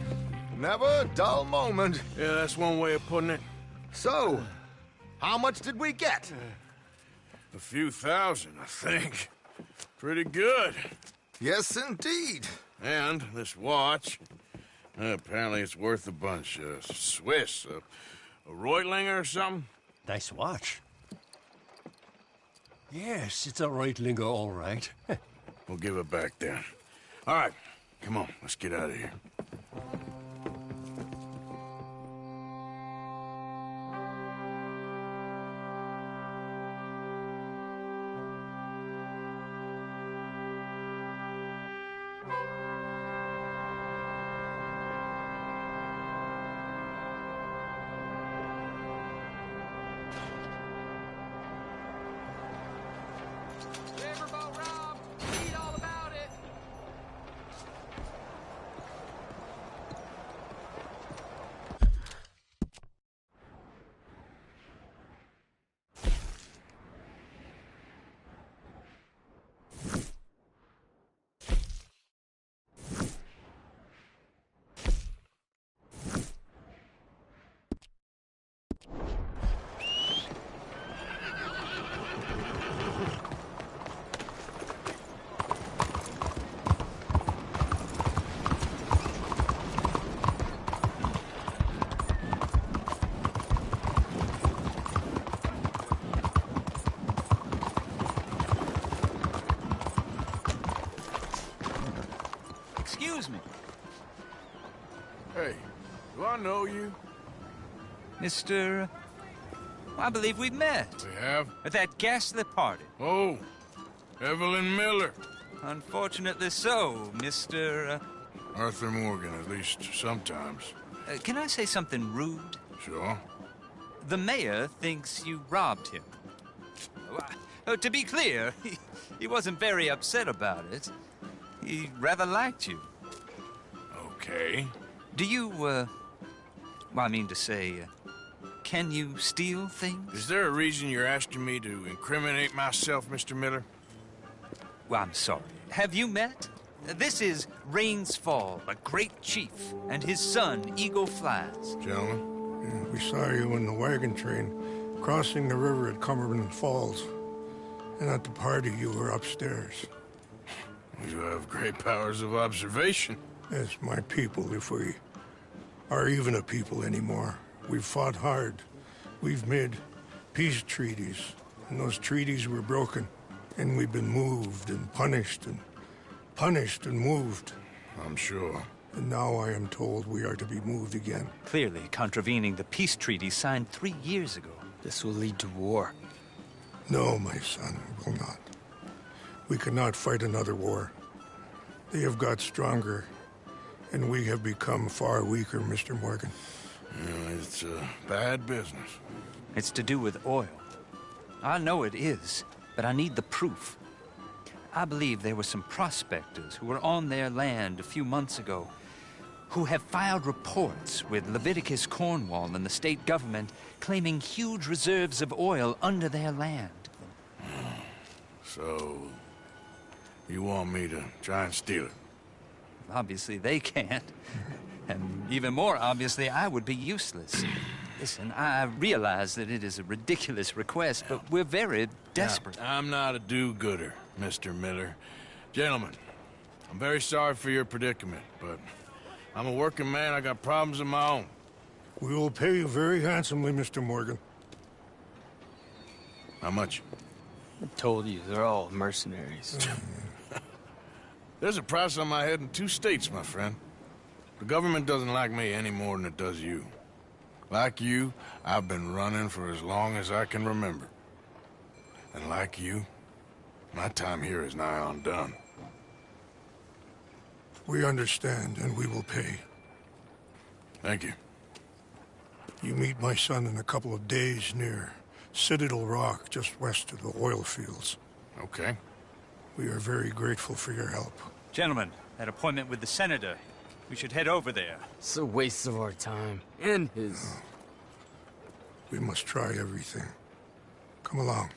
never a dull moment. Yeah, that's one way of putting it. So, how much did we get? A few thousand, I think. Pretty good. Yes, indeed. And this watch, apparently it's worth a bunch. Swiss, a Reutlinger or something? Nice watch. Yes, it's a Reutlinger, all right. We'll give it back then. All right, come on, let's get out of here. know you. Mr. I believe we've met. We have? At that ghastly party. Oh, Evelyn Miller. Unfortunately so, Mr. Arthur Morgan, at least sometimes. Can I say something rude? Sure. The mayor thinks you robbed him. To be clear, he wasn't very upset about it. He rather liked you. Okay. Do you, well, I mean to say, can you steal things? Is there a reason you're asking me to incriminate myself, Mr. Miller? Well, I'm sorry. Have you met? This is Rains Fall, a great chief, and his son, Eagle Flies. Gentlemen? Yeah, we saw you in the wagon train crossing the river at Cumberland Falls. And at the party, you were upstairs. You have great powers of observation. Yes, my people, if we are even a people anymore. We've fought hard. We've made peace treaties. And those treaties were broken. And we've been moved and punished and moved. I'm sure. And now I am told we are to be moved again. Clearly contravening the peace treaty signed 3 years ago. This will lead to war. No, my son, it will not. We cannot fight another war. They have got stronger, and we have become far weaker, Mr. Morgan. Yeah, it's bad business. It's to do with oil. I know it is, but I need the proof. I believe there were some prospectors who were on their land a few months ago who have filed reports with Leviticus Cornwall and the state government claiming huge reserves of oil under their land. So, you want me to try and steal it? Obviously they can't. And even more obviously, I would be useless. Listen, I realize that it is a ridiculous request, but we're very desperate. Now, I'm not a do-gooder, Mr. Miller. Gentlemen, I'm very sorry for your predicament, but I'm a working man. I got problems of my own. We will pay you very handsomely, Mr. Morgan. How much? I told you, they're all mercenaries. There's a price on my head in 2 states, my friend. The government doesn't like me any more than it does you. Like you, I've been running for as long as I can remember. And like you, my time here is nigh on done. We understand, and we will pay. Thank you. You meet my son in a couple of days near Citadel Rock, just west of the oil fields. Okay. We are very grateful for your help. Gentlemen, that appointment with the senator. We should head over there. It's a waste of our time. And his. We must try everything. Come along.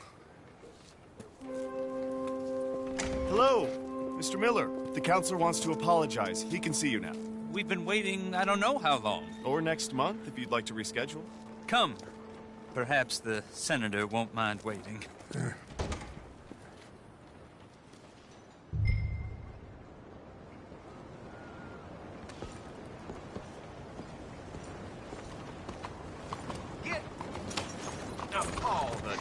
Hello, Mr. Miller. The counselor wants to apologize. He can see you now. We've been waiting I don't know how long. Or next month, if you'd like to reschedule. Come. Perhaps the senator won't mind waiting. Yeah. All the...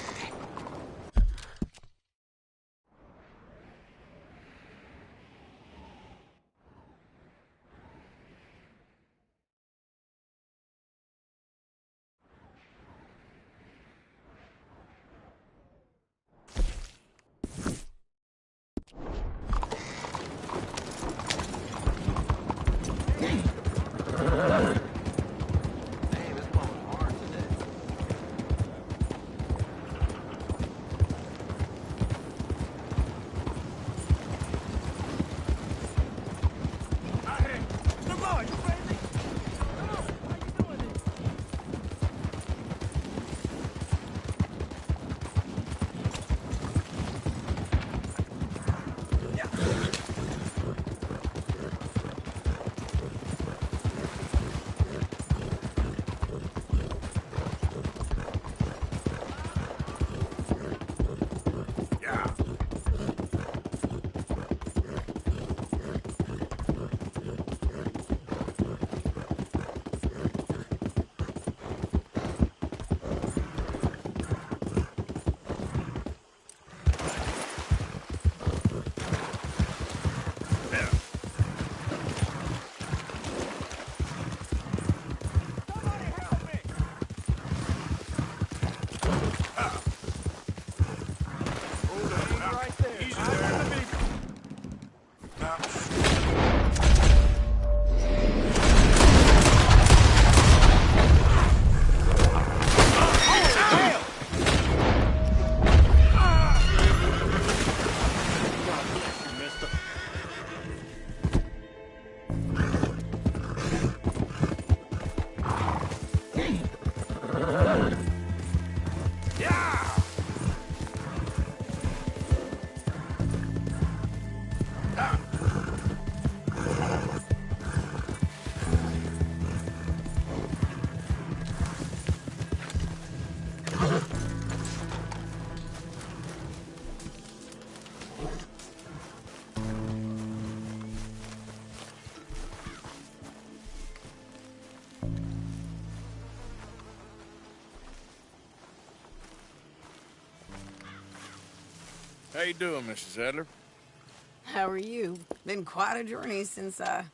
How you doing, Mrs. Adler? How are you? Been quite a journey since I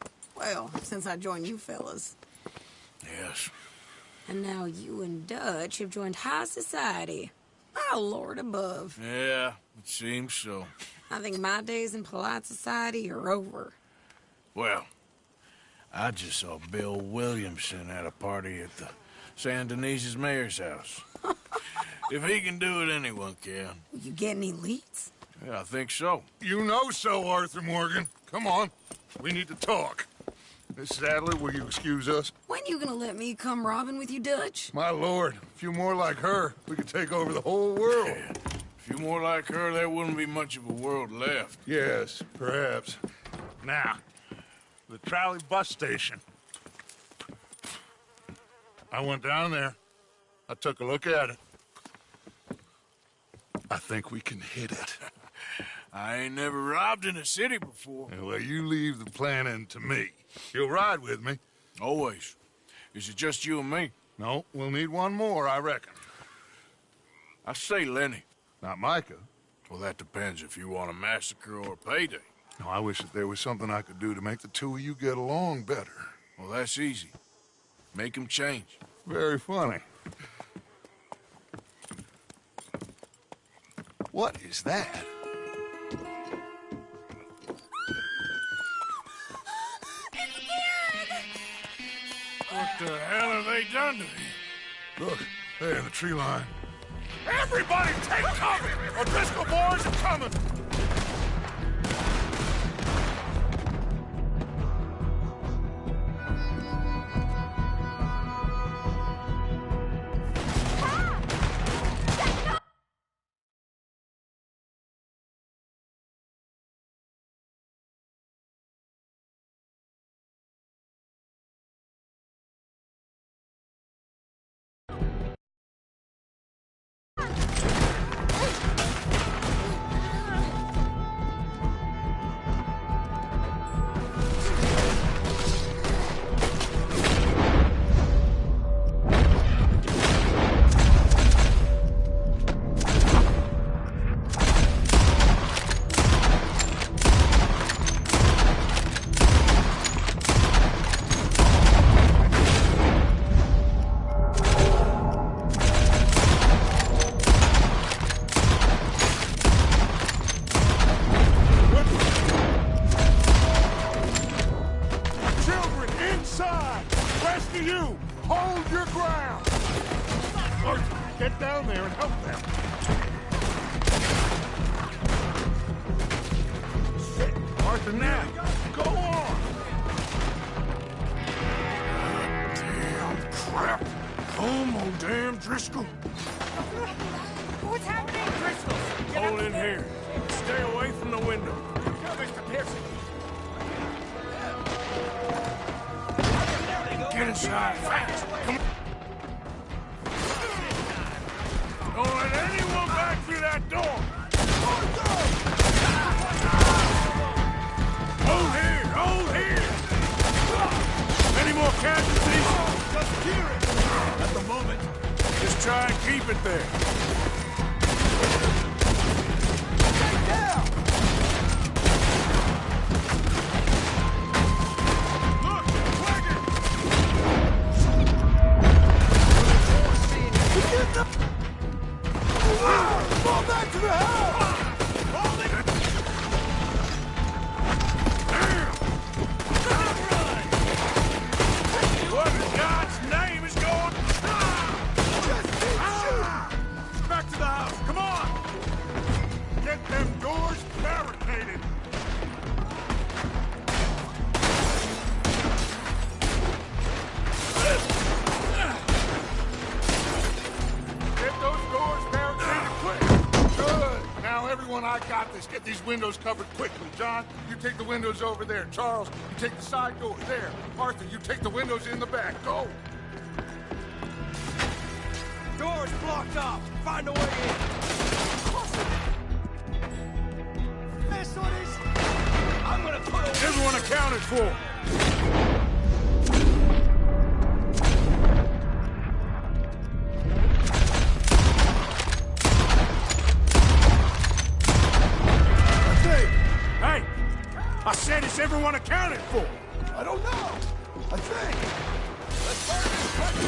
joined you fellas. Yes. And now you and Dutch have joined high society. My lord above. Yeah, it seems so. I think my days in polite society are over. Well, I just saw Bill Williamson at a party at the San Denise's mayor's house. If he can do it, anyone can. You get any leads? Yeah, I think so. You know so, Arthur Morgan. Come on. We need to talk. Mrs. Adler, will you excuse us? When you gonna let me come robbing with you, Dutch? My lord, a few more like her, we could take over the whole world. Yeah. A few more like her, there wouldn't be much of a world left. Yes, perhaps. Now, the trolley bus station. I went down there. I took a look at it. I think we can hit it. I ain't never robbed in a city before. Well, you leave the planning to me. You'll ride with me? Always. Is it just you and me? No, we'll need one more, I reckon. I say Lenny. Not Micah. Well, that depends if you want a massacre or a payday. No, I wish that there was something I could do to make the two of you get along better. Well, that's easy. Make them change. Very funny. What is that? What the hell have they done to me? Look, there in the tree line. Everybody take cover! O'Driscoll boys are coming! Driscoll? What's happening? Driscoll! Hold in here. Stay away from the window. Go, Mr. Pearson. Get inside, fast. Come on. Don't let anyone back through that door. Hold here, hold here. Any more casualties? Just hear it. At the moment, just try and keep it there. Stay down! Look, wagon! Fall back to the house! What in God's name is going on? Back to the house, come on! Get them doors barricaded! Get those doors barricaded quick! Good! Now everyone, I got this. Get these windows covered quickly. John, you take the windows over there. Charles, you take the side door there. Arthur, you take the windows in the back. Go! Doors blocked off. Find a way in. This one is... I'm gonna put a... Everyone accounted for. man is everyone accounted for? I don't know. I think. Let's burn this place.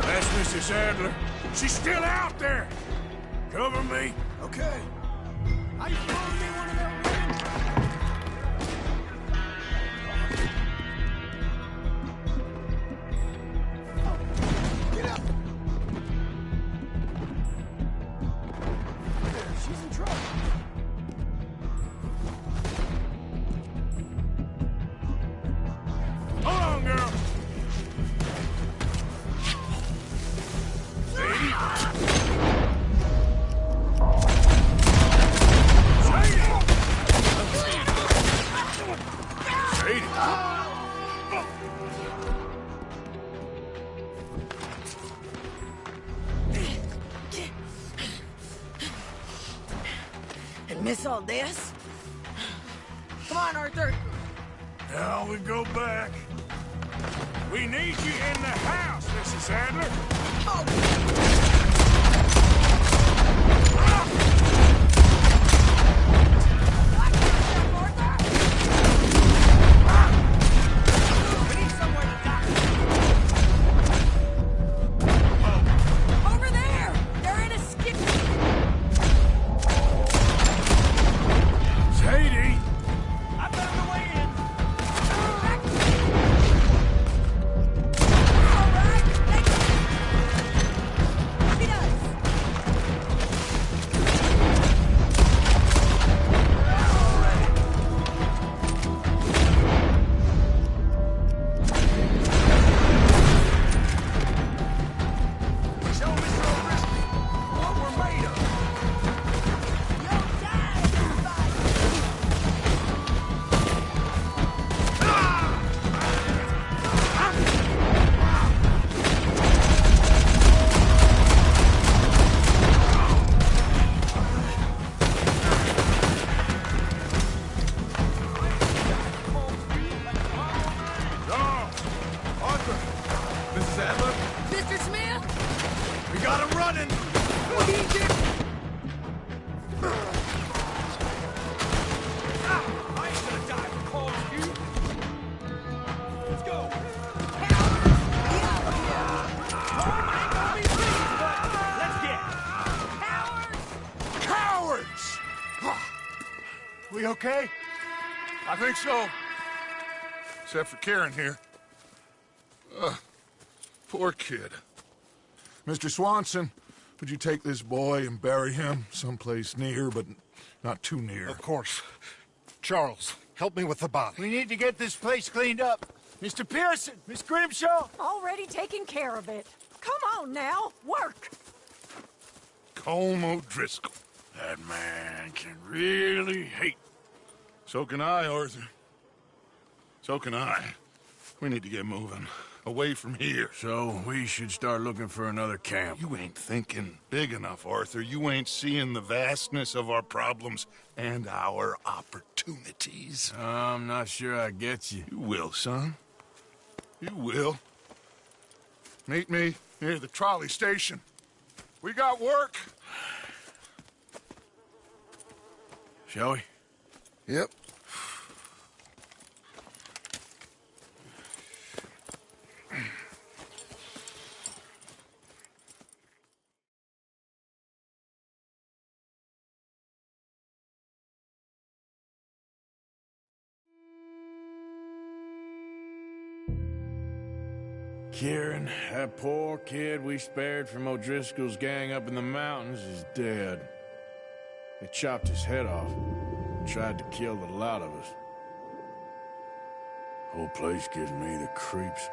That's Mrs. Adler. She's still out there. Cover me. Okay. I used to want to be one of their women. Get up. There, she's in trouble. Hold on, girl. Sadie? And miss all this? Come on, Arthur. Now we go back. We need you in the house, Mrs. Adler. Over there! They're in a skip. Sadie! I found a way in. He does. Show Mr. O'Driscoll what we're made of. Arthur! Mrs. Adler? Mr. Smith? We got him running! I ain't gonna die for calling you. Let's go. I ain't gonna be pleased, but let's get. Cowards! We okay? I think so. Except for Karen here. Poor kid. Mr. Swanson, would you take this boy and bury him someplace near, but not too near? Of course. Charles, help me with the body. We need to get this place cleaned up. Mr. Pearson, Miss Grimshaw. Already taking care of it. Come on now, work. Colm O'Driscoll. That man can really hate. So can I, Arthur. So can I. We need to get moving. Away from here. So we should start looking for another camp. You ain't thinking big enough, Arthur. You ain't seeing the vastness of our problems and our opportunities. I'm not sure I get you. You will, son. You will. Meet me near the trolley station. We got work. Shall we? Yep. Kieran, that poor kid we spared from O'Driscoll's gang up in the mountains is dead. They chopped his head off and tried to kill the lot of us. Whole place gives me the creeps.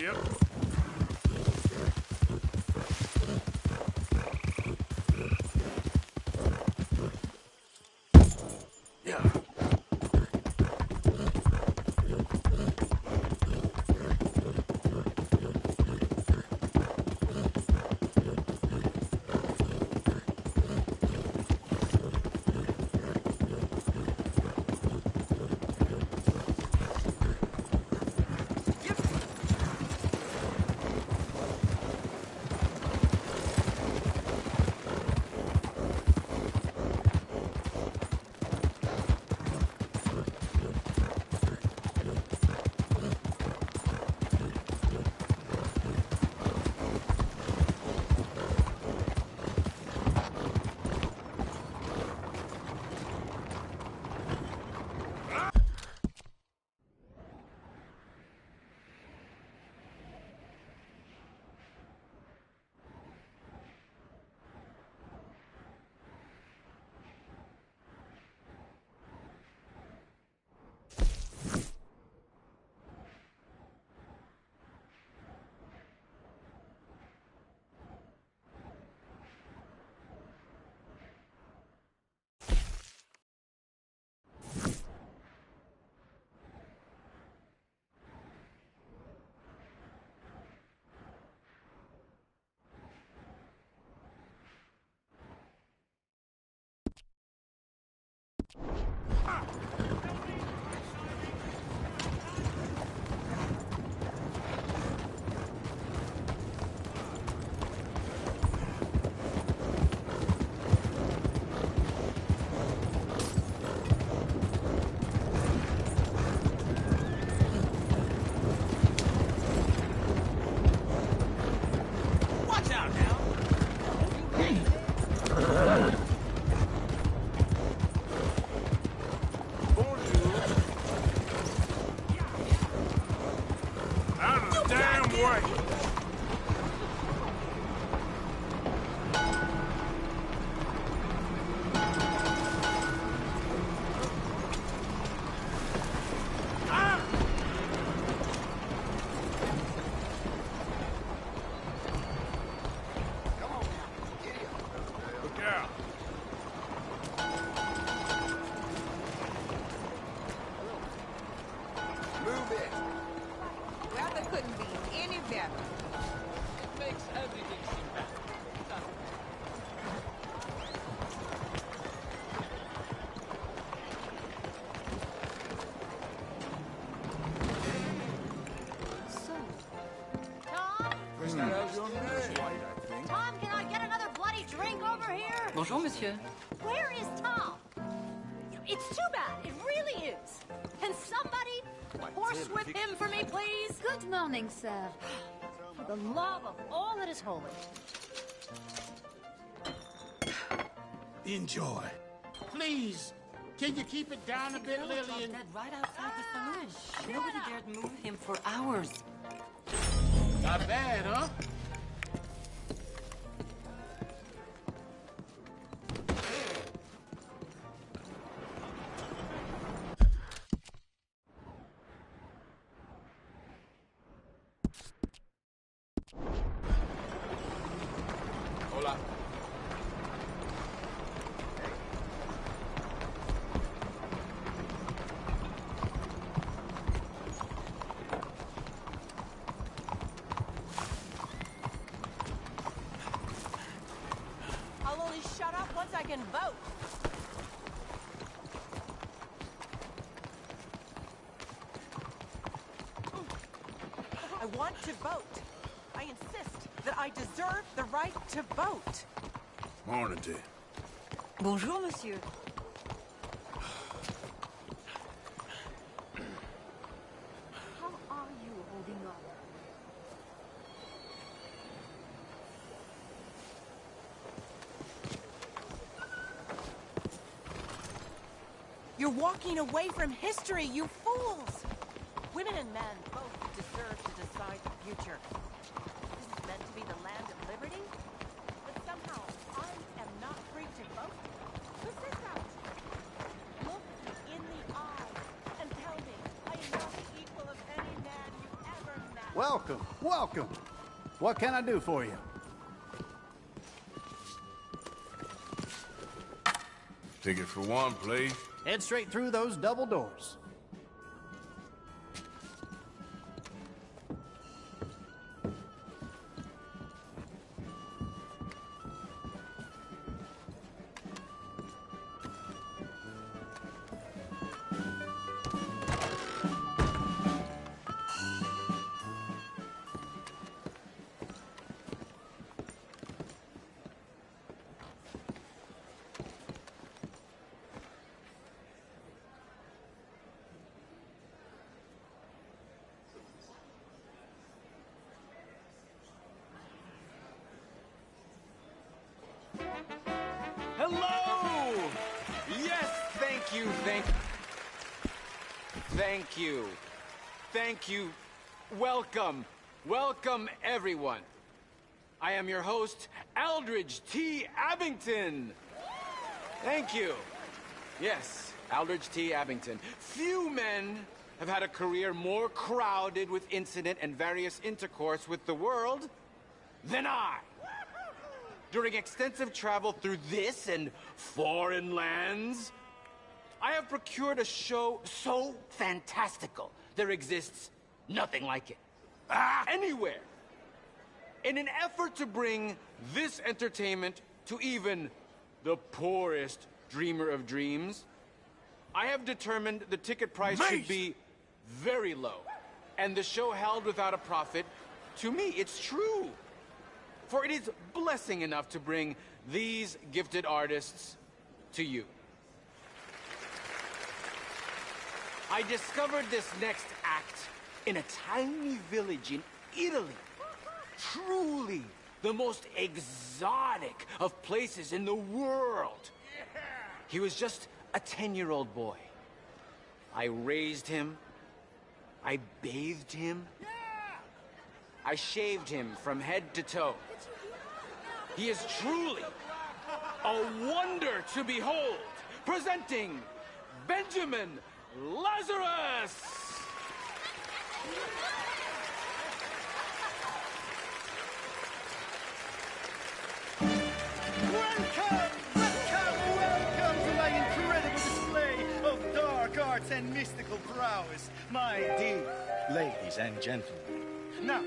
Yep. Tom, can I get another bloody drink over here? Bonjour, monsieur. Where is Tom? It's too bad. It really is. Can somebody horse whip him for me, please? Good morning, sir. For the love of all that is holy. Enjoy. Please, can you keep it down a bit, Lillian? Right outside the saloon. Nobody dared move him for hours. Not bad, huh? Hola. I'll only shut up once I can vote. I want to vote. I insist that I deserve the right to vote. Morning to you. Bonjour, monsieur. How are you holding up? You're walking away from history, you fools! Women and men both deserve to decide the future. This is meant to be the land of liberty, but somehow I am not free to vote? Who says that? Look in the eye and tell me I am not the equal of any man you ever met. Welcome, welcome. What can I do for you? Ticket for one, please. Head straight through those double doors. Hello! Yes, thank you. Thank you. Welcome. Welcome, everyone. I am your host, Aldridge T. Abington. Thank you. Yes, Aldridge T. Abington. Few men have had a career more crowded with incident and various intercourse with the world than I. During extensive travel through this and foreign lands, I have procured a show so fantastical, there exists nothing like it. Anywhere. In an effort to bring this entertainment to even the poorest dreamer of dreams, I have determined the ticket price should be very low, and the show held without a profit. To me, it's true. For it is blessing enough to bring these gifted artists to you. I discovered this next act in a tiny village in Italy. Truly the most exotic of places in the world. He was just a 10-year-old boy. I raised him. I bathed him. I shaved him from head to toe. He is truly a wonder to behold. Presenting Benjamin Lazarus! Welcome to my incredible display of dark arts and mystical prowess, my dear ladies and gentlemen. Now,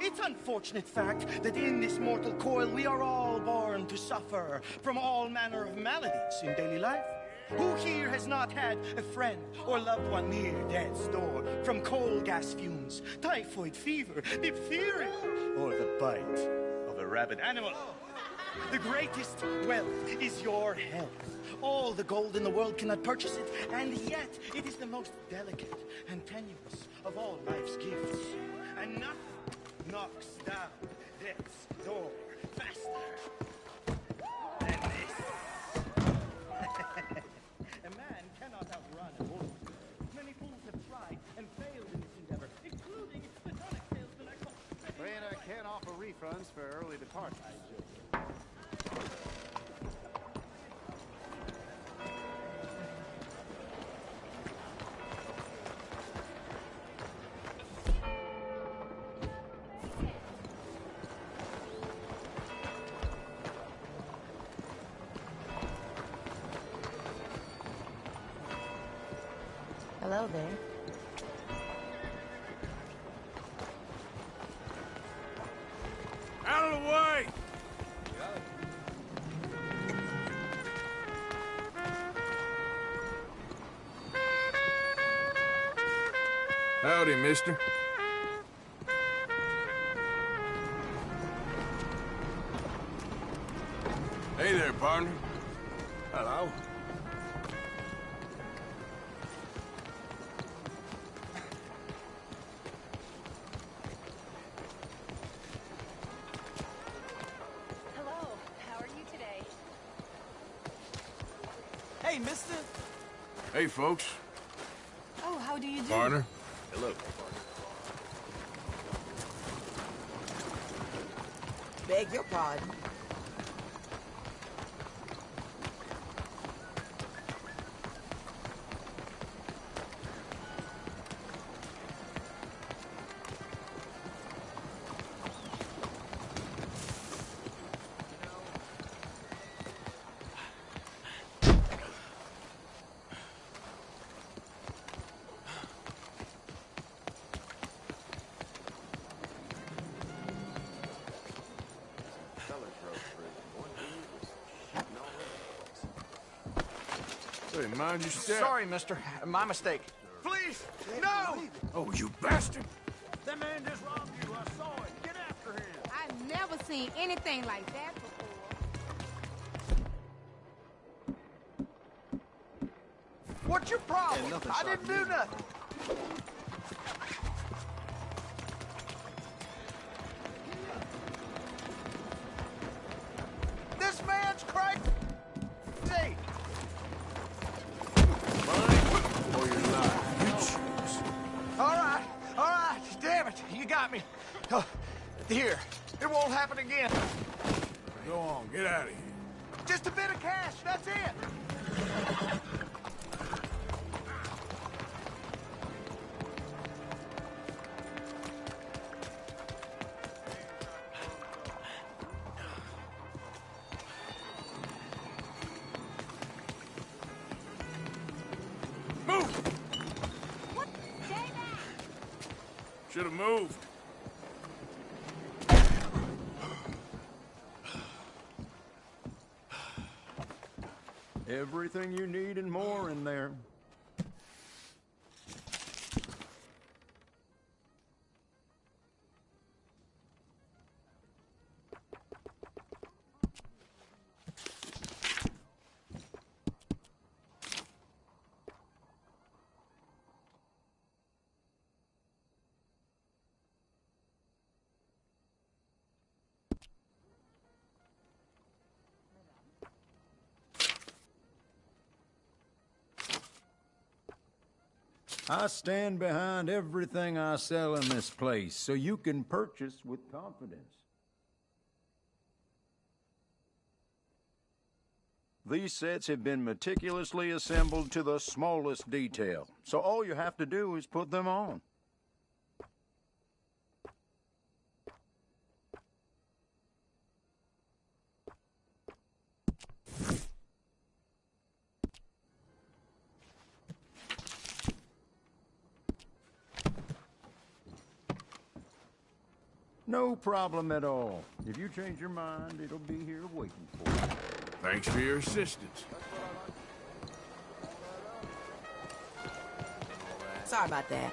it's unfortunate fact that in this mortal coil we are all born to suffer from all manner of maladies in daily life. Who here has not had a friend or loved one near death's door from coal gas fumes, typhoid fever, diphtheria, or the bite of a rabid animal? The greatest wealth is your health. All the gold in the world cannot purchase it, and yet it is the most delicate and tenuous of all life's gifts. And nothing knocks down death's door faster than this. A man cannot outrun a woman. Many fools have tried and failed in this endeavor, including the tonic salesman I call... Afraid I can't offer refunds for early departure. Hello there. Out of the way! Howdy, mister. Hey there, partner. Hello. Hello, how are you today? Hey, mister. Hey, folks. Oh, how do you do? Partner. Hello. Beg your pardon. Hey, mind your step. Sorry, mister. My mistake. Please! No! Oh, you bastard! That man just robbed you. I saw it. Get after him. I've never seen anything like that before. What's your problem? I didn't do nothing. This man's crazy. Or your life. You choose. All right. Damn it. You got me. Here. It won't happen again. Go on, get out of here. Just a bit of cash. That's it. Should have moved. Everything you need and more in there. I stand behind everything I sell in this place, so you can purchase with confidence. These sets have been meticulously assembled to the smallest detail, so all you have to do is put them on. No problem at all. If you change your mind, it'll be here waiting for you. Thanks for your assistance. Sorry about that.